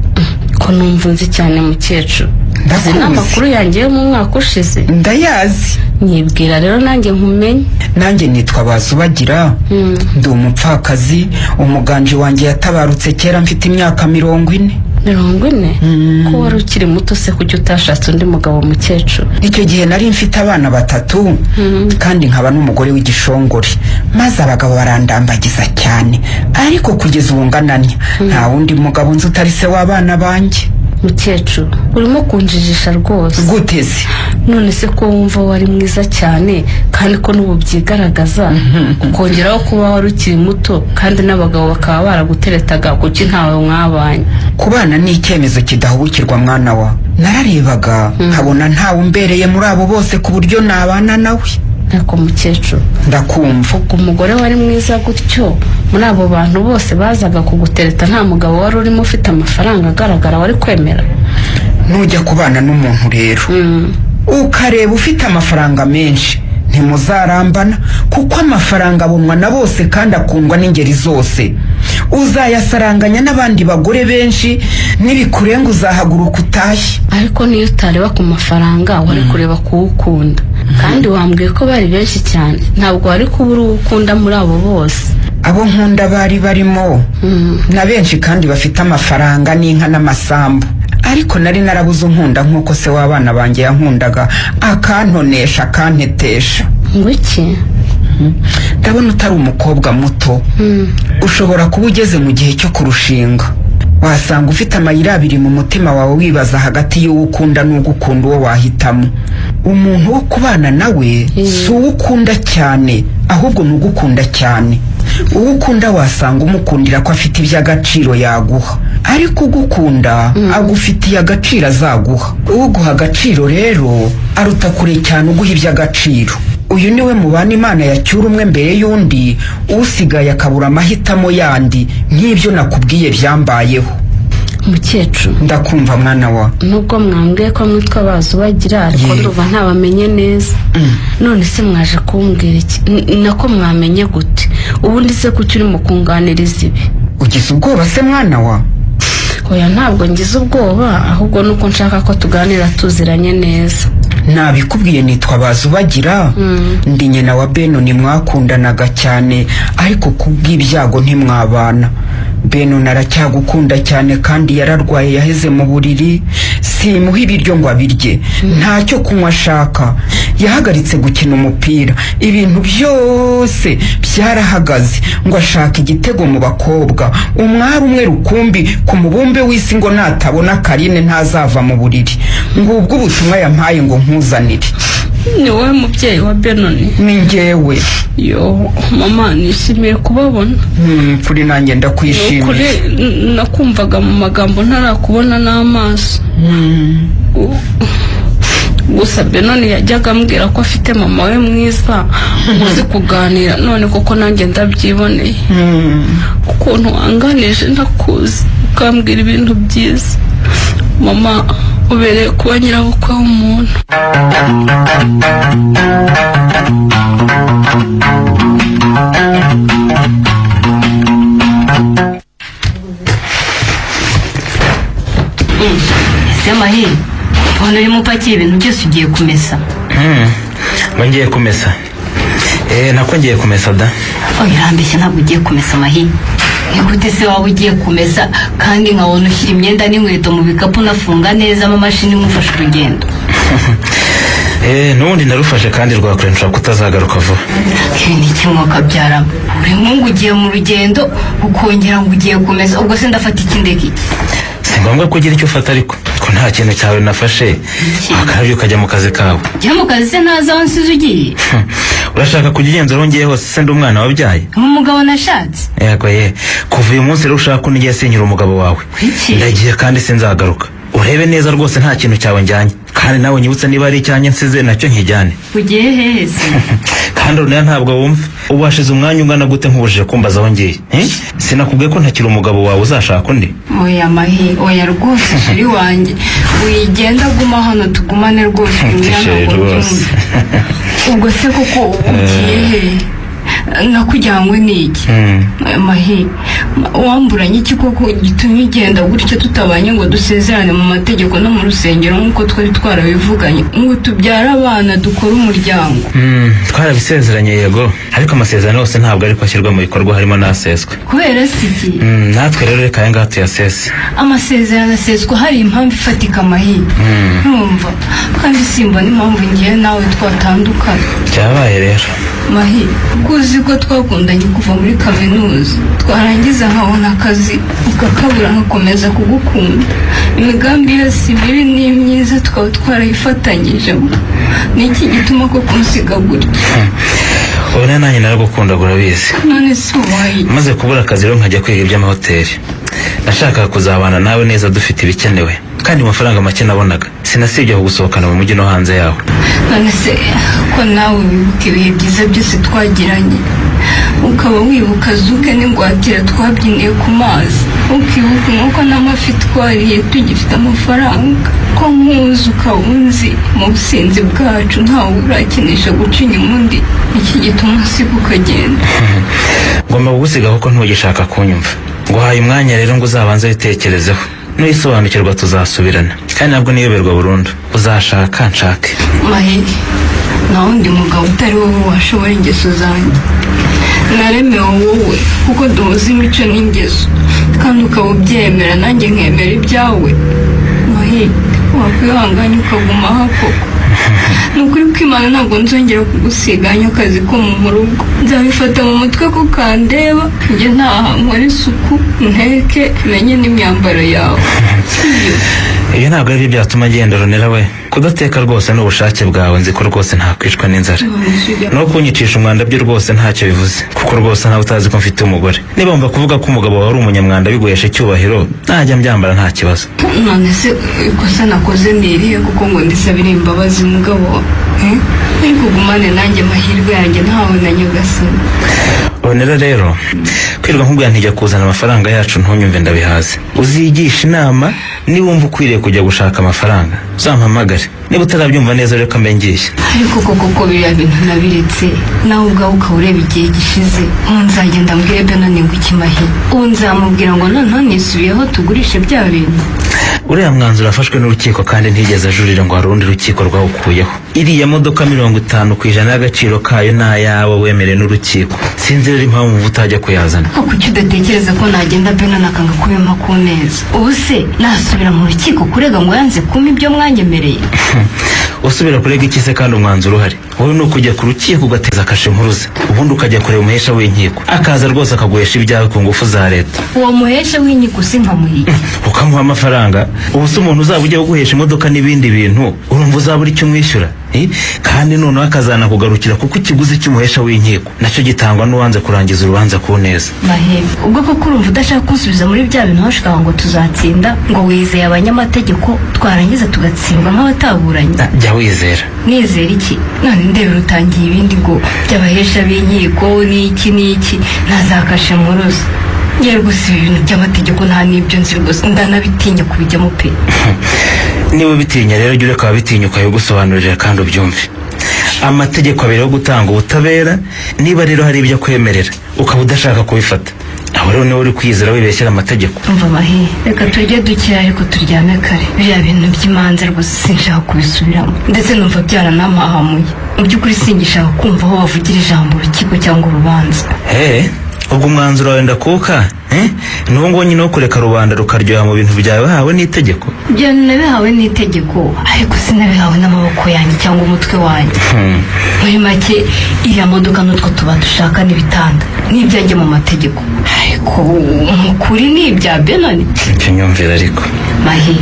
ko numva nzi cyane mukecuru ndazi n'amakuru yanjye yo mu mwaka ushize ndayazi nyibwira rero nanjye nkumenye nanjye nitwa Bazubagira ndi umupfakazi umuganje wanjye yatabarutse kera mfite imyaka 40 ko wari ukiri muto se kujya utashatse undi mugabo mukecuru icyo gihe nari mfite abana 3 kandi nkaba n'umugore w'igishongore maze abagabo barandambagiza cyane ariko kugeza ubu ngananya nta wundi mugabo nzi utari se w'abana banjye mukecuru urimo kunjijisha rwose guteze none se ko wumva wari mwiza cyane kandi ko n'ubu byigaragaza ukongeraho kuba wari ukiri muto kandi n'abagabo bakaba baraguteretaga kuki ntawe mwabanye kubana ni icyemezo kidahubukirwa mwana wa nararebaga nkabona ntawe umbereye muri abo bose ku buryo nabana nawe ariko mukecuru ndakumva umugore wari mwiza gutyo muri abo bantu bose bazaga kugutereta nta mugabo wari urimo ufite amafaranga agaragara wari kwemera nujya kubana n'umuntu rero ukareba ufite amafaranga menshi ntimuzarambana kuko amafaranga abonwa na bose kandi akundwa n'ingeri zose uzayasaranganya n'abandi bagore benshi n'ibikurenga uzahaguruka utashye ariko niyo utareba ku mafaranga wari kureba kuwukunda kandi wambwiye ko bari benshi cyane ntabwo wari kubura uwo ukunda muri abo bose abo nkunda bari barimo na benshi kandi bafite amafaranga n'inka n'amasambu ariko nari narabuze unkunda nk'uko se w'abana banjye yankundaga akantonesha akantetesha ngwiki ndabona utari umukobwa muto ushobora kuba ugeze mu gihe cyo kurushinga wasanga ufite amayira abiri mu mutima wawe wibaza hagati y'uwo ukunda n'ugukunda uwo wahitamo umuntu wo kubana nawe si uwo ukunda cyane ahubwo ni ugukunda cyane uwo ukunda wasanga umukundira ko afite iby'agaciro yaguha ariko ugukunda agufitiye agaciro azaguha uguha agaciro rero aruta kure cyane uguha iby'agaciro uyu niwe mubana Imana yacyura umwe mbere y'undi usigaye akabura amahitamo yandi nk'ibyo nakubwiye byambayeho mukecuru ndakumva mwana wa nubwo mwambwiye ko mwitwa Bazubagira ariko nduva ntabamenye neza none se mwaje kumbwira iki nako mwamenye gute ubundi se kuki uri mu kunganiriza ibi ugize ubwoba se mwana wa oya ntabwo ngize ubwoba ahubwo nuko nshaka ko tuganira tuziranye neza nabikubwiye nitwa Bazubagira ndi nyina wa Benoni mwakundanaga cyane ariko kubw'ibyago ntimwabana Benoni aracyagukunda cyane kandi yararwaye yaheze mu buriri simuha ibiryo ngo abirye ntacyo kunywa ashaka yahagaritse gukina umupira ibintu byose byarahagaze ngo ashaka igitego mu bakobwa umwari umwe rukumbi ku mubumbe w'isi ngo natabona Karine ntazava mu buriri ngubwo ubutumwa yampaye ngo nkuzanire ni wowe mubyeyi wa Benoni ni njyewe yo mama nishimiye kubabona kuri nanjye ndakwishimiye kuri nakumvaga mu magambo ntarakubona n'amaso gusa Benoni yajyaga ambwira ko afite mama we mwiza uzi kuganira none koko nanjye ndabyiboneye ukuntu wanganije ndakuzi ukambwira ibintu byiza mama ubereye kuba nyirabukwe w'umuntu ese Mahi ubona urimo upakiye ibintu byose ugiye kumesa ngiye kumesa nako ngiye kumesa da irambeshya ntabwo ugiye kumesa Mahi nigute se waba ugiye kumesa kandi nkabona ushyira imyenda n'inkweto mu bikapu unafunga neza amamashini imufasha urugendo n'ubundi narufashe kandi rwakure nshobora kutazagaruka vuba ni kimwe ukabyaramo uri nkungu ugiye mu rugendo ukongera ngo ugiye kumesa ubwo se ndafata ikindeki iki si ngombwa ko ugira icyo ufata ariko ko nta kintu cyawe nafashe wakarabye ukajya mu kazi kawe jya mu kazi se ntazi aho nsize ugiye urashaka kujya ugenzura aho ngiye hose se ndi umwana wabyaye umugabo nashatse yego kuva uyu munsi rero ushaka ko n'igihe sinyura umugabo wawe ndagiye kandi sinzagaruka urebe neza rwose nta kintu cyawe njyanye kandi nawe nyibutse niba ari icyanjye nsize nacyo nkijyane ugiye hehe se kandi urunera ntabwo wumva ubu hashize umwanya ungana gute nkubujije kumbaza aho ngiye sinakubwiye ko ntakiri umugabo wawe uzashaka undi oya Mahi oya rwose shiri wanjye wigenda guma hano tugumane rwose ubwo se koko ugiye hehe nakujyanywe n'iki Mahi wamburanye iki koko gitumye igenda gutyo tutabanye ngo dusezerane mu mategeko no mu rusengero nk'uko twari twarabivuganye ngo tubyare abana dukore umuryango twarabisezeranye yego ariko amasezerano yose ntabwo ariko ashyirwa mu bikorwa harimo n'aseswe kubera siki natwe rero reka aya ngaha tuyasese amasezerano aseswa hari impamvu ifatika Mahi ntumva kandi simbona impamvu ngiye nawe twatandukana byabaye rero Mahi kuzi ko twakundanye kuva muri kaminuza twarangiza nkabona akazi ukakabura nkakomeza kugukunda imigambi yose mibi n'imyiza tukaba twarayifatanyije niki gituma ko kunsiga gutya ubona nanjye naragukunda urabizi none si uwayi maze kubura akazi rero nkajya kwiga iby'amahoteli nashakaga kuzabana nawe neza dufite ibikenewe kandi amafaranga make nabonaga sinasibye aho gusohokana mu mujyi no hanze yaho none se ko nawe wibuka ibihe byiza byose twagiranye ukaba wibuka zuke n'ingwatira twabyiniye ku mazi ukibuka nk'uko n'amafi twariye tugifite amafaranga ko nkuzi ukaba unzi mu businzi bwacu ntawe urakinisha guca inyuma undi iki gituma usiga ukagenda ngomba kugusiga kuko ntugishaka kunyumva nguhaye umwanya rero ngo uzabanze witekerezeho nuyisobanukirwa tuzasubirana kandi ntabwo niyoberwa burundu uzashaka nshake Mahi nta wundi mugabo utari wowe washobora ingeso zanjye naremewe wowe kuko duhuza imico n'ingeso kandi ukaba ubyemera nanjye nkemera ibyawe Mahi wakwihanganya ukaguma aha koko ni ukuri ko Imana ntabwo nzongera kugusiganya akazi ko mu rugo nzabifata mu mutwe ko kandeba njye ntaha nkora isuku nteke menye n'imyambaro yawe Iyo ntabwo ari byo byatuma agenda Ronera we. Kudateka rwose n'ubushake bwawe nzi ko rwose ntakwicwa n'inzara. No kunyicisha umwanda byo rwose ntacyo bivuze kuko rwose ntawe utazi ko mfite umugore. Niba mva kuvuga ko umugabo wawe ari umunyamwanda biguhesha icyubahiro najya mbyambara nta kibazo. None se ikosa nakoze niriye kuko ngo ndisabire imbabazi mugabo ariko gumane nanjye mahirwe yanjye ntawe na nyagasani. Ronera rero kwirwa nkubwira ntijya kuzana amafaranga yacu ntunyumve ndabihaze. Uzigisha inama niwumva ukwiriye kujya gushaka amafaranga uzampamagare. Niba utarabyumva neza reka mbe ngiye. Ariko koko biriya bintu nabiretse nawe ubwawe ukawureba igihe gishize nzagenda mbwire Benoni ngo ikimahi nzamubwira ngo noneho nisubiyeho tugurishe bya bintu. Uriya mwanzuro afashwe n'urukiko kandi ntigeze ajurira ngo hari urundi rukiko rwawukuyeho. Iriya modoka 50% y'agaciro kayo n'ayawe wemerewe n'urukiko. Sinzi rero impamvu utajya kuyazana. Kuki udatekereza ko nagenda Benoni akanga kubimpa ku neza? Ubu se nasubira mu rukiko kurega ngo yanze kumpa ibyo mwanyemereye? Usubira kurega iki se kandi umwanzuro uhari? Wowe no kujya ku rukiko ugateza kashe mpuruza ubundi ukajya kureba umuhesha w'inkiko akaza rwose akaguhesha ibyawe ku ngufu za leta. Uwo muhesha w'inkiko sinkamuhiye ukamuha amafaranga. Ubu se umuntu uzaba ujya guhesha imodoka n'ibindi bintu urumva uzabura icyo umwishyura? Kandi noneho akazana kugarukira kuko ikiguzi cy'umuhesha w'inkiko nacyo gitangwa n'uwanze kurangiza urubanza ku neza. Mahebe ubwo koko urumva udashaka kunsubiza muri bya bintu washaka ngo tuzatsinda ngo wizeye abanyamategeko twarangiza tugatsindwa nk'abataburanye? Jya wizera. Nizera iki? None ndebe rutangiye ibindi ngo by'abahesha b'inkiko n'iki ntazakashe muruzi. Ngiye gusa ibintu by'amategeko nta n'ibyo nzi rwose ndanabitinya kubijyamo pe. Niba bitinya rero jya ureka abitinyuka yo gusobanurira kandi ubyumve. Amategeko abiri yo gutanga ubutabera niba rero hari ibyo kwemerera ukaba udashaka kubifata aho rero niwe uri kwizera wibeshyira amategeko. Umva Mahi reka turye dukira ariko turyame kare. Biriya bintu by'imanza rwose sinshaka kubisubiramo ndetse numva byaranamahamuye. Mu by'ukuri singishaka kumva aho bavugira ijambo urukiko cyangwa urubanza. Ubwo umwanzuro wawe ndakuka n'uwo ngo nyine wo kureka rubanda rukaryoha mu bintu byawe hawe n'itegeko. Byo nabihawe n'itegeko ariko sinabihawe n'amaboko yanjye cyangwa umutwe wanjye. Muri make iriya modoka n'utwo tuba dushaka n'ibitanda n'ibyanjye mu mategeko ariko mukuri n'ibya Benoni. Kinyumvira ariko Mahi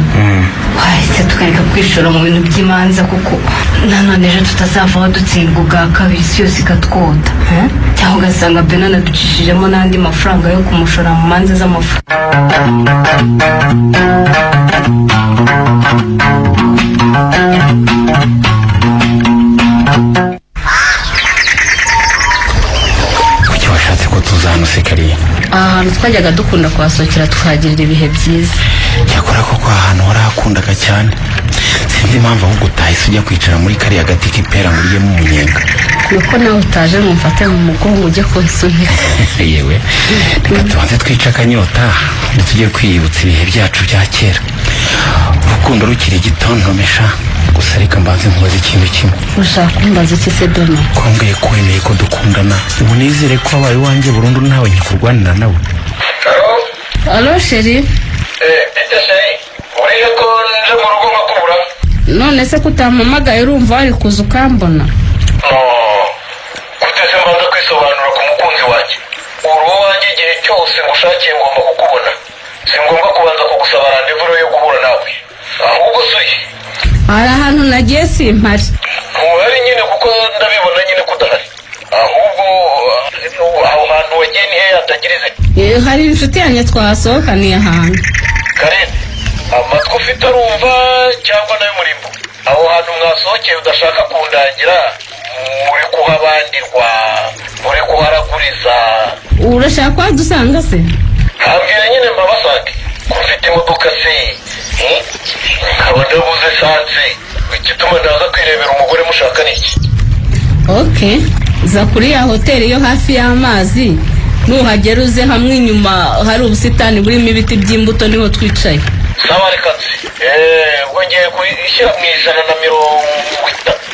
wahise tukareka kwishora mu bintu by'imanza kuko nanone ejo tutazavaho dutsindwa ubwa kabiri isi yose ikatwota cyangwa ugasanga Benoni aducishijemo n'andi mafaranga yo kumushora mu manza z'amafaranga. Kuki washatse ko tuzana usekariye? Ahantu twajyaga dukunda kuhasohokera tukahagirira ibihe byiza. Cyakora koko ahantu warahakundaga cyane. Sinzi impamvu ahubwo utahise ujya kwicara muri kariya gati k'ipera ngo uryemo umunyenga. Nuko nawe utaje ngo mfate mu mugongo ujye kunsunika. Yewe reka tubanze twica akanyota tujye kwiyibutsa ibihe byacu bya kera. Urukundo rukiri gitontomesha gusa reka mbanze nkubaze ikintu kimwe. Ushaka kumbaza iki se Benoni? Kwambwiye ko wemeye ko dukundana ubu nizere ko wabaye iwanjye burundu ntawe nkikurwanira nawe. Alo sheri. Bite sheri uriye ko nje mu rugo makubura? None se kutampamagaye urumva wari kuza ukambona? Kuteze mbanza kwisobanura ku mukunzi wanjye. Uruwo wanjye igihe cyose ngushakiye ngomba kukubona. Si ngombwa kubanza kugusaba randevu yo guhura nawe. Ahubwo suye. Hari ahantu nagiye simpari. Ntuhari nyine kuko ndabibona nyine kudahari. Ahubwo aho hantu wagiye ni he hatagirize? Hari inshuti yanjye twasohokaniye ahantu. Karen, amatwi ufite arumva cyangwa nayo murimbo? Aho hantu mwasohokeye udashaka kundangira muri kuhabandirwa muri kuharaguriza. Urashaka ko dusanga se? Hambwira nyine mbabasange ko ufite imodoka se nkaba ndabuze sanse igituma ndaza kwirebera umugore mushaka niki? Okay za kuri ya hoteli yo hafi y'amazi nuhagera uze hamwe inyuma hari ubusitani burimo ibiti by'imbuto niho twicaye. Sawa reka nzi ubwo ngiye kwishyira mu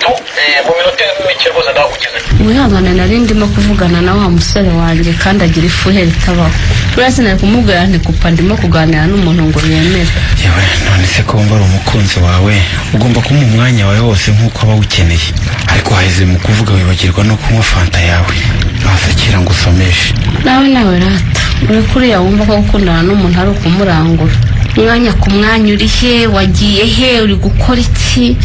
130 mu minota mike rwose ndakugize. Wihangane nari ndimo kuvugana na wa musore wanjye kandi agira ifuhe ritabaho. Burase nari kumubwira nti kupa ndimo kuganira n'umuntu ngo yemere. Yewe none se ko wumva ari umukunzi wawe ugomba kumuha umwanya wawe wose nk'uko aba ukeneye ariko haheze mu kuvuga wibagirwa no kunywa fanta yawe ntasakira ngo usomeshe. Nawe rata uri kuriya wumva ko gukundana n'umuntu ari ukumurangura. mwanya ku mwanya uri he wagiye he uri gukora iki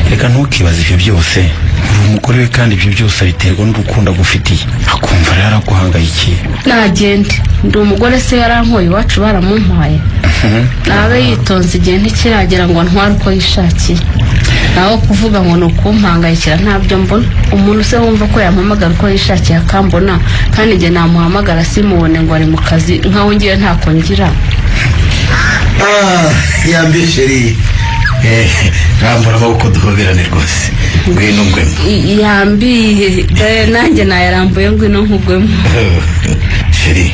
reka ntukibaze ibyo byose uri umugore we kandi ibyo byose abiterwa n'urukundo agufitiye akumva rero araguhangayikiye nagende ndi umugore se yarankoye iwacu baramumpaye nabe yitonze igihe ntikiragera ngo ntware uko yishakiye naho kuvuga ngo ni ukumpangayikira ntabyo mbona umuntu se wumva ko yampamagara uko yishakiye akambona kandi njye namuhamagara simubone ngo ari mu kazi nkaho ngiye ntako ngira yambi sheri rambura amaboko duhoberane rwose ngwino ngwemo yambi nanjye nayarambuye ngwino nkugwemo sheri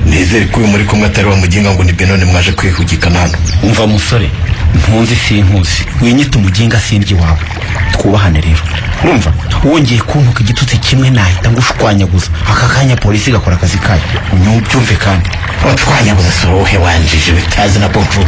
nizere ko uyu muri kumwe atari wamuginga ngo ni Benoni mwaje kwihugikana hano umva musore ntunzi sinkuzi winyita umuginga sindyi wawe twubahane rero urumva wongeye kuntuka igitutsi kimwe nahita ngushwanyaguza aka kanya polisi igakora akazi kayo nyumve kandi utwanyaguza sorohe wanjije bitazi na bonjour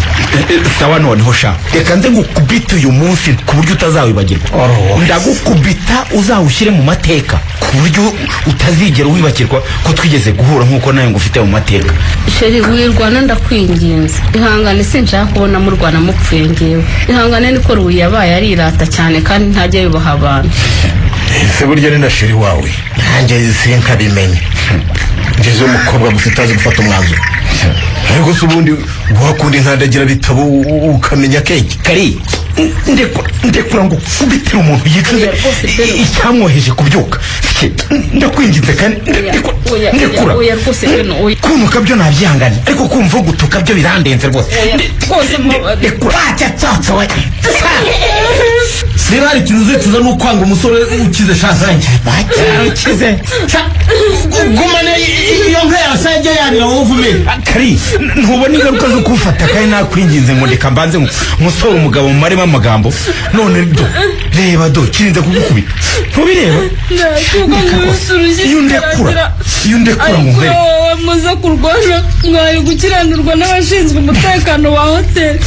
sawa noneho sha reka nze ngukubita uyu munsi ku buryo utazawibagirwa ndagukubita uzawushyire mu mateka ku buryo utazigera wibagirwa ko twigeze guhura nk'uko nawe ngufite mu mateka sheri wirwana ndakwinginze ihangane sinshaka kubona murwana mupfuye ngewe ihangane niko ruyi yabaye arirata cyane kandi ntajya yubaha abantu ese burya ni na sheri wawe nanjye sinkabimenye ngeze umukobwa gusa utazi gufata umwanzuro ariko se ubundi wakunda inkandagira bitabo ukamenya keke kari ndekura ngo kubitira umuntu yicuze icyamwoheje kubyuka ndakwinginze kandi ndekura kunuka byo nabyihangane ariko kumva gutuka byo birandenze rwose ndekura cyatsa we niba hari ikintu uzicuza ni ukwanga umusore ukize shansange ukize gumane iyo nka yasajya yanira wowe uvumere kari ntubona ingaruka zo kumfata kandi nakwinginze ngo ndeka mbanze musore umugabo mu marema amagambo none do reba do kirinze kugukubita ntubireba iyo ndekura ngo nkere muza kurwana mwari gukiranirwa n'abashinzwe umutekano wa hoteli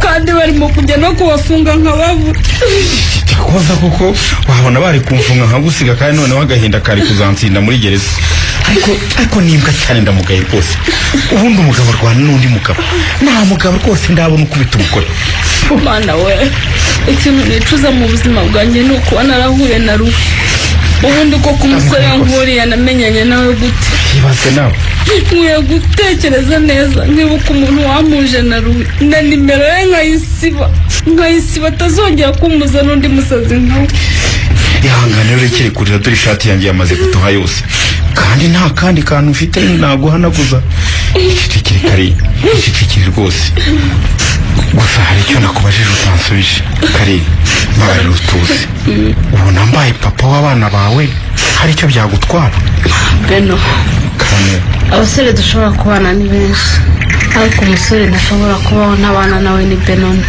kandi barimo kujya no kubafunga nk'ababura cyakoza kuko wabona bari kumfunga nkagusiga kandi noneho agahinda kari kuzansinda muri gereza ariko nimbwa cyane ndamugaye rwose ubundi umugabo arwana n'undi mugabo nta mugabo rwose ndabona ukubita umugore mana we ikintu nicuza mu buzima bwanjye ni ukuba narahuye na ruhi ubundi koko umusore nkuriya namenyanye nawe gute ibaze nawe nkwiye gutekereza neza nkibuka umuntu wamuje na ruhi na nimero ye nkayisiba atazongera kumuza n'undi musazi nkawe ihangane rero kiri kurira dore ishati yanjye yamaze gutoha yose kandi nta kandi kantu mfite naguhanaguza icecekere kari icecekere rwose gusa hari icyo nakubajije utansubije kari mbaye rutuzi ubona mbaye papa w'abana bawe hari icyo byagutwara Beno abasore dushobora kubana ni benshi ariko umusore ntashobora kubaho n'abana nawe ni Benoni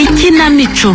ikinamico